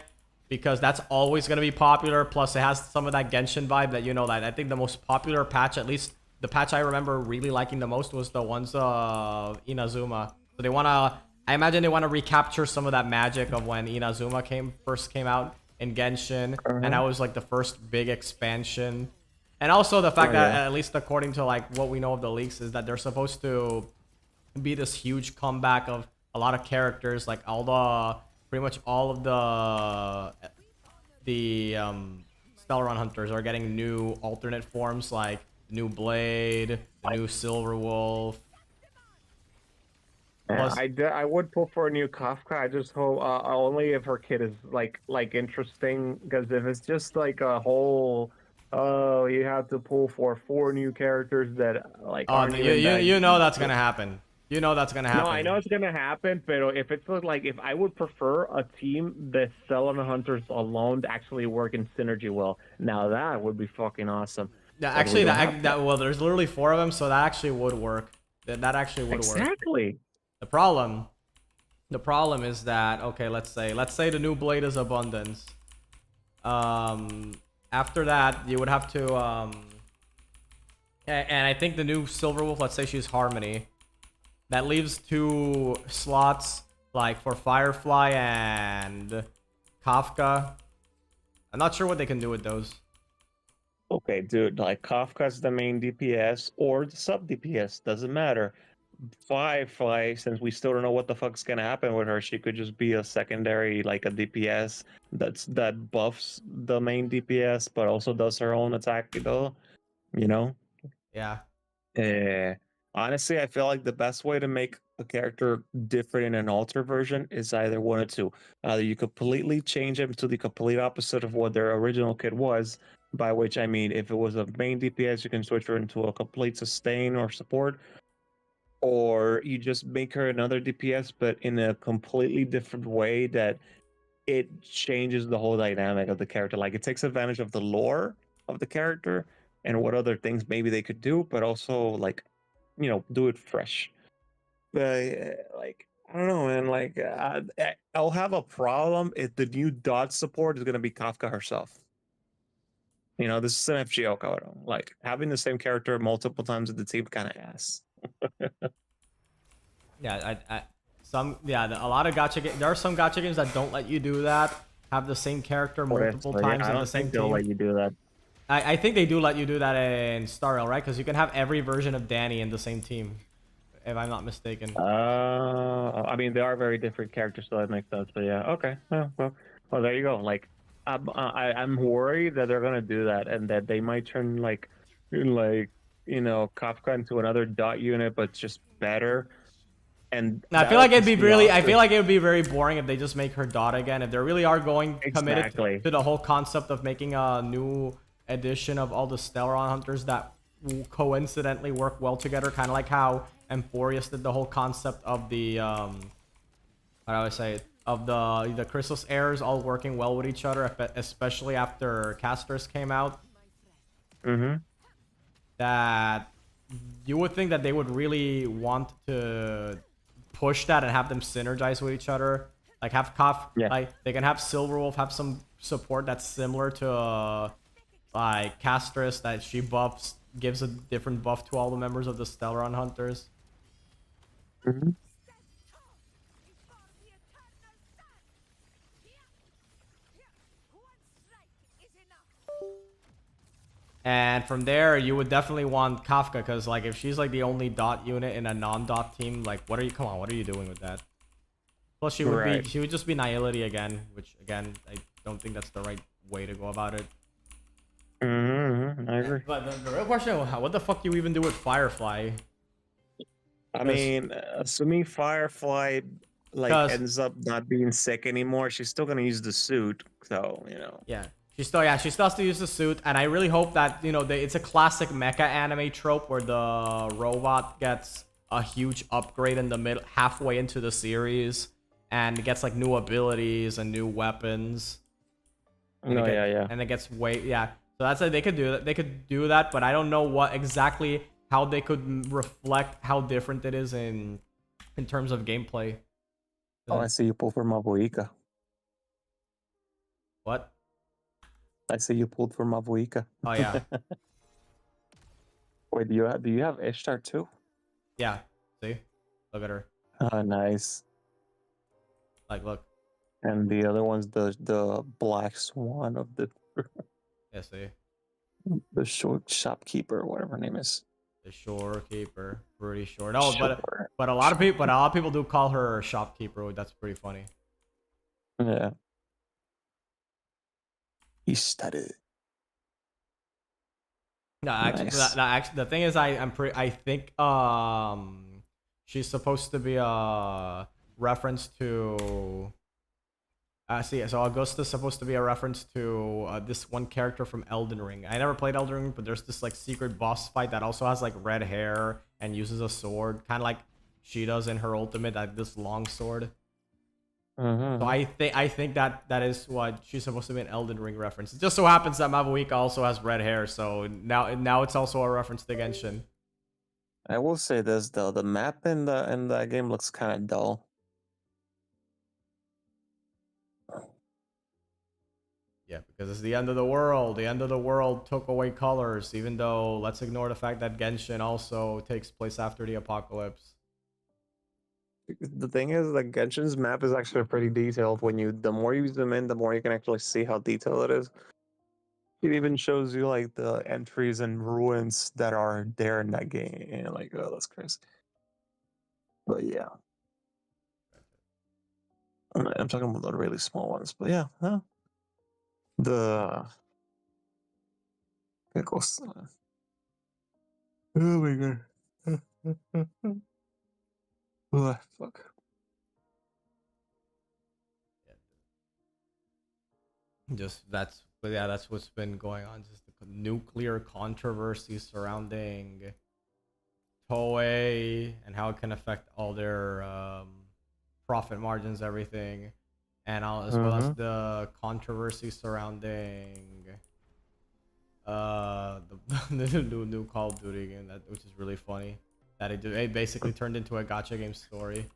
because that's always going to be popular. Plus, it has some of that Genshin vibe that that. I think the most popular patch, at least the patch I remember really liking the most, was the ones of Inazuma. So they want to. I imagine they want to recapture some of that magic of when Inazuma first came out in Genshin, and that was like the first big expansion. And also the fact that, at least according to like what we know of the leaks, is that they're supposed to be this huge comeback of a lot of characters, like pretty much all of the Stellaron hunters are getting new alternate forms, like new Blade, the new Silver Wolf. Plus, I would pull for a new Kafka. I just hope only if her kid is like interesting, because if it's just like a whole you have to pull for 4 new characters that like aren't even that's gonna happen. You know that's gonna happen. No, I know it's gonna happen, but if it's like, if I would prefer a team that Stellar Hunters alone actually work in synergy well. Now that would be fucking awesome. Yeah, actually, well, there's literally 4 of them, so that actually would work. That actually would work. Exactly. The problem is that, okay, let's say the new Blade is Abundance. After that, you would have to and I think the new Silver Wolf, let's say she's Harmony. That leaves 2 slots, like for Firefly and Kafka. I'm not sure what they can do with those. Okay, dude, like Kafka's the main DPS or the sub DPS, doesn't matter. Firefly, since we still don't know what the fuck's gonna happen with her, she could just be a secondary, like a DPS that buffs the main DPS, but also does her own attack, Yeah. Honestly, I feel like the best way to make a character different in an alter version is either one or two. Either you completely change him to the complete opposite of what their original kid was, by which I mean, if it was a main DPS, you can switch her into a complete sustain or support, or you just make her another DPS, but in a completely different way that it changes the whole dynamic of the character. Like, it takes advantage of the lore of the character and what other things maybe they could do, but also like, do it fresh. But like, I don't know, man. Like, I'll have a problem if the new dot support is gonna be Kafka herself. This is an FGO code. Like, having the same character multiple times in the team kind of ass. Yeah, a lot of gacha games. There are some gacha games that don't let you do that. Have the same character multiple times in the same team. They'll let you do that. I think they do let you do that in Star Rail, right? Because you can have every version of Danny in the same team, if I'm not mistaken. I mean, they are very different characters, so that makes sense. But yeah, okay. Well, there you go. Like, I'm worried that they're gonna do that, and that they might turn like Kafka into another dot unit, but just better. And I feel like it'd be really. I feel like it would be very boring if they just make her dot again. If they really are going committed to the whole concept of making a new edition of all the Stellaron hunters that coincidentally work well together, kind of like how Emphorius did the whole concept of the how do I say it, of the Chrysalis heirs all working well with each other, especially after Casters came out. That you would think that they would really want to push that and have them synergize with each other. Like have like they can have Silverwolf have some support that's similar to like Castress, that she buffs, gives a different buff to all the members of the Stellaron hunters. And from there, you would definitely want Kafka, because like if she's like the only dot unit in a non-dot team, like what are you? Come on, what are you doing with that? Plus, she would she would just be Nihility again, which again I don't think that's the right way to go about it. I agree. But the real question, what the fuck do you even do with Firefly? I mean, assuming Firefly ends up not being sick anymore, she's still gonna use the suit, so Yeah. She still has to use the suit, and I really hope that it's a classic mecha anime trope where the robot gets a huge upgrade in the middle, halfway into the series, and gets like new abilities and new weapons. And and it gets So that's like they could do that. They could do that, but I don't know what exactly how they could reflect how different it is in terms of gameplay. Oh, I see you pulled for Mabuika. What? I see you pulled for Mabuika. Oh yeah. Wait, do you have Ishtar too? Yeah. See? Look at her. Oh, nice. Like, look. And the other one's the black swan of the. Yeah, see. The short shopkeeper, whatever her name is. The shorekeeper, pretty sure. No, but a lot of people do call her shopkeeper. That's pretty funny. Yeah. He studied. No, actually, Nice. the thing is, I think she's supposed to be a reference to. So Augusta's supposed to be a reference to this one character from Elden Ring. I never played Elden Ring, but there's this like secret boss fight that also has like red hair and uses a sword, kind of like she does in her ultimate, like this long sword. So I think that is what she's supposed to be, an Elden Ring reference. It just so happens that Mabuika also has red hair, so now it's also a reference to Genshin. I will say this though, the map in the game looks kind of dull. Yeah, because it's the end of the world. The end of the world took away colors, even though let's ignore the fact that Genshin also takes place after the apocalypse. The thing is that Genshin's map is actually pretty detailed. The more you zoom in, the more you can actually see how detailed it is. It even shows you like the entries and ruins that are there in that game. And like, oh, that's crazy. But yeah. I'm talking about the really small ones, but yeah. Huh? It goes. Oh my god. Oh, fuck. That's what's been going on. Just the nuclear controversy surrounding Toei and how it can affect all their profit margins, everything, and as well as the controversy surrounding the new Call of Duty game, which is really funny. That it basically turned into a gacha game story.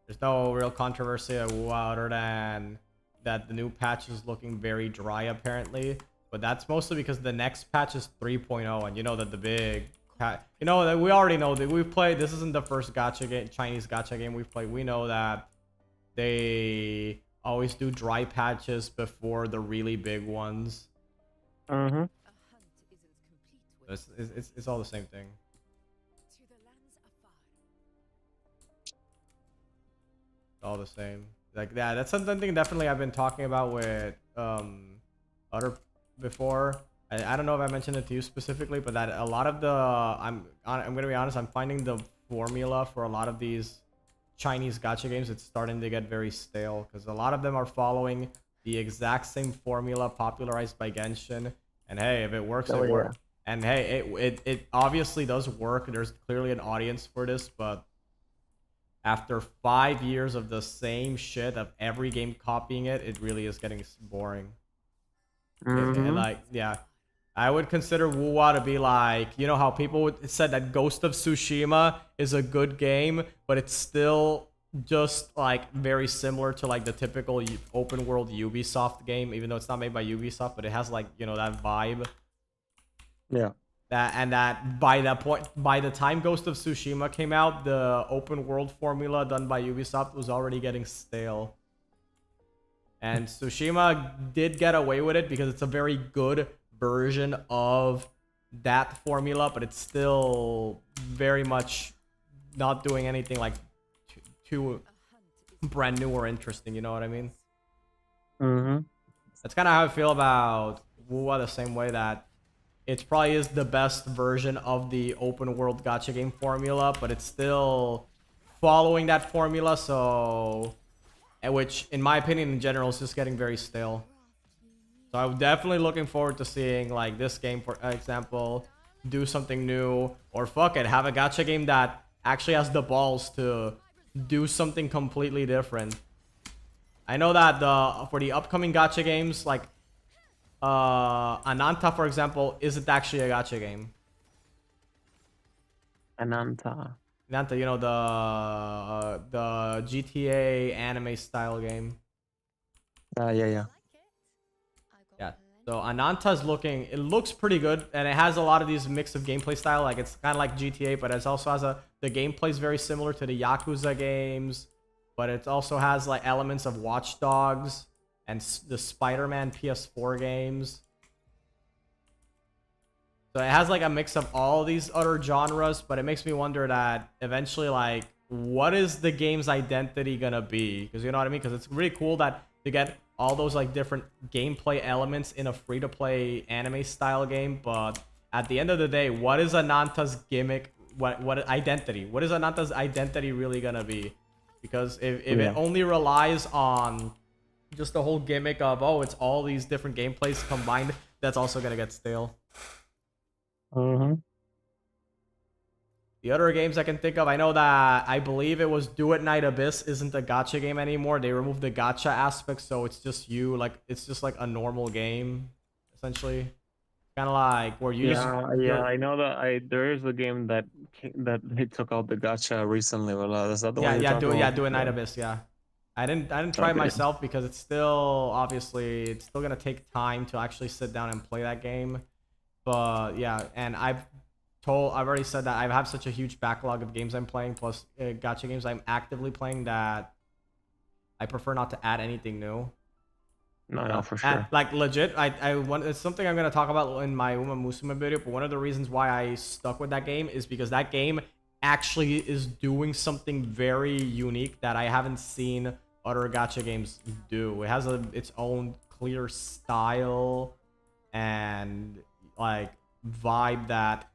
There's no real controversy at WoW other than that the new patch is looking very dry apparently, but that's mostly because the next patch is 3.0, and you know that the big You know, we already know that we've played. This isn't the first gacha game, Chinese gacha game we've played. We know that they always do dry patches before the really big ones. Mm-hmm. It's all the same thing. It's all the same. Like that. That's something definitely I've been talking about with other before. I don't know if I mentioned it to you specifically, but that a lot of the I'm gonna be honest, I'm finding the formula for a lot of these Chinese gacha games, it's starting to get very stale because a lot of them are following the exact same formula popularized by Genshin. And hey, if it works, it works. And hey, it obviously does work. There's clearly an audience for this, but after 5 years of the same shit of every game copying it, it really is getting boring. And like, yeah, I would consider wuwa to be like, you know how people said that Ghost of Tsushima is a good game, but it's still just like very similar to like the typical open world Ubisoft game, even though it's not made by Ubisoft, but it has like, you know, that vibe. Yeah. That by that point, by the time Ghost of Tsushima came out, the open world formula done by Ubisoft was already getting stale. And Tsushima did get away with it because it's a very good version of that formula, but it's still very much not doing anything like too brand new or interesting, you know what I mean? Mm-hmm. That's kind of how I feel about wuwa, the same way that it probably is the best version of the open world gacha game formula, but it's still following that formula, so which in my opinion in general is just getting very stale. So I'm definitely looking forward to seeing like this game, for example, do something new, or fuck it, have a gacha game that actually has the balls to do something completely different. I know that for the upcoming gacha games, like Ananta, for example, isn't actually a gacha game. Ananta, you know, the GTA anime style game. yeah. Yeah. So Ananta's it looks pretty good, and it has a lot of these mix of gameplay style. Like it's kind of like GTA, but it also has the gameplay is very similar to the Yakuza games, but it also has like elements of Watch Dogs and the Spider-Man PS4 games. So it has like a mix of all these other genres, but it makes me wonder that eventually, like, what is the game's identity gonna be? Because you know what I mean? Because it's really cool that to get all those like different gameplay elements in a free-to-play anime style game, but at the end of the day, what is Ananta's gimmick? What identity? What is Ananta's identity really gonna be? Because if it only relies on just the whole gimmick of, oh, it's all these different gameplays combined, that's also gonna get stale. Mm-hmm. The other games I can think of, I know that I believe it was Do It Night Abyss isn't a gacha game anymore. They removed the gacha aspect, so it's just it's just like a normal game, essentially. Kind of like where you I know that there is a game that they took out the gacha recently. Well, is that the one you're talking about? Do It Night Abyss, yeah. I didn't try it myself because it's still gonna take time to actually sit down and play that game. But yeah, and I've already said that I have such a huge backlog of games I'm playing, plus gacha games I'm actively playing, that I prefer not to add anything new. No, for sure. Like legit, it's something I'm gonna talk about in my Umamusume video. But one of the reasons why I stuck with that game is because that game actually is doing something very unique that I haven't seen other gacha games do. It has its own clear style and like vibe that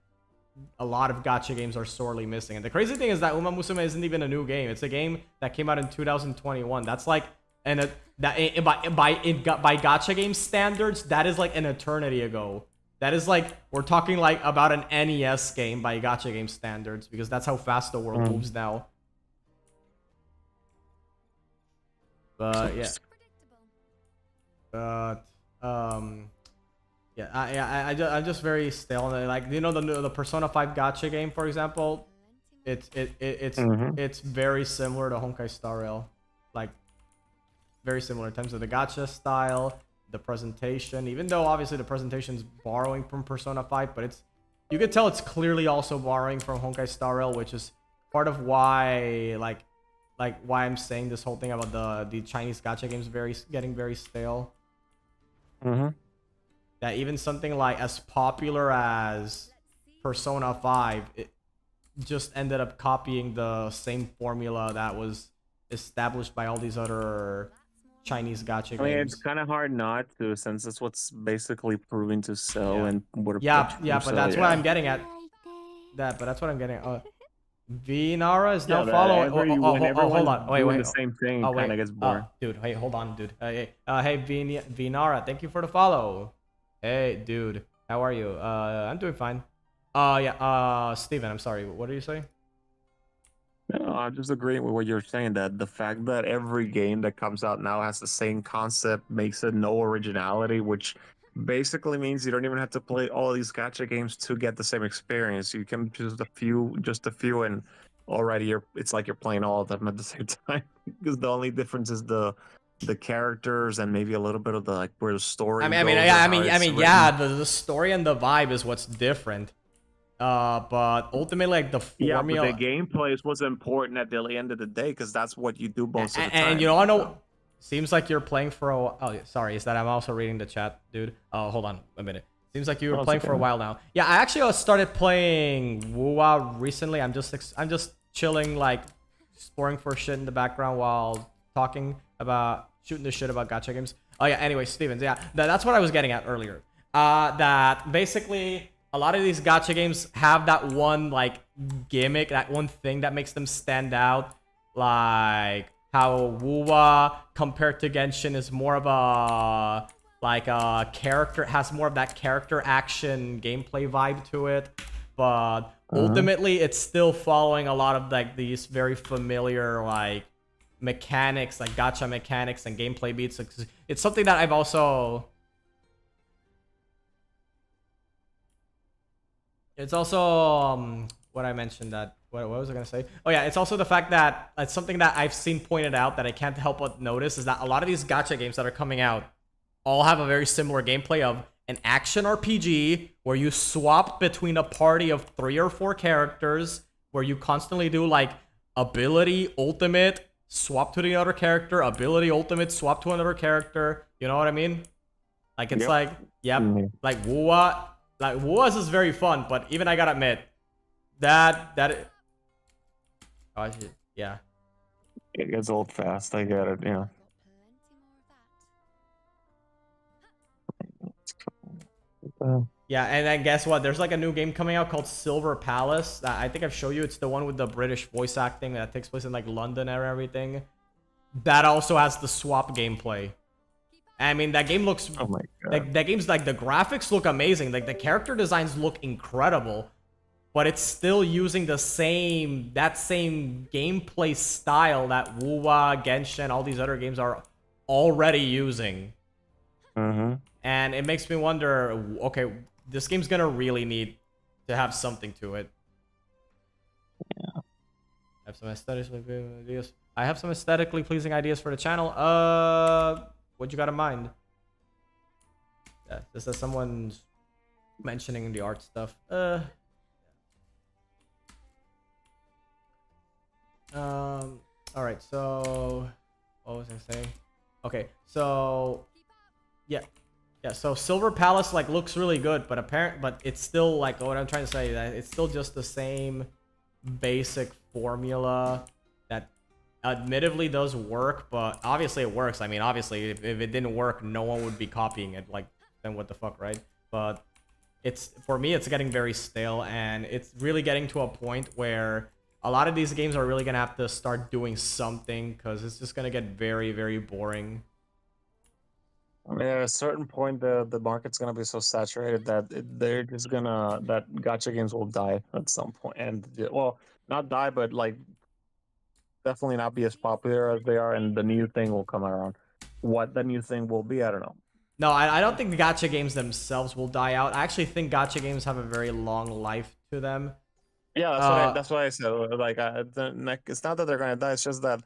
a lot of gacha games are sorely missing. And the crazy thing is that Umamusume isn't even a new game. It's a game that came out in 2021. That's like by gacha game standards, that is like an eternity ago. That is like, we're talking like about an NES game by gacha game standards, because that's how fast the world moves now. But yeah. But yeah, I'm just very stale on it. Like, you know, the Persona 5 gacha game, for example, it's very similar to Honkai Star Rail. Like, very similar in terms of the gacha style, the presentation, even though obviously the presentation is borrowing from Persona 5, but you could tell it's clearly also borrowing from Honkai Star Rail, which is part of why why I'm saying this whole thing about the Chinese gacha games getting very stale. Mm-hmm. That even something like as popular as Persona 5, it just ended up copying the same formula that was established by all these other Chinese gacha I mean, games. it's kind of hard not to, since it's what's basically proving to sell Yeah. and what. Yeah, but that's what I'm getting at. But that's what I'm getting at. Vinara is now following. Hold on. Wait. The same thing, Oh, kind wait. of gets boring. Dude, hey, hold on, dude. Hey, Vinara, thank you for the follow. Hey, dude, how are you? I'm doing fine. Yeah. Steven, I'm sorry. What are you saying? No, I'm just agreeing with what you're saying, that the fact that every game that comes out now has the same concept makes it no originality, which basically means you don't even have to play all these gacha games to get the same experience. You can just a few, and already it's like you're playing all of them at the same time. Because the only difference is the characters and maybe a little bit of the like where the story. The story and the vibe is what's different. But ultimately, like the formula. Yeah, but the gameplay is what's important at the end of the day, because that's what you do most of the time. And you know, seems like you're playing for a. Oh, sorry, is that I'm also reading the chat, dude? Oh, hold on a minute. Seems like you were playing for a while now. Yeah, I actually started playing wuwa recently. I'm just chilling, like exploring for shit in the background while shooting the shit about gacha games. Oh yeah. Anyway, Stevens. Yeah, that's what I was getting at earlier. That basically. A lot of these gacha games have that one like gimmick, that one thing that makes them stand out. Like how wuwa compared to Genshin is more of a character, has more of that character action gameplay vibe to it. But ultimately it's still following a lot of like these very familiar like mechanics, like gacha mechanics and gameplay beats. It's something that I've also... It's also what I mentioned that what was I gonna say? Oh yeah, it's also the fact that it's something that I've seen pointed out that I can't help but notice is that a lot of these gacha games that are coming out all have a very similar gameplay of an action RPG where you swap between a party of 3 or 4 characters, where you constantly do like ability ultimate swap to the other character, ability ultimate swap to another character. You know what I mean? Like it's like like wuwa. Like wuwa's is very fun, but even I gotta admit that oh shit, yeah, it gets old fast. I get it. Yeah. Yeah, and then guess what? There's like a new game coming out called Silver Palace. That I think I've showed you. It's the one with the British voice acting that takes place in like London and everything. That also has the swap gameplay. I mean, that game looks... Oh my god. Like, that game's like, the graphics look amazing. Like, the character designs look incredible. But it's still using that same gameplay style that wuwa, Genshin, all these other games are already using. Mm-hmm. And it makes me wonder, okay, this game's gonna really need to have something to it. Yeah. I have some aesthetically pleasing ideas for the channel. What you got in mind? Yeah, this is someone's mentioning the art stuff. All right. So, what was I saying? Okay. So, yeah. So Silver Palace like looks really good, but it's still like what I'm trying to say, that it's still just the same basic formula that admittedly does work, but obviously it works. I mean, obviously if it didn't work, no one would be copying it. Like, then what the fuck, right? But for me it's getting very stale, and it's really getting to a point where a lot of these games are really gonna have to start doing something, because it's just gonna get very, very boring. I mean, at a certain point, the market's gonna be so saturated that they're just gonna that gacha games will die at some point, and well, not die, but like definitely not be as popular as they are, and the new thing will come around. What the new thing will be, I don't know. No, I don't think the gacha games themselves will die out. I actually think gacha games have a very long life to them. Yeah, that's what I said. Like, it's not that they're gonna die. It's just that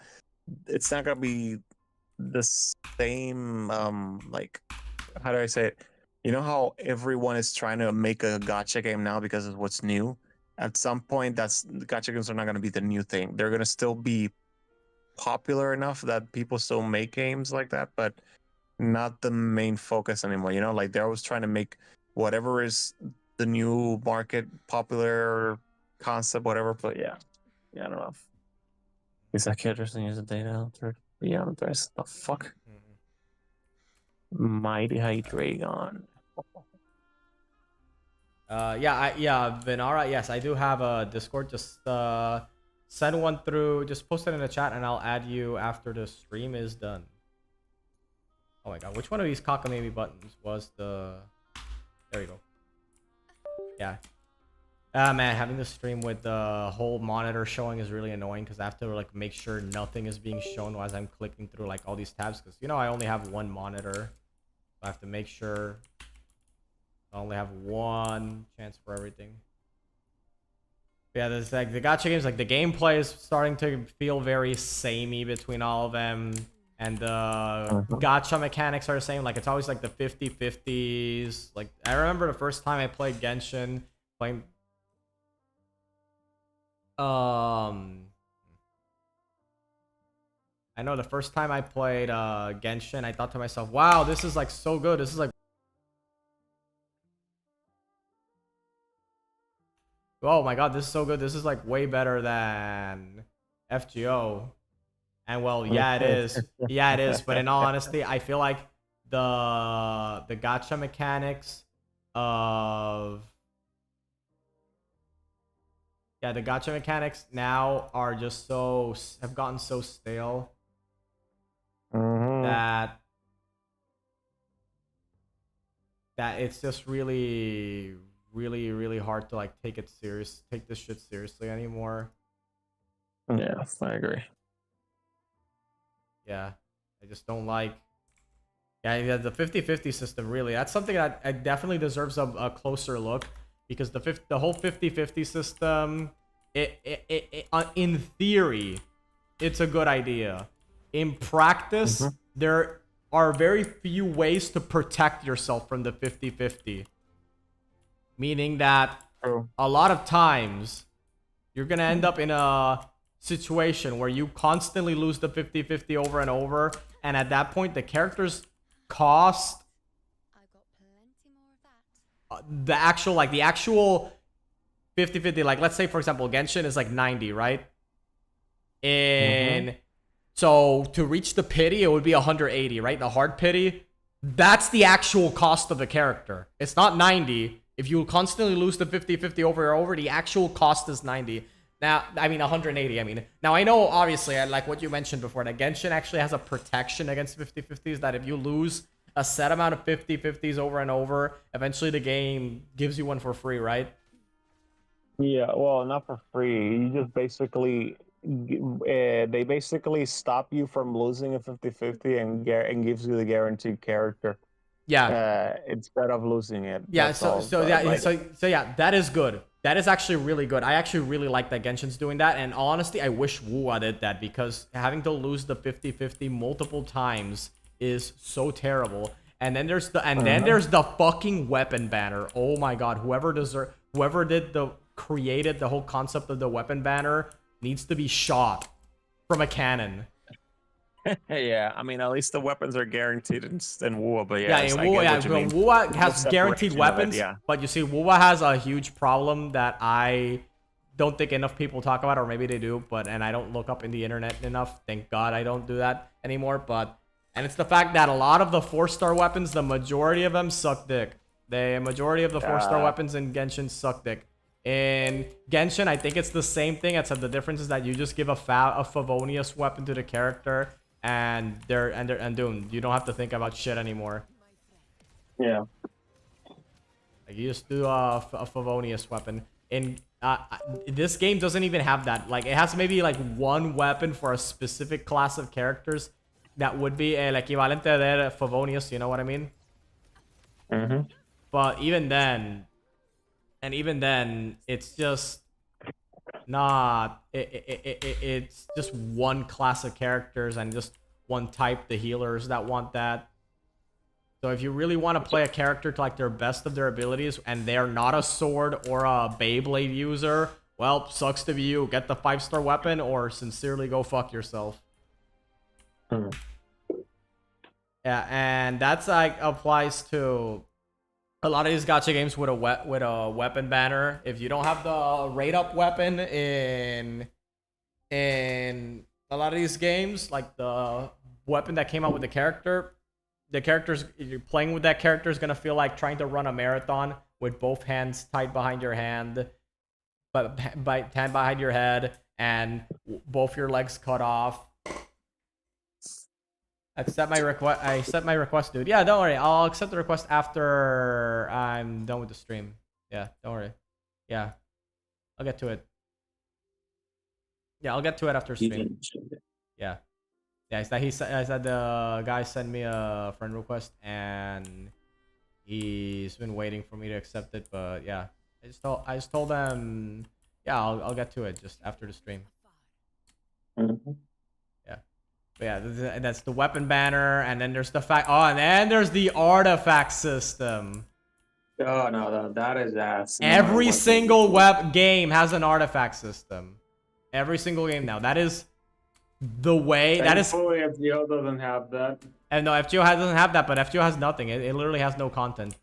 it's not gonna be the same. Like, how do I say it? You know how everyone is trying to make a gacha game now because of what's new? At some point, gacha games are not going to be the new thing. They're going to still be popular enough that people still make games like that, but not the main focus anymore. You know, like they're always trying to make whatever is the new market popular concept, whatever. But yeah, I don't know. Is that kid just use the data altered? Yeah, the fuck. Mighty Hydreigon. Yeah, Vinara, yes, I do have a Discord. Just send one through, just post it in the chat and I'll add you after the stream is done. Oh my god, which one of these cockamamie buttons was the... There you go. Yeah. Man, having the stream with the whole monitor showing is really annoying because I have to like make sure nothing is being shown as I'm clicking through like all these tabs, because you know I only have one monitor. I have to make sure I only have one chance for everything. Yeah, there's like the gacha games, like the gameplay is starting to feel very samey between all of them, and the gacha mechanics are the same. Like it's always like the 50-50s. Like I remember the first time I played Genshin, playing I know the first time I played Genshin, I thought to myself, wow, this is like so good. This is like, oh my god, this is so good. This is like way better than FGO. And well, yeah, it is. Yeah, it is. But in all honesty, I feel like the gacha mechanics of... Yeah, the gacha mechanics now are just have gotten so stale that it's just really hard to like take this shit seriously anymore. Yeah, I agree. Yeah, I just don't like... Yeah, the 50-50 system, really. That's something that definitely deserves a closer look. Because the whole 50-50 system, in theory, it's a good idea. In practice, there are very few ways to protect yourself from the 50-50. Meaning that a lot of times, you're going to end up in a situation where you constantly lose the 50-50 over and over. And at that point, the character's cost... the actual 50-50, like let's say for example Genshin is like 90, right? And so to reach the pity it would be 180, right? The hard pity, that's the actual cost of the character. It's not 90. If you constantly lose the 50-50 over and over, the actual cost is 90. Now, I mean 180, I mean. Now I know obviously, like what you mentioned before, that Genshin actually has a protection against 50-50s, that if you lose a set amount of 50-50s over and over, eventually the game gives you one for free, right? Yeah, well, not for free. You just basically... they basically stop you from losing a 50-50 and gives you the guaranteed character. Yeah. Instead of losing it. Yeah, so yeah, that is good. That is actually really good. I actually really like that Genshin's doing that, and honestly, I wish wuwa did that, because having to lose the 50-50 multiple times is so terrible. And then there's the fucking weapon banner. Oh my god, whoever created the whole concept of the weapon banner needs to be shot from a cannon. Yeah, I mean, at least the weapons are guaranteed in wuwa, but wuwa has guaranteed weapons, but you see, wuwa has a huge problem that I don't think enough people talk about, or maybe they do, and I don't look up in the internet enough. Thank god I don't do that anymore, and it's the fact that a lot of the 4-star weapons, the majority of them suck dick. The majority of the 4-star weapons in Genshin suck dick. In Genshin, I think it's the same thing, except the difference is that you just give a Favonius weapon to the character, and they're doomed. You don't have to think about shit anymore. Yeah. Like you just do a Favonius weapon. In this game doesn't even have that. Like it has maybe like one weapon for a specific class of characters. That would be el equivalente de Favonius, you know what I mean? But even then, it's just not... It's just one class of characters and just one type, the healers that want that. So if you really want to play a character to like their best of their abilities and they're not a sword or a Beyblade user, well, sucks to be you. Get the 5-star weapon or sincerely go fuck yourself. Hmm. Yeah, and that's like applies to a lot of these gacha games with a weapon banner. If you don't have the rate up weapon in a lot of these games, like the weapon that came out with the characters you're playing with that character is gonna feel like trying to run a marathon with both hands tied behind your hand, but hand behind your head, and both your legs cut off. Accept my request. I accept my request, dude. Yeah, don't worry. I'll accept the request after I'm done with the stream. Yeah, don't worry. Yeah, I'll get to it. Yeah, I'll get to it after stream. Yeah. Yeah, I said the guy sent me a friend request and he's been waiting for me to accept it, but yeah. I just told them yeah, I'll get to it just after the stream. Mm-hmm. Yeah. But yeah, that's the weapon banner, and then there's the and then there's the artifact system. Oh no, that is ass. Every single game has an artifact system. Every single game now. That is the way. That is. Thankfully, FGO doesn't have that. And no, FGO doesn't have that, but FGO has nothing. It literally has no content.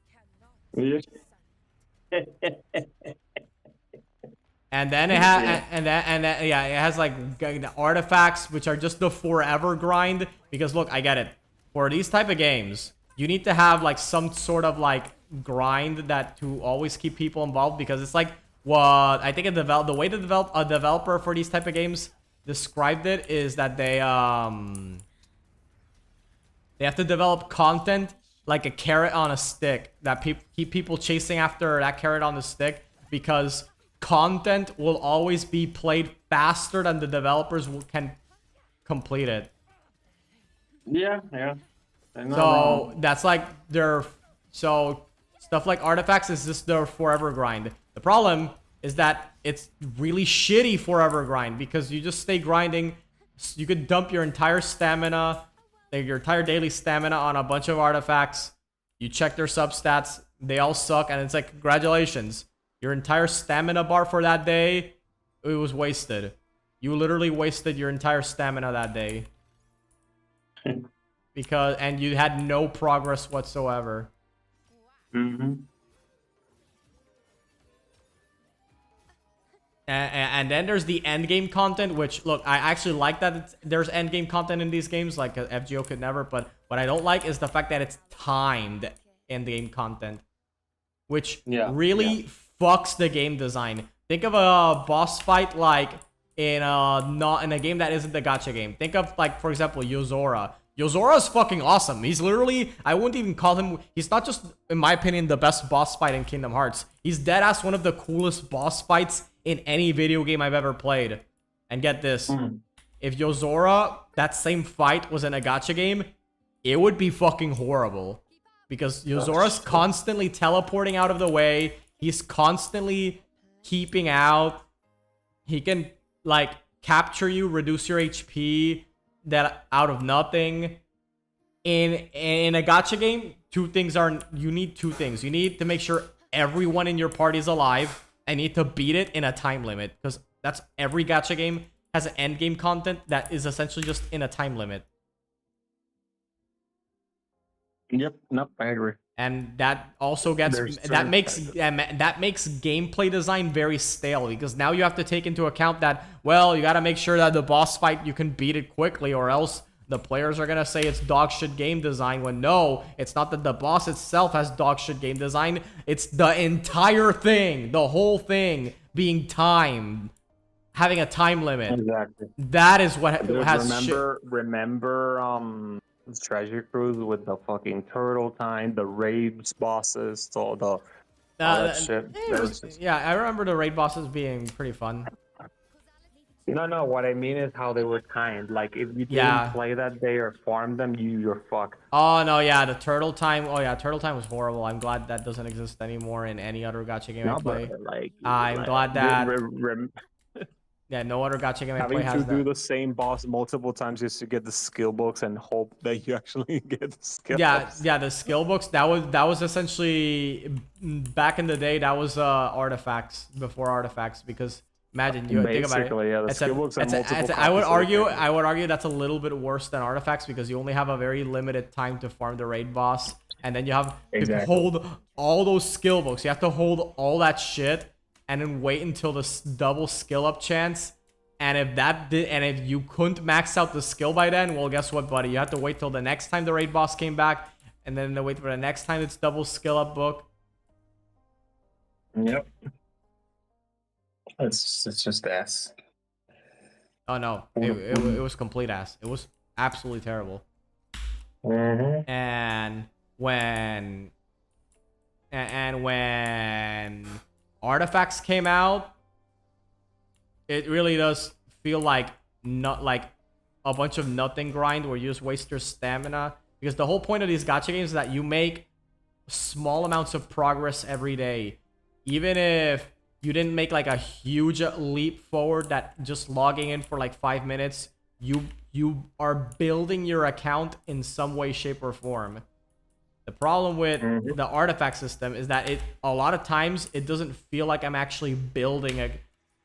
And then it has, yeah, it has like the artifacts, which are just the forever grind. Because look, I get it. For these type of games, you need to have like some sort of like grind that to always keep people involved. Because it's like what I think the way to develop a developer for these type of games described it is that they have to develop content like a carrot on a stick that keep people chasing after that carrot on the stick, because content will always be played faster than the developers can complete it. Yeah. So that's like so stuff like artifacts is just their forever grind. The problem is that it's really shitty forever grind, because you just stay grinding. You could dump your entire stamina, your entire daily stamina on a bunch of artifacts. You check their substats, they all suck, and it's like, congratulations. Your entire stamina bar for that day, it was wasted. You literally wasted your entire stamina that day. And you had no progress whatsoever. Mm-hmm. And then there's the end game content, which, look, I actually like that there's end game content in these games, like FGO could never, but what I don't like is the fact that it's timed end game content, which really fucks the game design. Think of a boss fight like in a game that isn't the gacha game. Think of, like, for example, Yozora. Yozora is fucking awesome. He's literally, I wouldn't even call him, he's not just, in my opinion, the best boss fight in Kingdom Hearts. He's deadass one of the coolest boss fights in any video game I've ever played. And get this, if Yozora, that same fight, was in a gacha game, it would be fucking horrible. Because Yozora's constantly teleporting out of the way. He's constantly keeping out. He can, like, capture you, reduce your HP that out of nothing. In a gacha game, you need two things. You need to make sure everyone in your party is alive. I need to beat it in a time limit, because that's every gacha game has an end game content that is essentially just in a time limit. Yep. Nope. I agree. And that also gets that makes gameplay design very stale, because now you have to take into account that, well, you got to make sure that the boss fight you can beat it quickly, or else the players are gonna say it's dog shit game design, when no, it's not that the boss itself has dog shit game design. It's the entire thing, the whole thing being timed, having a time limit. Exactly. That is what has remember Treasure Cruise with the fucking turtle time, the raids bosses, all that shit. Yeah, I remember the raid bosses being pretty fun. No, what I mean is how they were timed. Like, if you didn't play that day or farm them, you're fucked. Oh, no, yeah, the turtle time. Oh, yeah, turtle time was horrible. I'm glad that doesn't exist anymore in any other gacha game I play. But, like, I'm glad that... Yeah, no other gacha game I play Having has to do that. the same boss multiple times just to get the skill books and hope that you actually get the skills. Yeah, the skill books, that was essentially back in the day, that was artifacts before artifacts, because imagine, you think about it. Basically, yeah, the skill books and multiple I would copies of the argue that's a little bit worse than artifacts, because you only have a very limited time to farm the raid boss, and then you have to Exactly. hold all those skill books. You have to hold all that shit and then wait until the double skill up chance. And if you couldn't max out the skill by then, well, guess what, buddy? You have to wait till the next time the raid boss came back, and then wait for the next time it's double skill up book. Yep. It's just ass. Oh no, it was complete ass. It was absolutely terrible. Mm-hmm. And when artifacts came out, it really does feel like not like a bunch of nothing grind where you just waste your stamina, because the whole point of these gacha games is that you make small amounts of progress every day. Even if you didn't make like a huge leap forward, that just logging in for like 5 minutes, you are building your account in some way, shape, or form. The problem with the artifact system is that a lot of times it doesn't feel like I'm actually building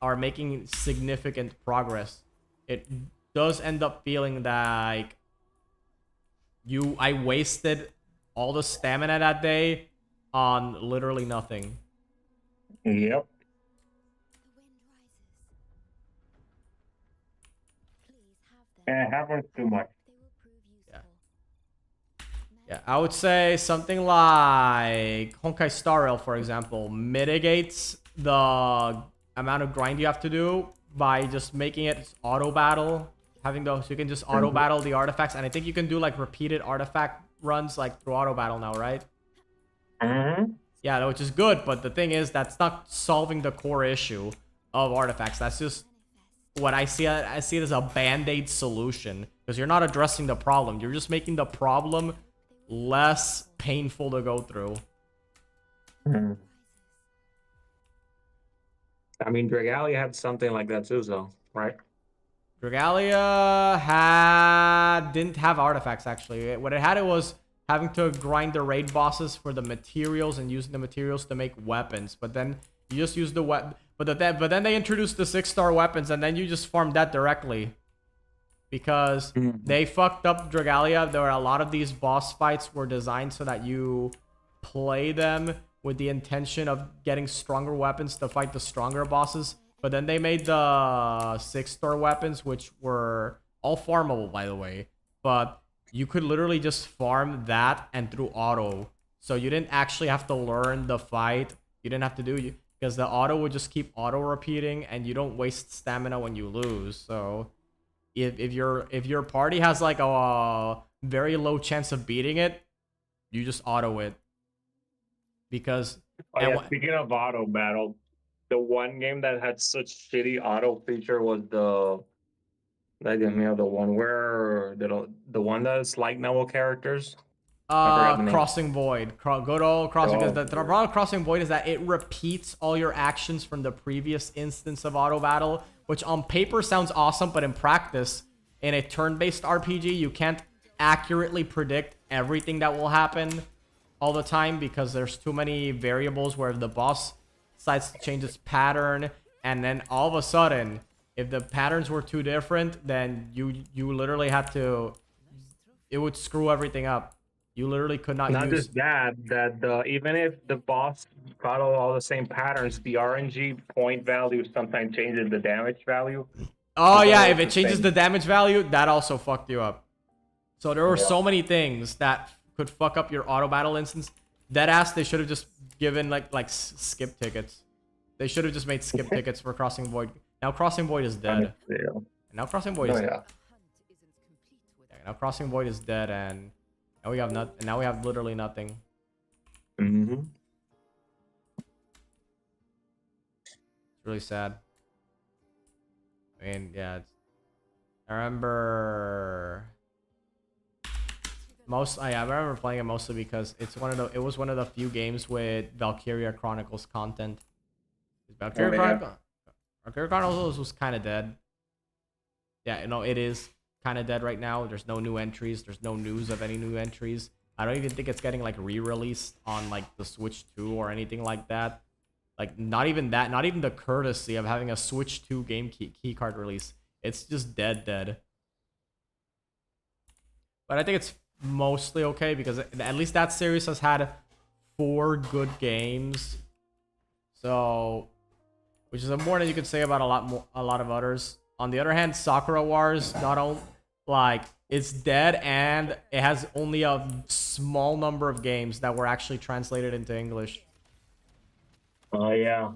or making significant progress. It does end up feeling like I wasted all the stamina that day on literally nothing. Yep. And it happens too much. Yeah, I would say something like Honkai Star Rail, for example, mitigates the amount of grind you have to do by just making it auto battle, having those, so you can just auto battle the artifacts, and I think you can do like repeated artifact runs like through auto battle now, right? Yeah, which is good, but the thing is that's not solving the core issue of artifacts. That's just what I see it as a band-aid solution, because you're not addressing the problem. You're just making the problem less painful to go through. I mean, Dragalia had something like that too, so right? Dragalia didn't have artifacts actually. What it had, it was having to grind the raid bosses for the materials and using the materials to make weapons. But then you just use the weapon. But then they introduced the 6-star weapons, and then you just farm that directly. Because they fucked up Dragalia. There were a lot of these boss fights were designed so that you play them with the intention of getting stronger weapons to fight the stronger bosses. But then they made the 6-star weapons, which were all farmable, by the way. But you could literally just farm that and through auto. So you didn't actually have to learn the fight. You didn't have to do, because the auto would just keep auto repeating, and you don't waste stamina when you lose. So if your party has like a very low chance of beating it, you just auto it. Because Speaking of auto battle, the one game that had such shitty auto feature was the one where the one that's light novel characters. Crossing Void. Good old Crossing. Oh, The problem with Crossing Void is that it repeats all your actions from the previous instance of auto battle, which on paper sounds awesome, but in practice, in a turn-based RPG, you can't accurately predict everything that will happen all the time, because there's too many variables where the boss decides to change its pattern, and then all of a sudden, if the patterns were too different, then you literally had to, it would screw everything up. You literally could not Not use... just that even if the boss follow all the same patterns, the RNG point value sometimes changes the damage value. Oh yeah, if it changes the damage value, that also fucked you up. So there were so many things that could fuck up your auto battle instance. Deadass, they should have just given like skip tickets. They should have just made skip tickets for Crossing Void. Now Crossing Void is dead. Now Crossing Void is dead. Now Crossing Void is dead, and now we have now we have literally nothing. It's really sad. I mean, yeah. I remember I remember playing it mostly because it was one of the few games with Valkyria Chronicles content. Valkyria Arcade Chronicles was kind of dead. Yeah, it is kind of dead right now. There's no new entries. There's no news of any new entries. I don't even think it's getting like re-released on like the Switch 2 or anything like that. Like not even that, not even the courtesy of having a Switch 2 game key card release. It's just dead. But I think it's mostly okay because at least that series has had 4 good games. So, which is more than you could say about a lot of others. On the other hand, Sakura Wars not only like it's dead and it has only a small number of games that were actually translated into English. Oh yeah,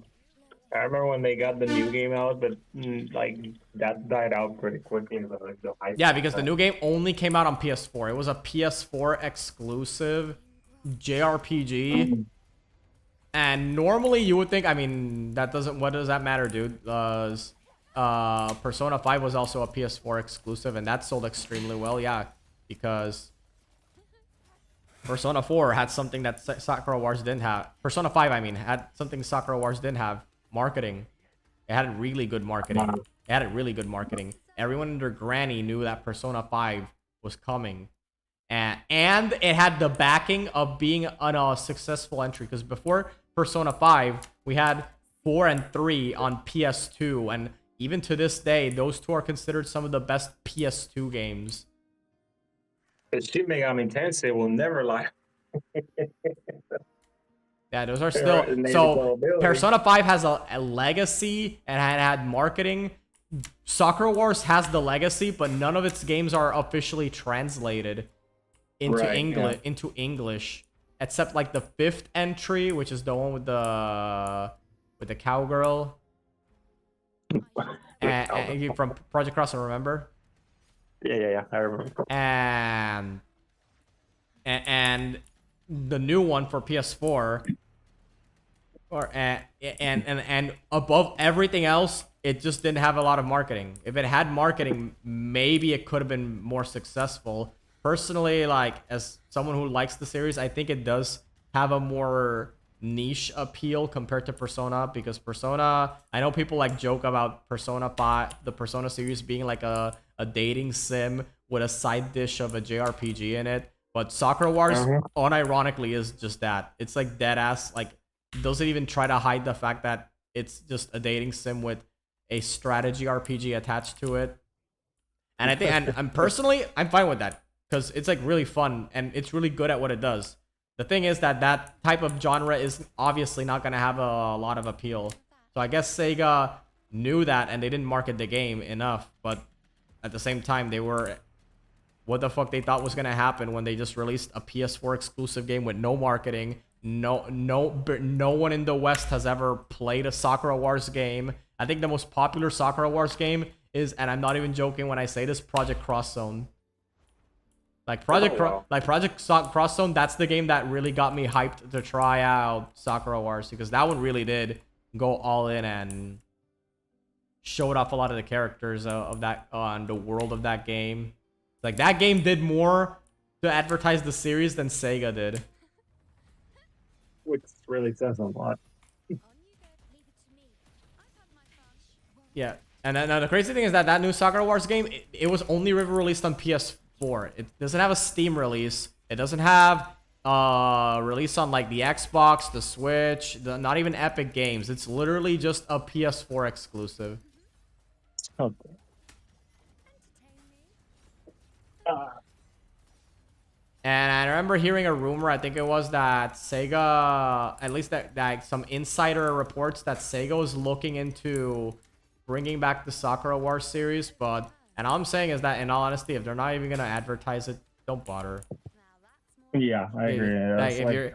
I remember when they got the new game out, but like that died out pretty quickly. Like, the hype Yeah, because the new game only came out on PS4. It was a PS4 exclusive JRPG. And normally you would think, I mean, that doesn't, what does that matter, dude? Persona 5 was also a PS4 exclusive, and that sold extremely well, yeah, because Persona 4 had something that Sakura Wars didn't have. Persona 5, I mean, had something Sakura Wars didn't have. Marketing. It had really good marketing. Everyone and their granny knew that Persona 5 was coming. And it had the backing of being a successful entry, because before Persona 5, we had 4 and 3 on PS2, and even to this day, those two are considered some of the best PS2 games. Shin Megami Tensei will never lie. Yeah, those are still... So, Persona 5 has a legacy and had marketing. Sakura Wars has the legacy, but none of its games are officially translated into English. Except, like, the 5th entry, which is the one with the cowgirl. and from Project Cross, I remember. Yeah, I remember. And the new one for PS4, and above everything else, it just didn't have a lot of marketing. If it had marketing, maybe it could have been more successful. Personally, like, as someone who likes the series, I think it does have a more niche appeal compared to Persona, because Persona, I know people like joke about Persona 5, the Persona series being like a dating sim with a side dish of a JRPG in it, but Sakura Wars unironically is just that. It's like dead ass, like, doesn't even try to hide the fact that it's just a dating sim with a strategy RPG attached to it. And I think, and I'm personally, I'm fine with that, because it's like really fun and it's really good at what it does. The thing is that type of genre is obviously not going to have a lot of appeal. So I guess Sega knew that and they didn't market the game enough. But at the same time, they were... What the fuck they thought was going to happen when they just released a PS4 exclusive game with no marketing. No one in the West has ever played a Sakura Wars game. I think the most popular Sakura Wars game is, and I'm not even joking when I say this, Project Cross Zone. Like Project Cross Zone, that's the game that really got me hyped to try out Sakura Wars, because that one really did go all in and showed off a lot of the characters of that on the world of that game. Like, that game did more to advertise the series than Sega did. Which really says a lot. Yeah, and then the crazy thing is that new Sakura Wars game, it was only released on PS4. It doesn't have a Steam release. It doesn't have release on like the Xbox, the Switch, not even Epic Games. It's literally just a PS4 exclusive. Okay. And I remember hearing a rumor, I think it was that Sega, at least that some insider reports that Sega was looking into bringing back the Sakura Wars series, but, and all I'm saying is that, in all honesty, if they're not even going to advertise it, don't bother. Yeah, I agree.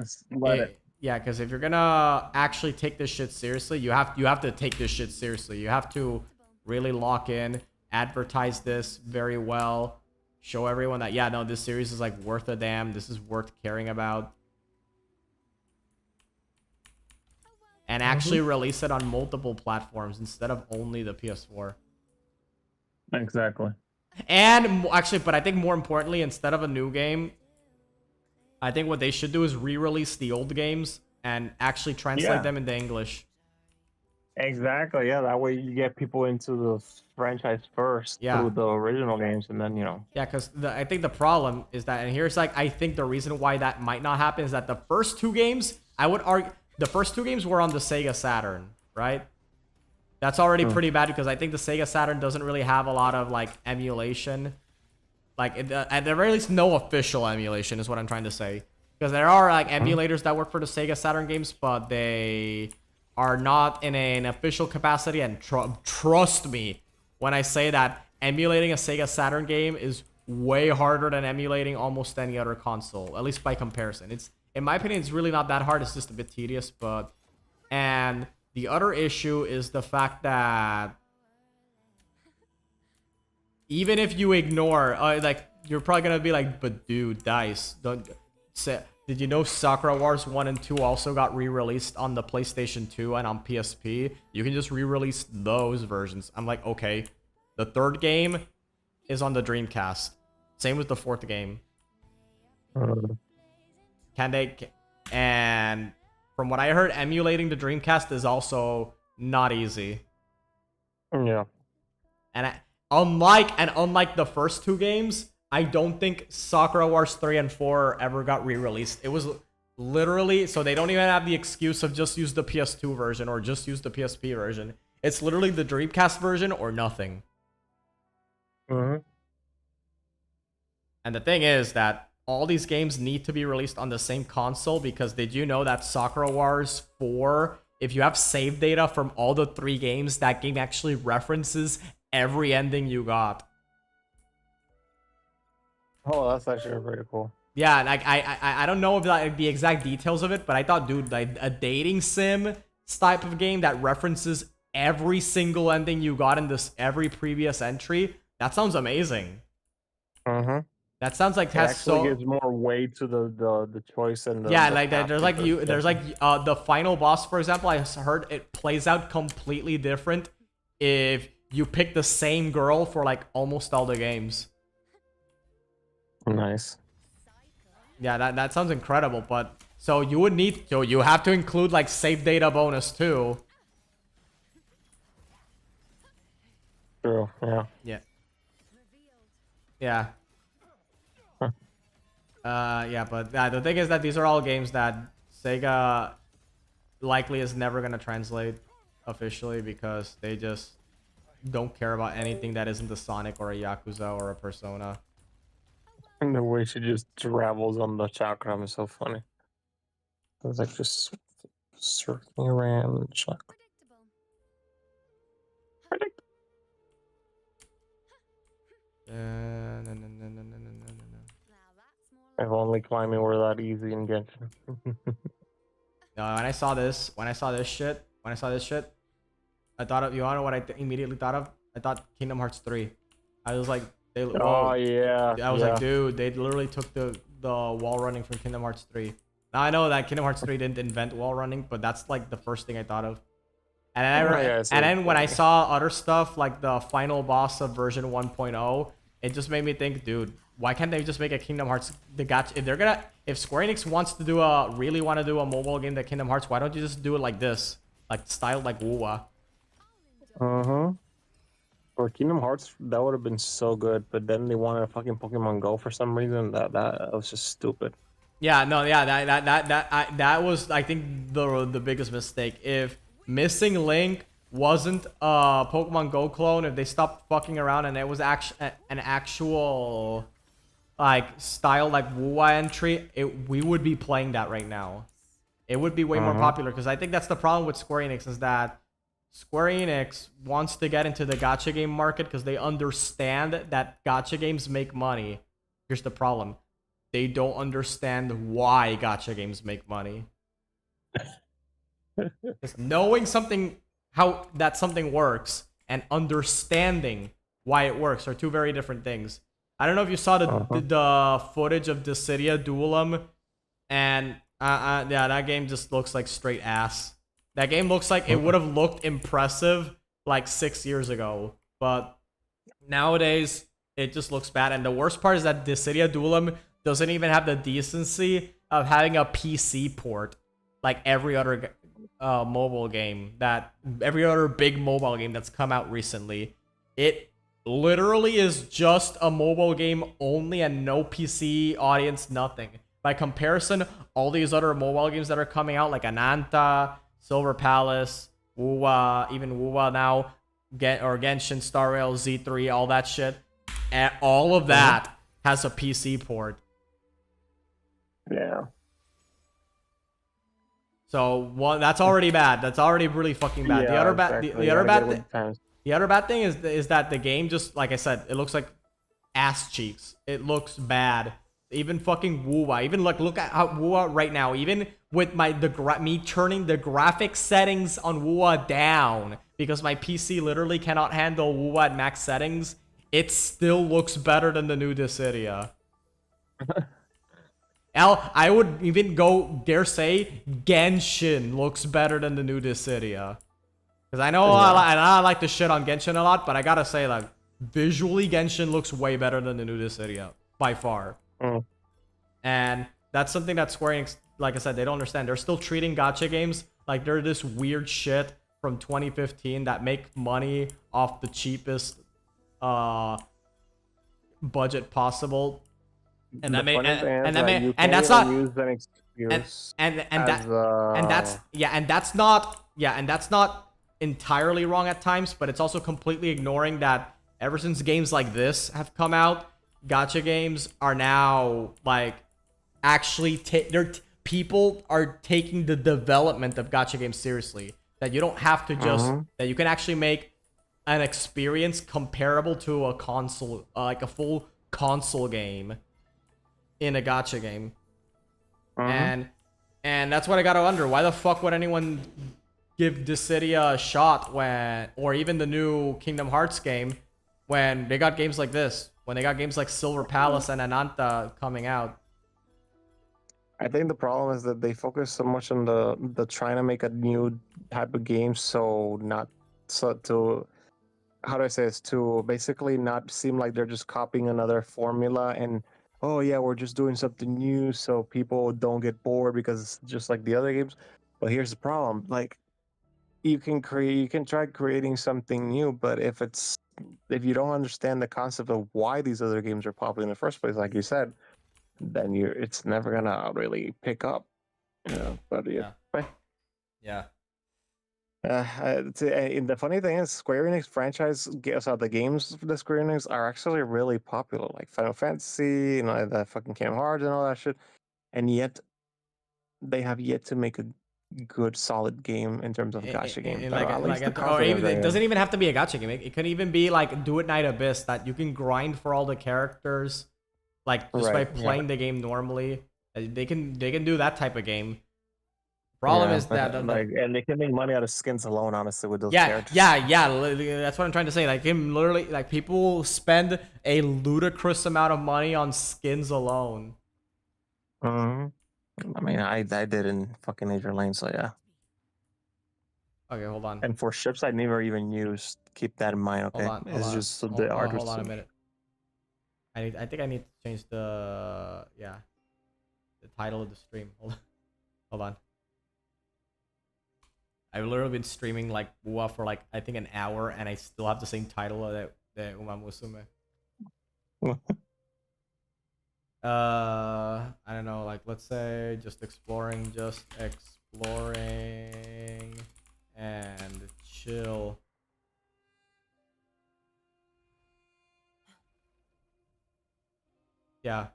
Yeah, because if you're going to actually take this shit seriously, you have to take this shit seriously. You have to really lock in, advertise this very well, show everyone that, yeah, no, this series is like worth a damn. This is worth caring about. And actually release it on multiple platforms instead of only the PS4. Exactly. And actually, but I think more importantly, instead of a new game, I think what they should do is re-release the old games and actually translate them into English. Exactly. Yeah, that way you get people into the franchise first Yeah. through the original games, and then Yeah, because I think the problem is that, and here's like, I think the reason why that might not happen is that the first two games, I would argue, the first two games were on the Sega Saturn, right? That's already pretty bad because I think the Sega Saturn doesn't really have a lot of like emulation. Like, at the very least, no official emulation is what I'm trying to say. Because there are like emulators that work for the Sega Saturn games, but they are not in an official capacity. And trust me when I say that emulating a Sega Saturn game is way harder than emulating almost any other console, at least by comparison. It's, in my opinion, it's really not that hard. It's just a bit tedious. But, and the other issue is the fact that even if you ignore, like, you're probably gonna be like, but dude, Dice, don't say, did you know Sakura Wars 1 and 2 also got re-released on the PlayStation 2 and on PSP? You can just re-release those versions. I'm like, okay. The third game is on the Dreamcast. Same with the fourth game. Can they... And from what I heard, emulating the Dreamcast is also not easy. yeah. And unlike the first two games, I don't think Sakura Wars 3 and 4 ever got re-released. It was literally, so they don't even have the excuse of just use the PS2 version or just use the PSP version. It's literally the Dreamcast version or nothing. Mm-hmm. And the thing is that all these games need to be released on the same console because did you know that Sakura Wars 4, if you have save data from all the three games, that game actually references every ending you got. Oh, that's actually pretty cool. Yeah, like I don't know if like the exact details of it, but I thought, dude, like a dating sim type of game that references every single ending you got in this every previous entry, that sounds amazing. Mm-hmm. That sounds like It has actually so gives more weight to the choice and the yeah, the like path there's to like the- there's like the final boss, for example. I heard it plays out completely different if you pick the same girl for like almost all the games. Nice. Yeah, that sounds incredible. But so you would need, so you have to include like save data bonus too. True. Yeah. Yeah. Yeah. Huh. Yeah, but the thing is that these are all games that Sega likely is never gonna translate officially because they just don't care about anything that isn't a Sonic or a Yakuza or a Persona. And the way she just travels on the chakram is so funny. It's like just circling around the chakra. No. If only climbing were that easy in Genshin. No, when I saw this shit, I thought of, you wanna know what I immediately thought of? I thought Kingdom Hearts 3. I was like, Oh yeah. I was like, dude, they literally took the wall running from Kingdom Hearts 3. Now I know that Kingdom Hearts 3 didn't invent wall running, but that's like the first thing I thought of. And then when I saw other stuff like the final boss of version 1.0, it just made me think, dude, why can't they just make a Kingdom Hearts the gacha? If Square Enix wants to do really want to do a mobile game like Kingdom Hearts, why don't you just do it like this, like styled like wuwa? For Kingdom Hearts, that would have been so good, but then they wanted a fucking Pokemon Go for some reason. That was just stupid. Yeah, no, yeah, that was, I think, the biggest mistake. If Missing Link wasn't a Pokemon Go clone, if they stopped fucking around and it was an actual like style like wuwa entry, we would be playing that right now. It would be way more popular because I think that's the problem with Square Enix is that Square Enix wants to get into the gacha game market because they understand that gacha games make money. Here's the problem. They don't understand why gacha games make money. Just knowing something, how that something works, and understanding why it works are two very different things. I don't know if you saw the footage of Dissidia Duelum, and yeah, that game just looks like straight ass. That game looks like it would have looked impressive like 6 years ago, but nowadays it just looks bad. And the worst part is that Dissidia Duelum doesn't even have the decency of having a PC port like every other mobile game that every other big mobile game that's come out recently. It literally is just a mobile game only and no PC audience, nothing. By comparison, all these other mobile games that are coming out, like Ananta, Silver Palace, Wuwa, even Wuwa now, Genshin, Star Rail, Z3, all that shit, and all of that has a PC port. Yeah. So that's already bad. That's already really fucking bad. Yeah, The other bad, exactly. the other You bad, gotta get with times. the other bad thing is that the game, just like I said, it looks like ass cheeks. It looks bad. Even fucking Wuwa. Even look at how Wuwa right now. Even with me turning the graphic settings on Wuwa down because my PC literally cannot handle Wuwa at max settings, it still looks better than the new Dissidia. I would even dare say Genshin looks better than the new Dissidia. Because I know I like to shit on Genshin a lot, but I gotta say, like, visually Genshin looks way better than the new Dissidia. By far. And that's something that Square Enix, like I said, they don't understand. They're still treating gacha games like they're this weird shit from 2015 that make money off the cheapest budget possible. And that's not entirely wrong at times, but it's also completely ignoring that ever since games like this have come out, gacha games are now like actually people are taking the development of gacha games seriously. That you don't have to just that you can actually make an experience comparable to a console, like a full console game in a gacha game. And that's what I gotta wonder. Why the fuck would anyone give Dissidia a shot or even the new Kingdom Hearts game when they got games like this? When they got games like Silver Palace and Ananta coming out? I think the problem is that they focus so much on the trying to make a new type of game, to how do I say this, to basically not seem like they're just copying another formula and oh yeah, we're just doing something new so people don't get bored because it's just like the other games. But here's the problem: like you can try creating something new, but if you don't understand the concept of why these other games are popular in the first place, like you said, then it's never gonna really pick up, you know. But Yeah. The funny thing is, Square Enix the games for the Square Enix are actually really popular, like Final Fantasy, you know, the fucking Kingdom Hearts and all that shit, and yet they have yet to make a good solid game in terms of gacha game. It doesn't even have to be a gacha game. It could even be like Do It Night Abyss, that you can grind for all the characters, like just by playing the game normally. They can do that type of game. Problem is that and they can make money out of skins alone, honestly, with those characters. Yeah. That's what I'm trying to say. Like, literally, like, people spend a ludicrous amount of money on skins alone. I mean, I did in fucking Azure Lane, so yeah. Okay, hold on. And for ships, I never even used. Keep that in mind, okay? It's just the artist. Hold on a minute. I think I need to change the title of the stream. Hold on. I've literally been streaming like Wuwa for like I think an hour, and I still have the same title of the Umamusume. I don't know, like let's say just exploring and chill. Yeah.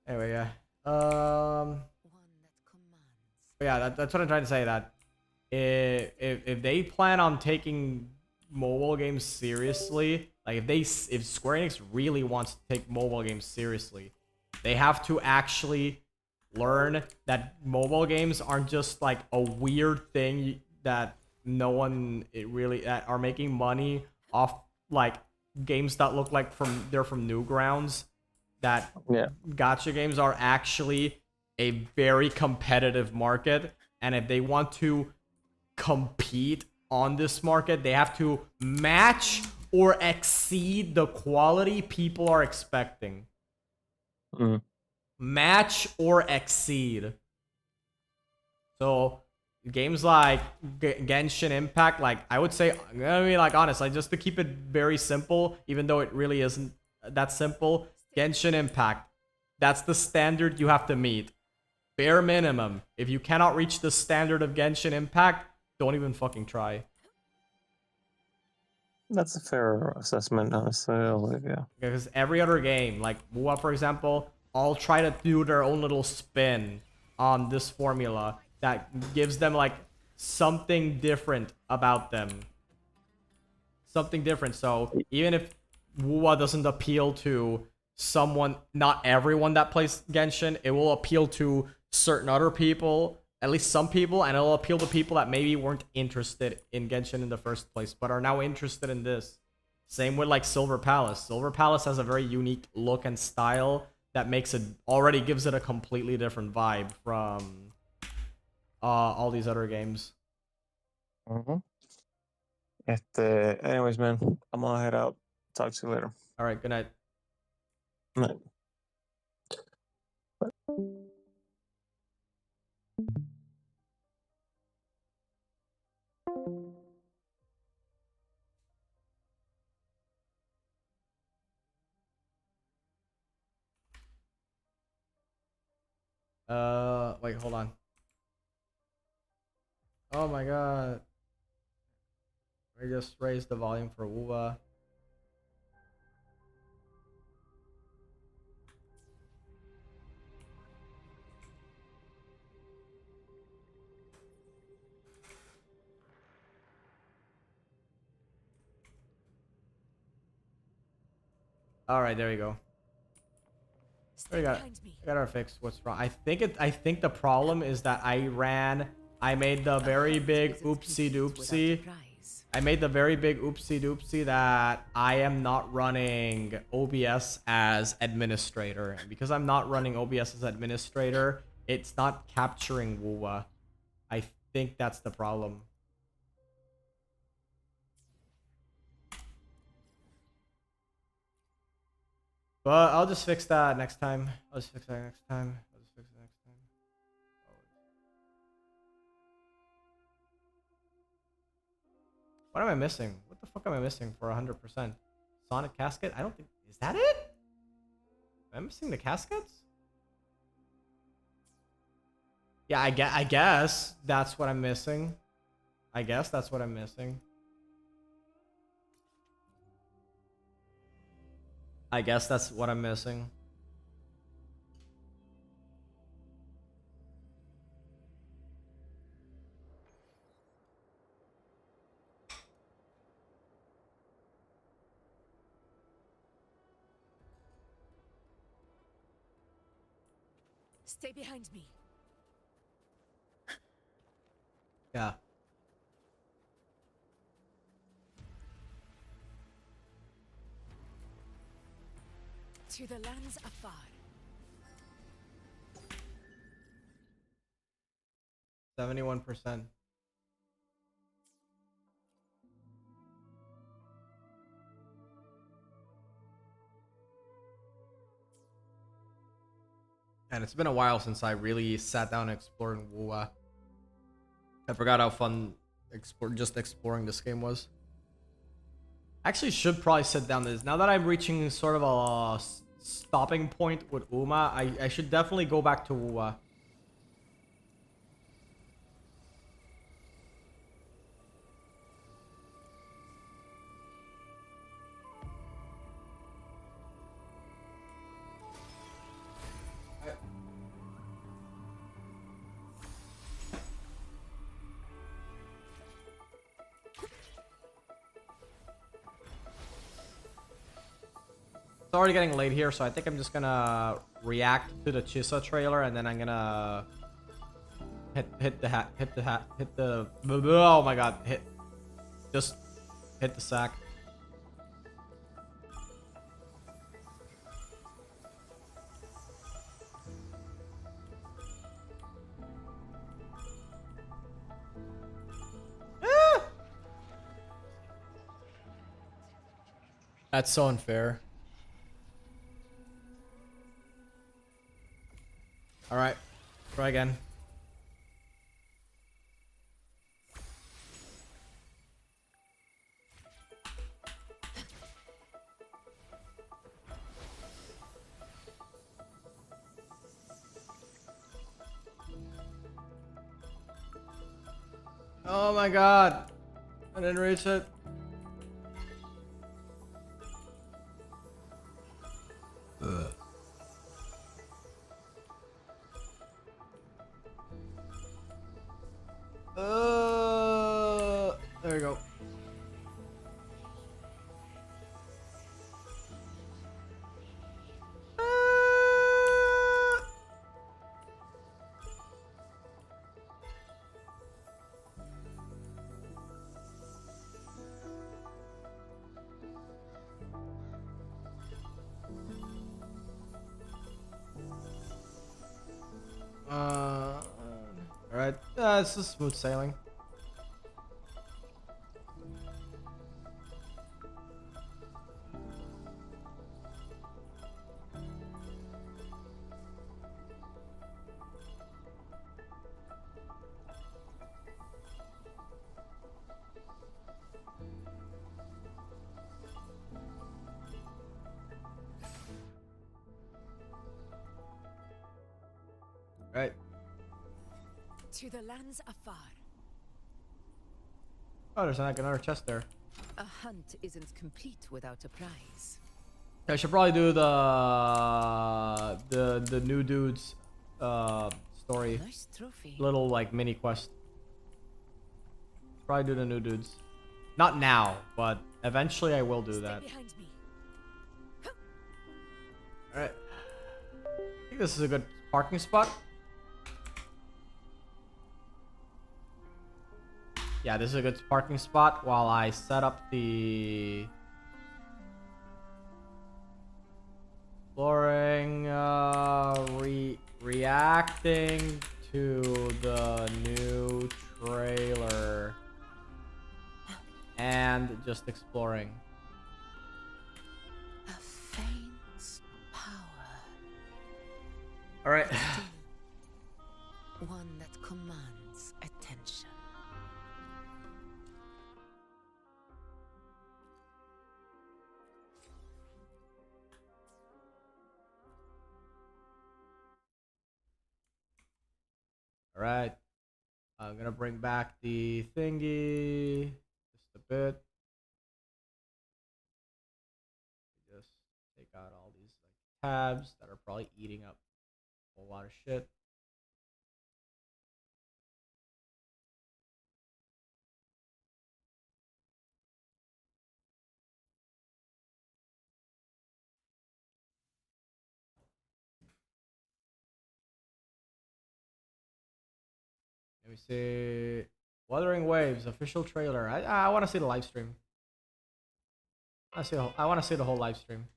Anyway, yeah. Yeah, that's what I'm trying to say. That if they plan on taking mobile games seriously, like if Square Enix really wants to take mobile games seriously, they have to actually learn that mobile games aren't just like a weird thing that no one that are making money off, like games that look like they're from Newgrounds. That gacha games are actually a very competitive market, and if they want to compete on this market, they have to match or exceed the quality people are expecting. match or exceed. So games like Genshin Impact, like I would say, I'm gonna be like honest, like just to keep it very simple, even though it really isn't that simple. Genshin Impact, that's the standard you have to meet. Bare minimum. If you cannot reach the standard of Genshin Impact, don't even fucking try. That's a fair assessment, honestly. Yeah. Because every other game, like Wuwa for example, all try to do their own little spin on this formula that gives them like something different about them. Something different. So even if Wuwa doesn't appeal to someone, not everyone that plays Genshin, it will appeal to certain other people, at least some people, and it'll appeal to people that maybe weren't interested in Genshin in the first place, but are now interested in this. Same with like Silver Palace. Silver Palace has a very unique look and style that makes it, already gives it a completely different vibe from all these other games. Mm-hmm. Anyways, man, I'm gonna head out. Talk to you later. All right, good night. Night. Wait, hold on. Oh my god. I just raised the volume for Wuwa. Alright, there we go. I got our fix. What's wrong? I think the problem is that I made the very big oopsie doopsie. I made the very big oopsie doopsie that I am not running OBS as administrator. And because I'm not running OBS as administrator, it's not capturing Wuwa. I think that's the problem. But I'll just fix that next time. What am I missing? What the fuck am I missing for 100%? Sonic casket? I don't think... Is that it? Am I missing the caskets? Yeah, I guess that's what I'm missing. I guess that's what I'm missing. I guess that's what I'm missing. Stay behind me. Yeah. To the lands afar. 71%. And it's been a while since I really sat down and explored Wuwa. I forgot how fun just exploring this game was. Actually, should probably sit down this. Now that I'm reaching sort of a stopping point with Uma, I should definitely go back to Wuwa. It's already getting late here, so I think I'm just gonna react to the Chisa trailer, and then I'm gonna hit the oh my god, just hit the sack. That's so unfair. try again. Oh my god. I didn't reach it. Ugh. There you go. Alright. It's just smooth sailing. Right. To the lands afar. Oh, there's like another chest there. A hunt isn't complete without a prize. I should probably do the new dude's story. Nice trophy. Little like mini quest. Probably do the new dudes. Not now, but eventually I will do Stay that. behind me. Alright. I think this is a good parking spot. Yeah, this is a good parking spot while I set up the exploring, reacting to the new trailer and just exploring. A faint power. All right. One that commands attention. All right. I'm gonna bring back the thingy just a bit. Just take out all these like tabs that are probably eating up a whole lot of shit. Let me see. Wuthering Waves official trailer. I want to see the live stream. I want to see the whole live stream.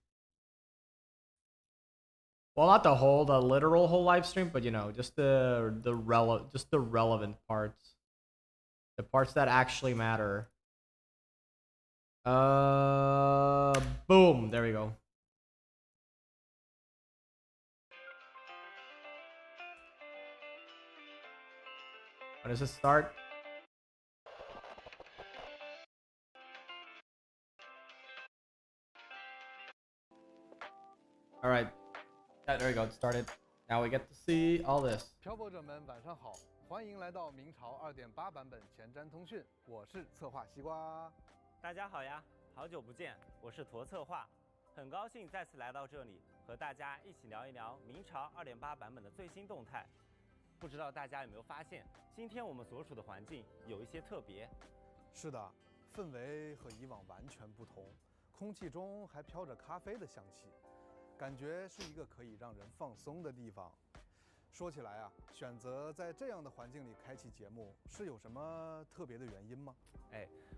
Well, not the literal whole live stream, but you know, just the relevant parts, the parts that actually matter. Boom. There we go. When does it start? All right. Yeah, there we go. It started. Now we get to see all this. 漂泊者们晚上好，欢迎来到明朝2.8版本前瞻通讯，我是策划西瓜。大家好呀，好久不见，我是驼策划，很高兴再次来到这里，和大家一起聊一聊明朝2.8版本的最新动态。不知道大家有没有发现，今天我们所处的环境有一些特别。是的，氛围和以往完全不同，空气中还飘着咖啡的香气，感觉是一个可以让人放松的地方。说起来啊，选择在这样的环境里开启节目，是有什么特别的原因吗？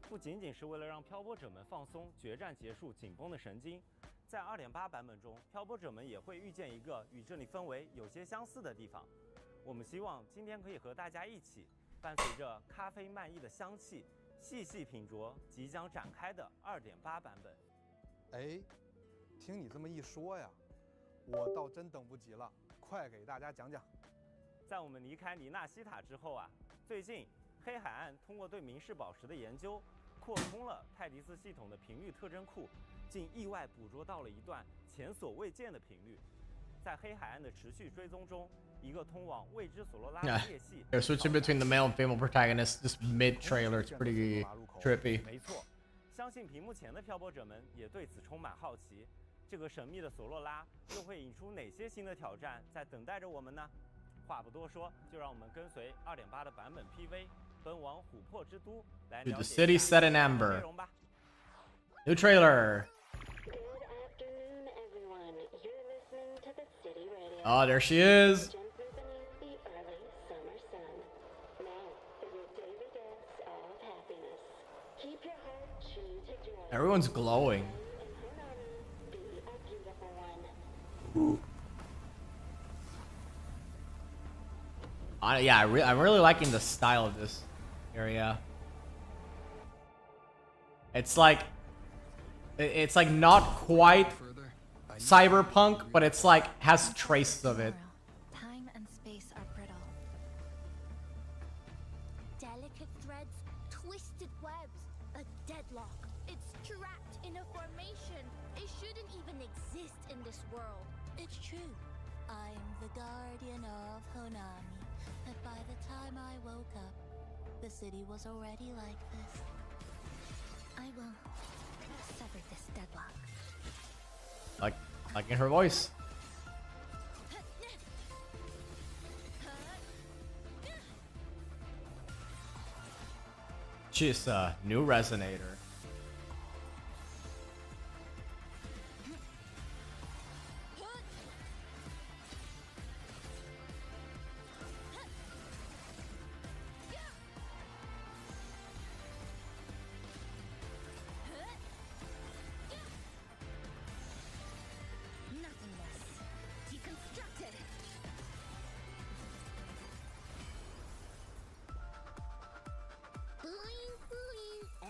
不仅仅是为了让漂泊者们放松，决战结束紧绷的神经，在2.8版本中，漂泊者们也会遇见一个与这里氛围有些相似的地方。我们希望今天可以和大家一起，伴随着咖啡漫溢的香气，细细品酌即将展开的2.8版本。听你这么一说呀，我倒真等不及了，快给大家讲讲。在我们离开尼纳西塔之后啊，最近黑海岸通过对明氏宝石的研究，扩充了泰迪斯系统的频率特征库，竟意外捕捉到了一段前所未见的频率。在黑海岸的持续追踪中，一个通往未知索罗拉的裂隙。They're switching between the male and female protagonists just mid trailer. It's pretty trippy. 没错，相信屏幕前的漂泊者们也对此充满好奇。这个神秘的索洛拉又会引出哪些新的挑战在等待着我们呢？话不多说，就让我们跟随2.8的版本 PV 奔往琥珀之都来了解 The city set in amber. 内容吧。 New trailer. Oh, there she is. Everyone's glowing. Yeah, I'm really liking the style of this area. It's like not quite cyberpunk, but it's like has traces of it. Time and space are brittle. Delicate threads, twisted webs, a deadlock. It's trapped in a formation. It shouldn't even exist in this world. It's true. I'm the guardian of Honami. But by the time I woke up, the city was already like this. I will sever this deadlock. Like in her voice. She's a new resonator.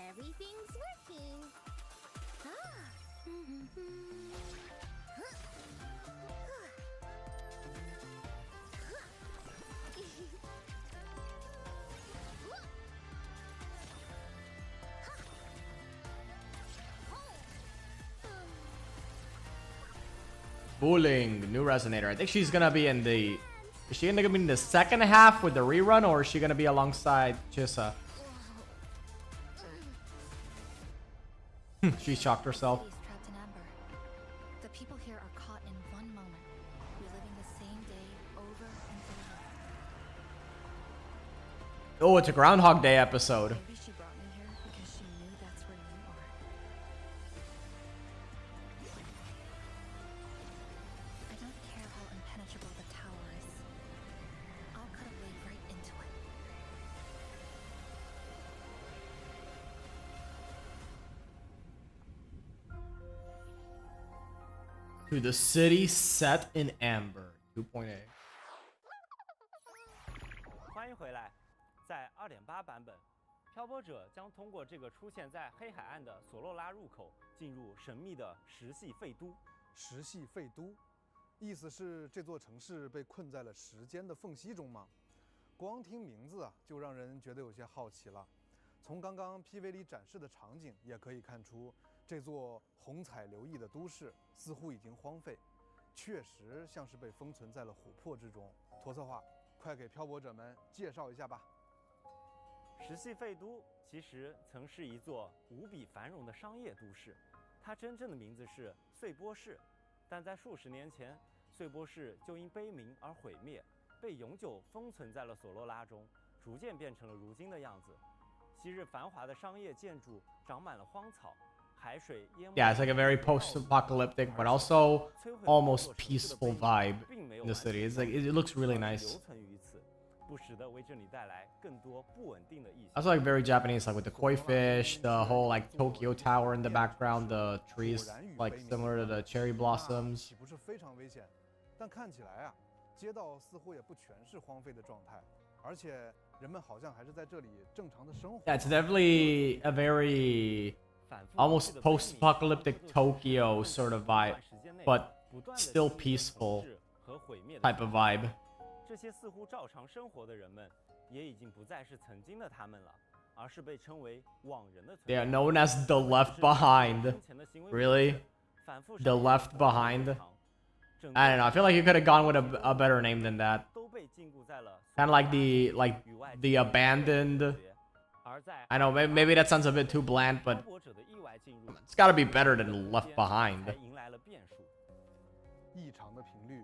Everything's working. Bowling, new resonator. I think she's gonna be in the. Is she gonna be in the second half with the rerun, or is she gonna be alongside Chisa? She shocked herself. Trapped in amber. The people here are caught in one moment, reliving the same day over and over. Oh, it's a Groundhog Day episode. Maybe she brought me here because she knew that's where you are. I don't care how impenetrable the tower is. I'll cut a way right into it. To the city set in amber 2.8。欢迎回来，在2.8版本，漂泊者将通过这个出现在黑海岸的索洛拉入口，进入神秘的石系废都。石系废都，意思是这座城市被困在了时间的缝隙中吗？光听名字啊，就让人觉得有些好奇了。从刚刚 PV 里展示的场景也可以看出，这座虹彩流溢的都市似乎已经荒废，确实像是被封存在了琥珀之中。驼色话，快给漂泊者们介绍一下吧。石系废都其实曾是一座无比繁荣的商业都市，它真正的名字是碎波市，但在数十年前，碎波市就因悲鸣而毁灭，被永久封存在了索洛拉中，逐渐变成了如今的样子。昔日繁华的商业建筑长满了荒草，海水淹没。Yeah, it's like a very post-apocalyptic, but also almost peaceful vibe in the city. It's like it looks really nice. 不时地为这里带来更多不稳定的意象。 Also like very Japanese, like with the koi fish, the whole like Tokyo Tower in the background, the trees like similar to the cherry blossoms. 岂不是非常危险？但看起来啊，街道似乎也不全是荒废的状态，而且人们好像还是在这里正常的生活。 Yeah, it's definitely a very almost post-apocalyptic Tokyo sort of vibe, but still peaceful type of vibe. 这些似乎照常生活的人们，也已经不再是曾经的他们了，而是被称为往人的存在。 They are known as the left behind. Really? The left behind? I don't know. I feel like you could have gone with a better name than that. Kind of like the abandoned. I know maybe that sounds a bit too bland, but it's got to be better than left behind. 异常的频率、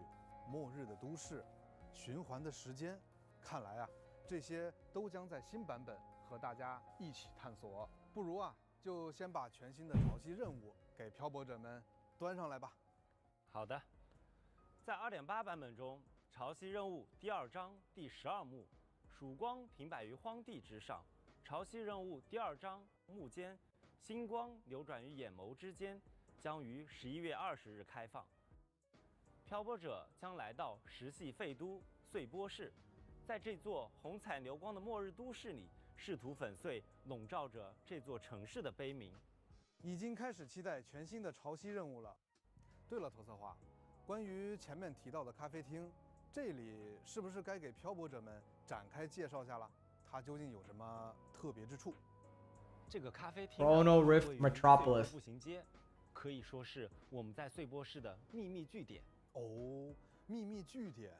末日的都市、循环的时间，看来啊，这些都将在新版本和大家一起探索。不如啊，就先把全新的潮汐任务给漂泊者们端上来吧。好的，在2.8版本中，潮汐任务第2章第12幕，曙光停摆于荒地之上。潮汐任务第2章幕间，星光流转于眼眸之间，将于11月20日开放。漂泊者将来到石系废都碎波市，在这座红彩流光的末日都市里，试图粉碎笼罩着这座城市的悲鸣。已经开始期待全新的潮汐任务了。对了，投策划，关于前面提到的咖啡厅，这里是不是该给漂泊者们展开介绍下了？它究竟有什么特别之处？这个咖啡厅 Chrono Rift Metropolis 步行街，可以说是我们在碎波市的秘密据点。哦，秘密据点。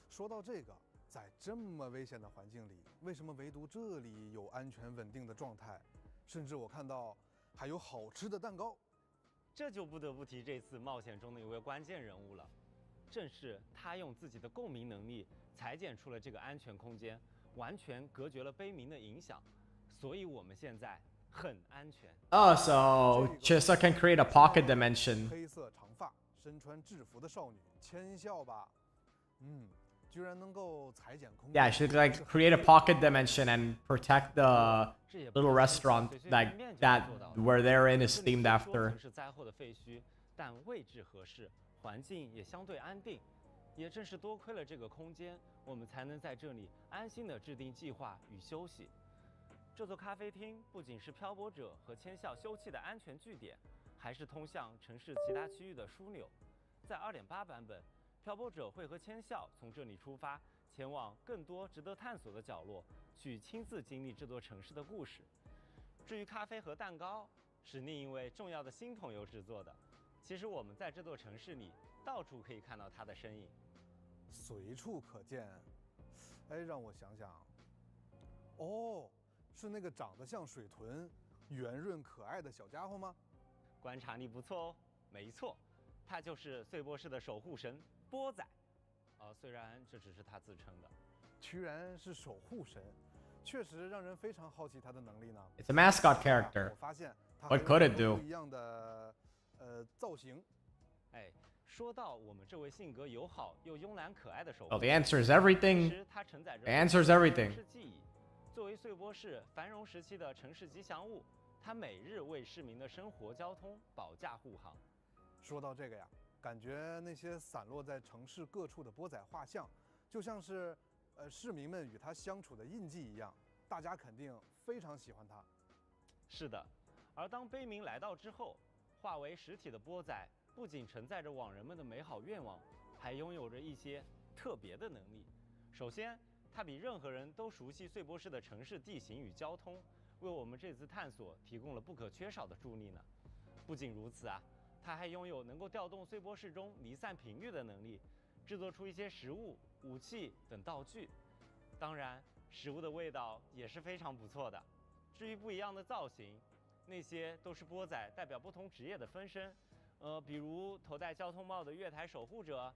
说到这个，在这么危险的环境里，为什么唯独这里有安全稳定的状态？甚至我看到还有好吃的蛋糕。这就不得不提这次冒险中的一位关键人物了，正是他用自己的共鸣能力裁剪出了这个安全空间，完全隔绝了悲鸣的影响，所以我们现在很安全。Oh, so Chisa can create a pocket dimension. 黑色长发、身穿制服的少女，千笑吧？居然能够裁剪空间。Yeah, she could like create a pocket dimension and protect the little restaurant like that where they're in is themed after. 城市灾后的废墟，但位置合适，环境也相对安定。也正是多亏了这个空间，我们才能在这里安心地制定计划与休息。这座咖啡厅不仅是漂泊者和千校休憩的安全据点，还是通向城市其他区域的枢纽。在2.8版本，漂泊者会和千校从这里出发，前往更多值得探索的角落，去亲自经历这座城市的故事。至于咖啡和蛋糕，是另一位重要的新朋友制作的。其实我们在这座城市里到处可以看到他的身影，随处可见。哎，让我想想，哦，是那个长得像水豚、圆润可爱的小家伙吗？观察力不错哦，没错，他就是碎波市的守护神波仔。虽然这只是他自称的。居然是守护神，确实让人非常好奇他的能力呢。 It's a mascot character. 我发现他 What could it do? 不一样的造型。哎，说到我们这位性格友好又慵懒可爱的守护 Well, the answer is everything. 其实他承载着 The answer is everything. 城市记忆。作为碎波市繁荣时期的城市吉祥物，它每日为市民的生活交通保驾护航。说到这个呀，感觉那些散落在城市各处的波仔画像，就像是市民们与他相处的印记一样，大家肯定非常喜欢他。是的，而当悲鸣来到之后，化为实体的波仔不仅承载着往人们的美好愿望，还拥有着一些特别的能力。首先，它比任何人都熟悉碎波市的城市地形与交通，为我们这次探索提供了不可缺少的助力呢。不仅如此啊，它还拥有能够调动碎波市中离散频率的能力，制作出一些食物、武器等道具。当然，食物的味道也是非常不错的。至于不一样的造型，那些都是波仔代表不同职业的分身，比如头戴交通帽的月台守护者，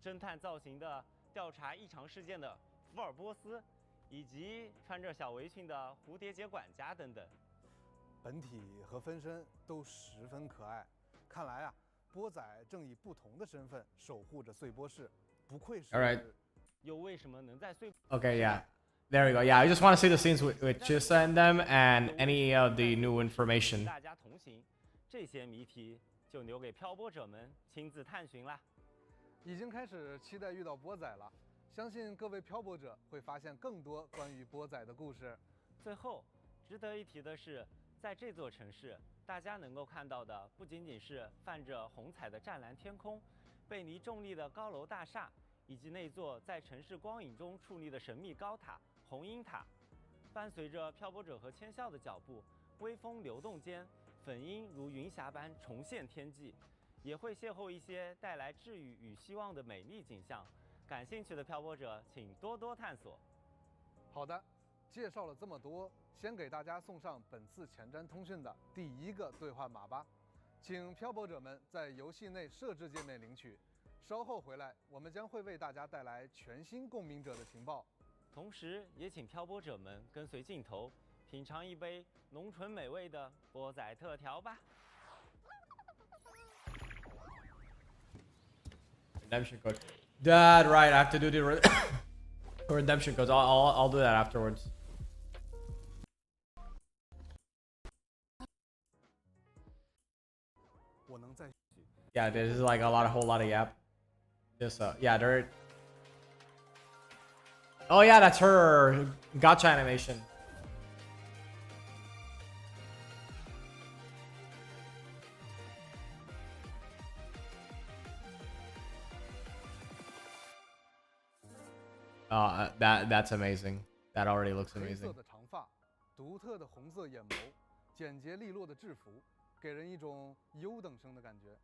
侦探造型的调查异常事件的福尔波斯，以及穿着小围裙的蝴蝶结管家等等。本体和分身都十分可爱，看来啊，波仔正以不同的身份守护着碎波市，不愧是。All right. 又为什么能在碎 Okay, yeah. There we go. Yeah, I just want to see the scenes with Chisa and them and any of the new information. 大家同行，这些谜题就留给漂泊者们亲自探寻啦。已经开始期待遇到波仔了，相信各位漂泊者会发现更多关于波仔的故事。最后，值得一提的是，在这座城市，大家能够看到的不仅仅是泛着红彩的湛蓝天空、背离重力的高楼大厦，以及那座在城市光影中矗立的神秘高塔红鹰塔。伴随着漂泊者和千笑的脚步，微风流动间，粉鹰如云霞般重现天际，也会邂逅一些带来治愈与希望的美丽景象。感兴趣的漂泊者，请多多探索。好的，介绍了这么多，先给大家送上本次前瞻通讯的第一个兑换码吧，请漂泊者们在游戏内设置界面领取。稍后回来，我们将会为大家带来全新共鸣者的情报，同时也请漂泊者们跟随镜头，品尝一杯浓醇美味的波仔特调吧。Redemption code. Dad, right? I have to do the redemption codes. I'll do that afterwards. Yeah, this is like a whole lot of yap. Just yeah, there. Oh yeah, that's her gotcha animation. That's amazing. That already looks 黑 amazing. 色的长发，独特的红色眼眸，简洁利落的制服，给人一种优等生的感觉，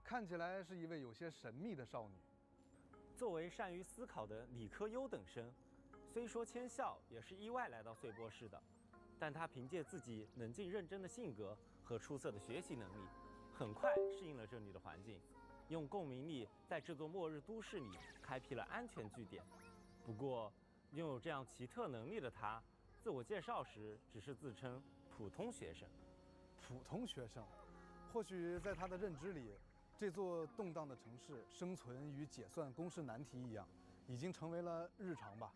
看起来是一位有些神秘的少女。作为善于思考的理科优等生，虽说千笑也是意外来到穗波市的，但他凭借自己冷静认真的性格和出色的学习能力，很快适应了这里的环境，用共鸣力在这座末日都市里开辟了安全据点。不过，拥有这样奇特能力的他，自我介绍时只是自称普通学生。普通学生，或许在他的认知里，这座动荡的城市生存与解算公式难题一样，已经成为了日常吧。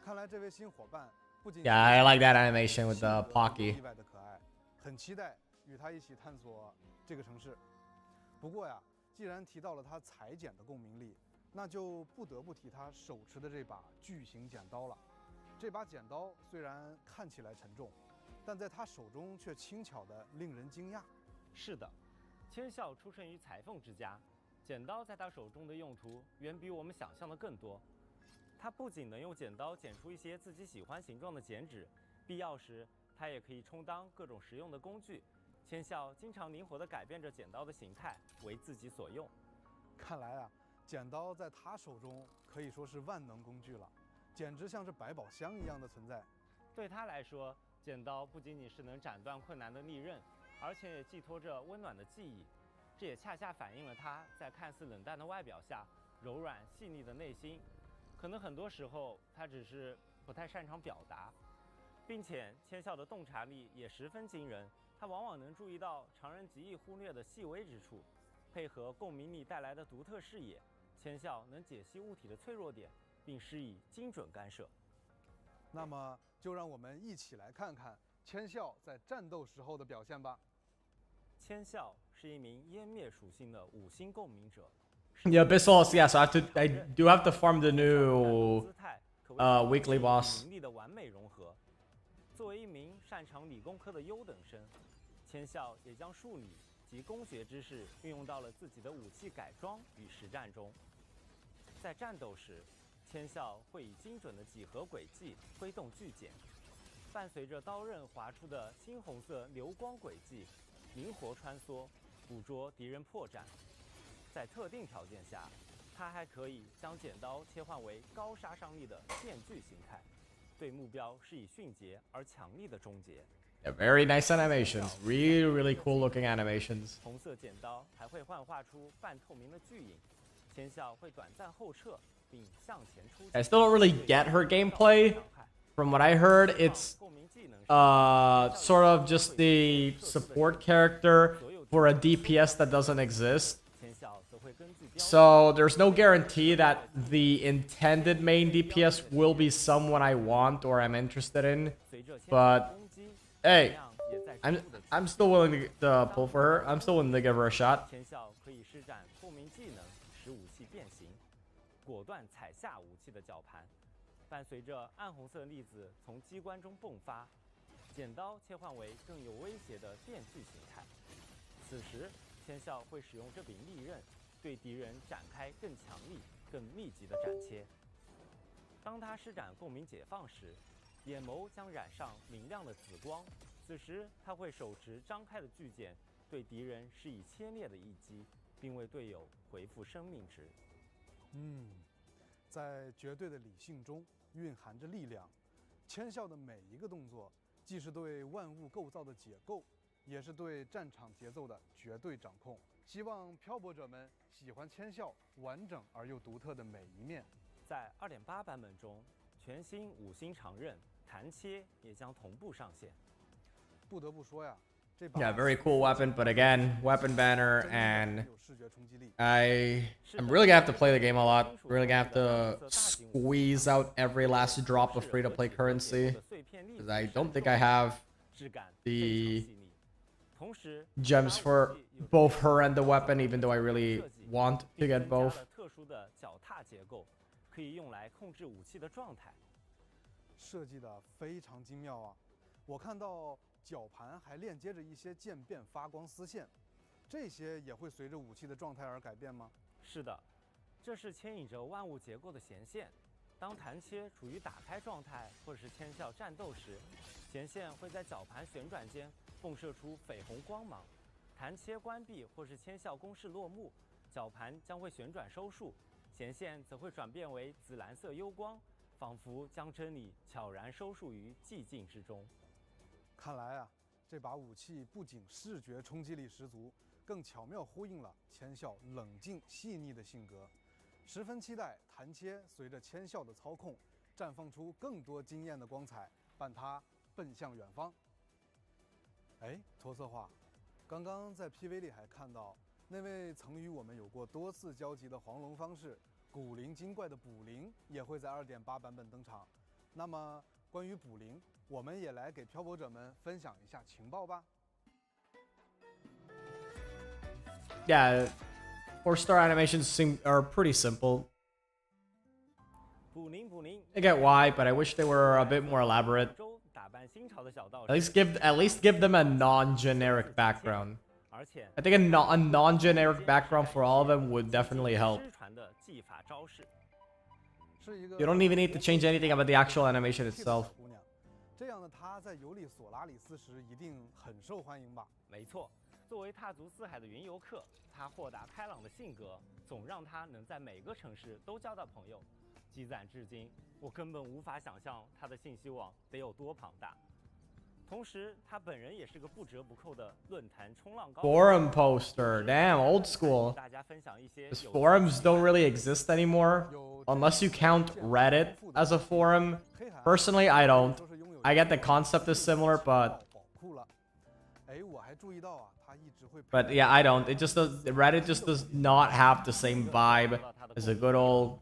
看来这位新伙伴不仅 Yeah, I like that animation with the 意 Pocky. 外的可爱，很期待与他一起探索这个城市。不过呀，既然提到了他裁剪的共鸣力，那就不得不提他手持的这把巨型剪刀了。这把剪刀虽然看起来沉重，但在他手中却轻巧的令人惊讶。是的，千笑出身于裁缝之家，剪刀在他手中的用途远比我们想象的更多。他不仅能用剪刀剪出一些自己喜欢形状的剪纸，必要时他也可以充当各种实用的工具。千笑经常灵活地改变着剪刀的形态，为自己所用。看来啊，剪刀在他手中可以说是万能工具了，简直像是百宝箱一样的存在。对他来说，剪刀不仅仅是能斩断困难的利刃，而且也寄托着温暖的记忆。这也恰恰反映了他在看似冷淡的外表下柔软细腻的内心。可能很多时候他只是不太擅长表达，并且千笑的洞察力也十分惊人。他往往能注意到常人极易忽略的细微之处，配合共鸣力带来的独特视野，千笑能解析物体的脆弱点，并施以精准干涉。那么，就让我们一起来看看千笑在战斗时候的表现吧。千笑是一名湮灭属性的5星共鸣者。Yeah, Abyssals. Yeah, so I do have to farm the new weekly boss. 能力的完美融合。作为一名擅长理工科的优等生，千笑也将数理及工学知识运用到了自己的武器改装与实战中。在战斗时，千笑会以精准的几何轨迹挥动巨剪，伴随着刀刃划出的猩红色流光轨迹，灵活穿梭，捕捉敌人破绽。在特定条件下，他还可以将剪刀切换为高杀伤力的电锯形态，对目标施以迅捷而强力的终结。Yeah, very nice animations. Really cool looking animations. 红色剪刀还会幻化出半透明的巨影，千笑会短暂后撤，并向前出击。 I still don't really get her gameplay. From what I heard, it's sort of just the support character for a DPS that doesn't exist. So there's no guarantee that the intended main DPS will be someone I want or I'm interested in. But hey, I'm still willing to pull for her. I'm still willing to give her a shot. 千笑可以施展透明技能，使武器变形，果断踩下武器的绞盘。伴随着暗红色粒子从机关中迸发，剪刀切换为更有威胁的电锯形态。此时，千笑会使用这柄利刃，对敌人展开更强力、更密集的斩切。当他施展共鸣解放时，眼眸将染上明亮的紫光。此时，他会手持张开的巨剑，对敌人施以切裂的一击，并为队友回复生命值。在绝对的理性中蕴含着力量。千笑的每一个动作，既是对万物构造的解构，也是对战场节奏的绝对掌控。希望漂泊者们喜欢千笑完整而又独特的每一面。在2.8版本中，全新5星长刃弹切也将同步上线。不得不说呀， Yeah, very cool weapon, but again, weapon banner, and I'm really gonna have to play the game a lot. Really gonna have to squeeze out every last drop of free-to-play currency, because I don't think I have the gems for both her and the weapon, even though I really want to get both. 特殊的脚踏结构，可以用来控制武器的状态。设计的非常精妙啊！我看到 绞盘还链接着一些渐变发光丝线，这些也会随着武器的状态而改变吗？是的，这是牵引着万物结构的弦线。当弹切处于打开状态或者是千笑战斗时，弦线会在绞盘旋转间迸射出绯红光芒。弹切关闭或是千笑攻势落幕，绞盘将会旋转收束，弦线则会转变为紫蓝色幽光，仿佛将真理悄然收束于寂静之中。 看来啊，这把武器不仅视觉冲击力十足，更巧妙呼应了千笑冷静细腻的性格。十分期待弹切随着千笑的操控，绽放出更多惊艳的光彩，伴他奔向远方。哎，驼色话，刚刚在 PV 里还看到那位曾与我们有过多次交集的黄龙方士古灵精怪的卜灵也会在2.8版本登场。那么关于卜灵， 我们也来给漂泊者们分享一下情报吧。Yeah, 4-star animations are pretty simple. I get why, but I wish they were a bit more elaborate. At least give them a non-generic background. I think a non-generic background for all of them would definitely help. You don't even need to change anything about the actual animation itself. 这样的他在游历索拉里斯时一定很受欢迎吧？没错，作为踏足四海的云游客，他豁达开朗的性格总让他能在每个城市都交到朋友。积攒至今，我根本无法想象他的信息网得有多庞大。同时，他本人也是个不折不扣的论坛冲浪高手。Forum poster, damn old school. 大家分享一些 Because forums don't really exist anymore, unless you count Reddit as a forum. Personally, I don't. I get the concept is similar, but yeah, I don't. It just does. Reddit just does not have the same vibe as a good old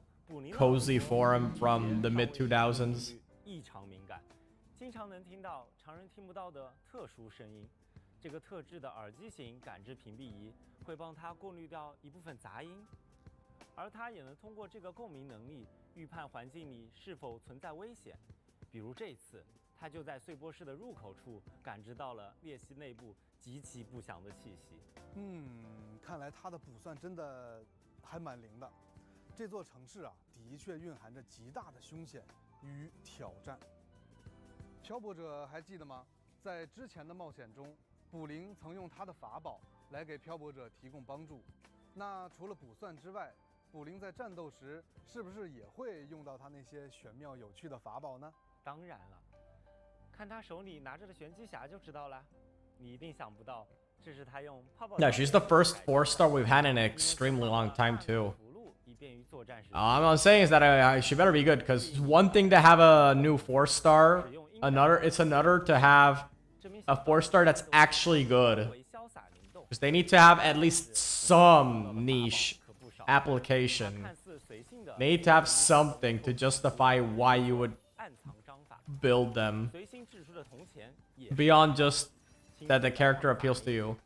cozy forum from the mid 2000s. 异常敏感，经常能听到常人听不到的特殊声音。这个特制的耳机型感知屏蔽仪会帮他过滤掉一部分杂音，而他也能通过这个共鸣能力预判环境里是否存在危险。比如这次。 他就在碎波室的入口处感知到了裂隙内部极其不祥的气息。看来他的卜算真的还蛮灵的。这座城市啊，的确蕴含着极大的凶险与挑战。漂泊者还记得吗？在之前的冒险中，卜灵曾用他的法宝来给漂泊者提供帮助。那除了卜算之外，卜灵在战斗时是不是也会用到他那些玄妙有趣的法宝呢？当然了。 看他手里拿着的玄机匣就知道了，你一定想不到，这是他用泡泡。Yeah, she's the first 4-star we've had in an extremely long time too. All I'm saying is that she better be good, because one thing to have a new 4-star, it's another to have a 4-star that's actually good. Because they need to have at least some niche application. They need to have something to justify why you would build them beyond just that the character appeals to you.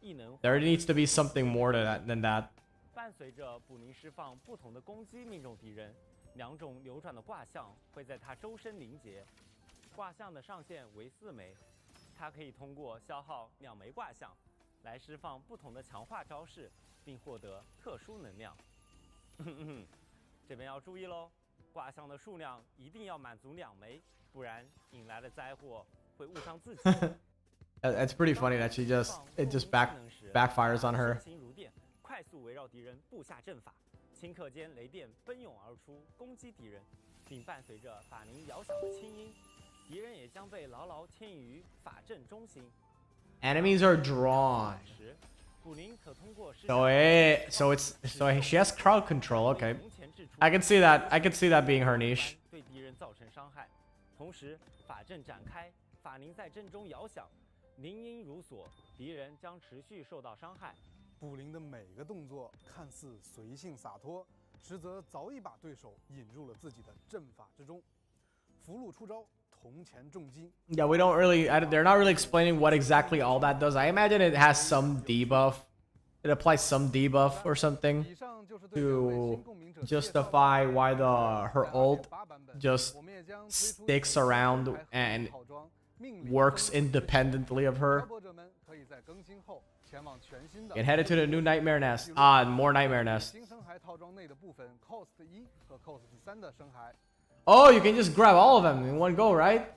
There needs to be something more to that than that. 伴随着卜灵释放不同的攻击命中敌人，2种流转的卦象会在他周身凝结。卦象的上限为4枚，他可以通过消耗2枚卦象来释放不同的强化招式，并获得特殊能量。这边要注意喽，卦象的数量一定要满足2枚，不然引来的灾祸会误伤自己。It's pretty funny that it just backfires on her. 形如电，快速围绕敌人布下阵法，顷刻间雷电奔涌而出，攻击敌人，并伴随着法铃摇响的清音，敌人也将被牢牢牵引于法阵中心。Enemies are drawn. So she has crowd control. Okay, I can see that. I can see that being her niche. 对敌人造成伤害，同时法阵展开，法铃在阵中摇响，铃音如锁，敌人将持续受到伤害。卜灵的每个动作看似随性洒脱，实则早已把对手引入了自己的阵法之中。符箓出招。 Yeah, we don't really. They're not really explaining what exactly all that does. I imagine it has some debuff. It applies some debuff or something to justify why her ult just sticks around and works independently of her. Get headed to the new nightmare nest. More nightmare nests. Oh, you can just grab all of them in one go, right?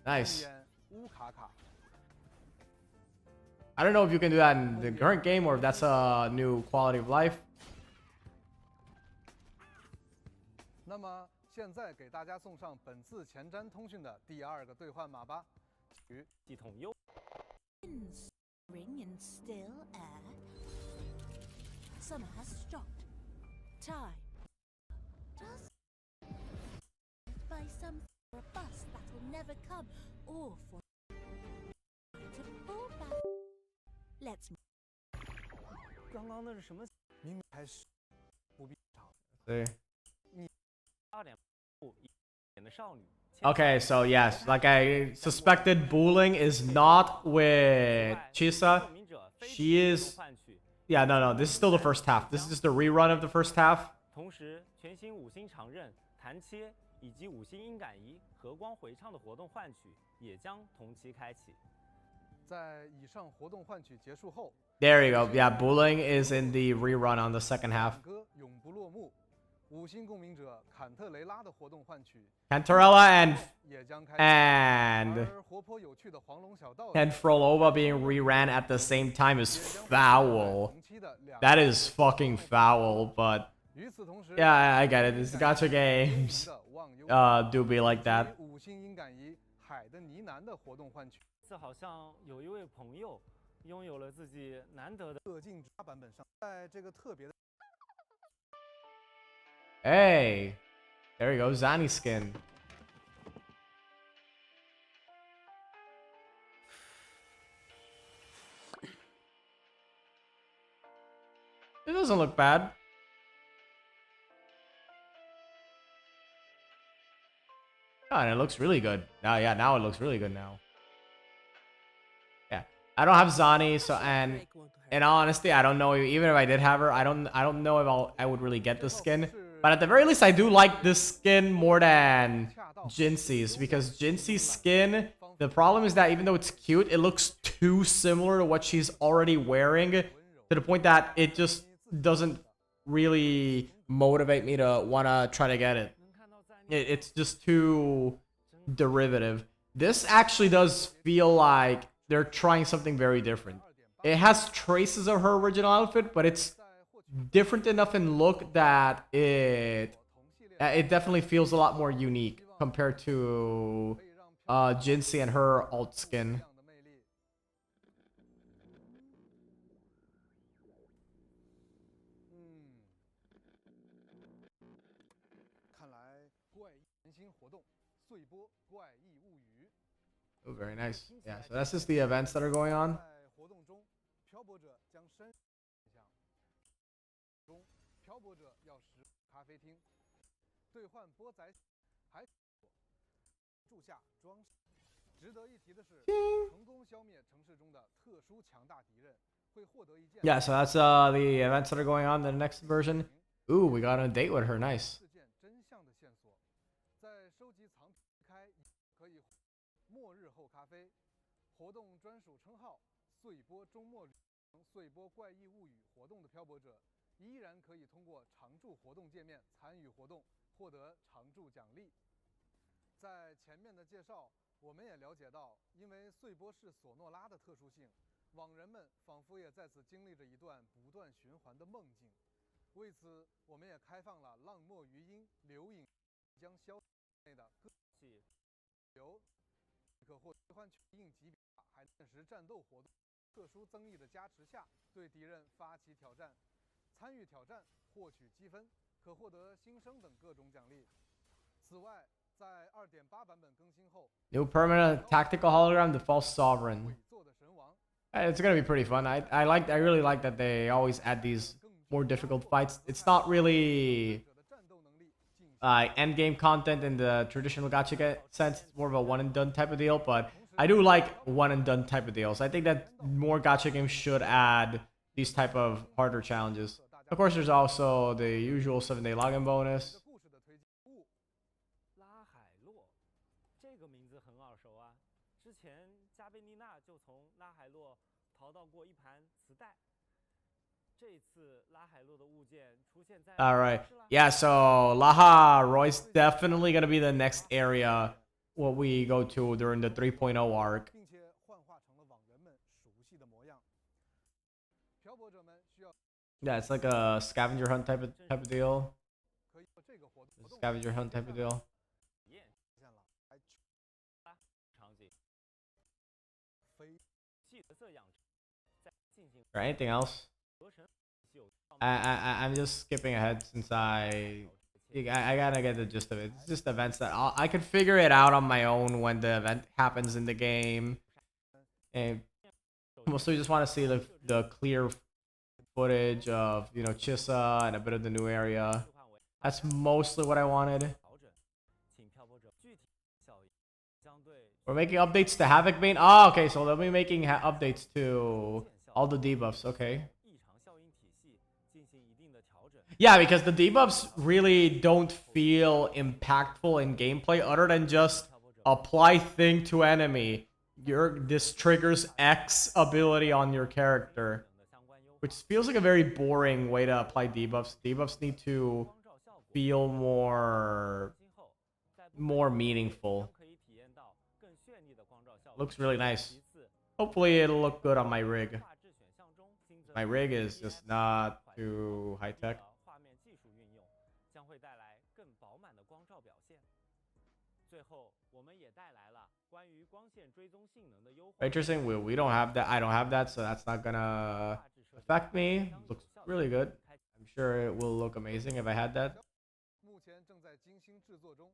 Nice. I don't know if you can do that in the current game or if that's a new quality of life. 那么现在给大家送上本次前瞻通讯的第2个兑换码吧。系统优。Ring in still air. Summer has stopped. Time. Just by some for a bus that will never come, or for to pull back. Let's. 刚刚那是什么？明明开始不必长。对。你2.5的少女。Okay, so yes, like I suspected, Booling is not with Chisa. She is. Yeah, no, this is still the first half. This is just a rerun of the first half. 同时，全新5星长刃、弹切以及5星音感仪和光回唱的活动换取也将同期开启。在以上活动换取结束后 There you go. Yeah, Booling is in the rerun on the second half. 歌永不落幕。5星共鸣者坎特雷拉的活动换取 Cantarella 也将开启。 and 而活泼有趣的黄龙小道 and Frolova being reran at the same time is foul. That is fucking foul, but yeah, I get it. These gacha games do be like that. 5星音感仪海的呢喃的活动换取。这好像有一位朋友拥有了自己难得的特镜版本上，在这个特别的。 Hey, there you go, Zani skin. It doesn't look bad. Oh, and it looks really good. Now, yeah, now it looks really good now. Yeah, I don't have Zani, so and in all honesty, I don't know. Even if I did have her, I don't know if I would really get the skin. But at the very least, I do like this skin more than Jinxie's, because Jinxie's skin, the problem is that even though it's cute, it looks too similar to what she's already wearing, to the point that it just doesn't really motivate me to want to try to get it. It's just too derivative. This actually does feel like they're trying something very different. It has traces of her original outfit, but it's different enough in look that it definitely feels a lot more unique compared to Jinxie and her alt skin. Oh, very nice. Yeah, so that's just the events that are going on. Yeah, so that's the events that are going on in the next version. Ooh, we got on a date with her. Nice. 依然可以通过常驻活动界面参与活动，获得常驻奖励。在前面的介绍，我们也了解到，因为碎波式索诺拉的特殊性，网人们仿佛也在此经历着一段不断循环的梦境。为此，我们也开放了浪墨余音、流影将消内的各流，可获兑换权硬级别，还限时战斗活动。特殊增益的加持下，对敌人发起挑战，参与挑战获取积分，可获得新生等各种奖励。此外，在 2.8 版本更新后 New permanent tactical hologram, the false sovereign. 伪作的神王 It's gonna be pretty fun. I really like that they always add these more difficult fights. It's not really 者的战斗能力进行 end game content in the traditional gacha sense. It's more of a one and done type of deal, but I do like one and done type of deals. I think that more gacha games should add these type of harder challenges. Of course, there's also the usual 7-day login bonus. 故事的推进物。拉海洛，这个名字很耳熟啊！之前加贝妮娜就从拉海洛淘到过一盘磁带。这一次拉海洛的物件出现在 All right. Yeah, so Laha Roy's definitely going to be the next area what we go to during the 3.0 arc. 并且幻化成了网人们熟悉的模样。漂泊者们需要 Yeah, it's like a scavenger hunt type of deal. 可以这个活动 Scavenger hunt type of deal. 体验实现了，还场景，非细色养成，在进行 Or anything else? 合成有 I'm just skipping ahead since I gotta get the gist of it. It's just events that I could figure it out on my own when the event happens in the game. And mostly just want to see the clear footage of, you know, Chissa and a bit of the new area. That's mostly what I wanted. 调整，请漂泊者具体效益相对 We're making updates to Havoc Bane. Oh, okay, so they'll be making updates to all the debuffs. Okay. 异常效应体系进行一定的调整。 Yeah, because the debuffs really don't feel impactful in gameplay other than just apply thing to enemy. This triggers X ability on your character, 等的相关优化 which feels like a very boring way to apply debuffs. Debuffs need to 光照效果 feel more 更新后，在部分 more 将 meaningful. 可以体验到更绚丽的光照效果。 Looks really nice. 其次， Hopefully it'll look good on my rig. 画质选项中新增 My rig is just not too high tech. 画面技术运用将会带来更饱满的光照表现。最后，我们也带来了关于光线追踪性能的优化。 Interesting. We don't have that. I don't have that, so that's not gonna affect me. Looks really good. I'm sure it will look amazing if I had that. 目前正在精心制作中。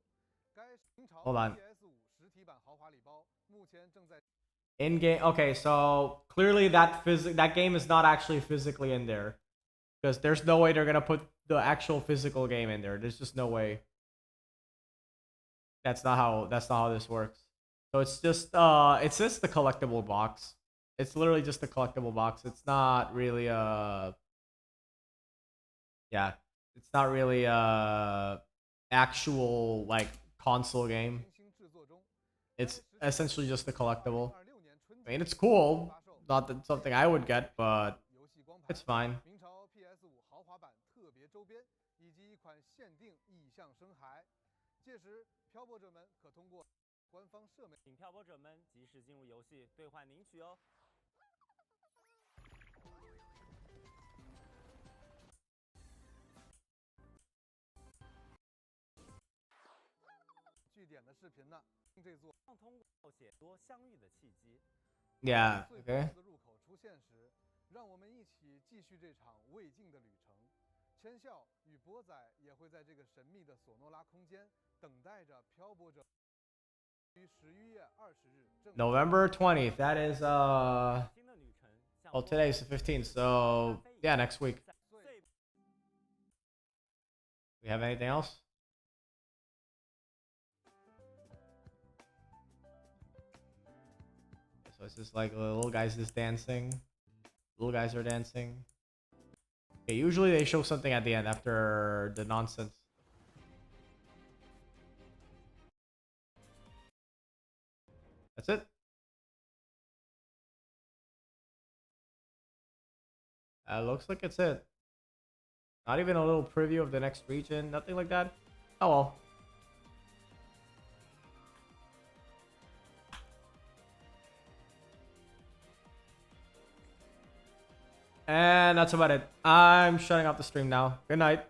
该明朝 Hold on. PS5 实体版豪华礼包目前正在 In game. Okay, so clearly that game is not actually physically in there, because there's no way they're gonna put the actual physical game in there. There's just no way. That's not how this works. So it's just the collectible box. It's literally just a collectible box. It's not really yeah, it's not really actual like console game. 精心制作中。 It's essentially just a collectible. 2026年春 I mean, 节 it's cool. 发售 Not that something I would get, but 游戏光盘 it's fine. 明朝 PS5 豪华版特别周边，以及一款限定意象深海。届时，漂泊者们可通过官方社媒。请漂泊者们及时进入游戏兑换领取哦。据点的视频呢，这座让通过写多相遇的契机。 Yeah. 碎 Okay. 波的入口出现时，让我们一起继续这场未尽的旅程。千笑与波仔也会在这个神秘的索诺拉空间等待着漂泊者。于11月20日正 November 20th. That is 新的旅程向 well, today's the 15th, so yeah, next week. 最 We have anything else? So it's just like the little guys just dancing. Little guys are dancing. Okay, usually they show something at the end after the nonsense. That's it. Looks like it's it. Not even a little preview of the next region. Nothing like that. Oh well. And that's about it. I'm shutting off the stream now. Good night.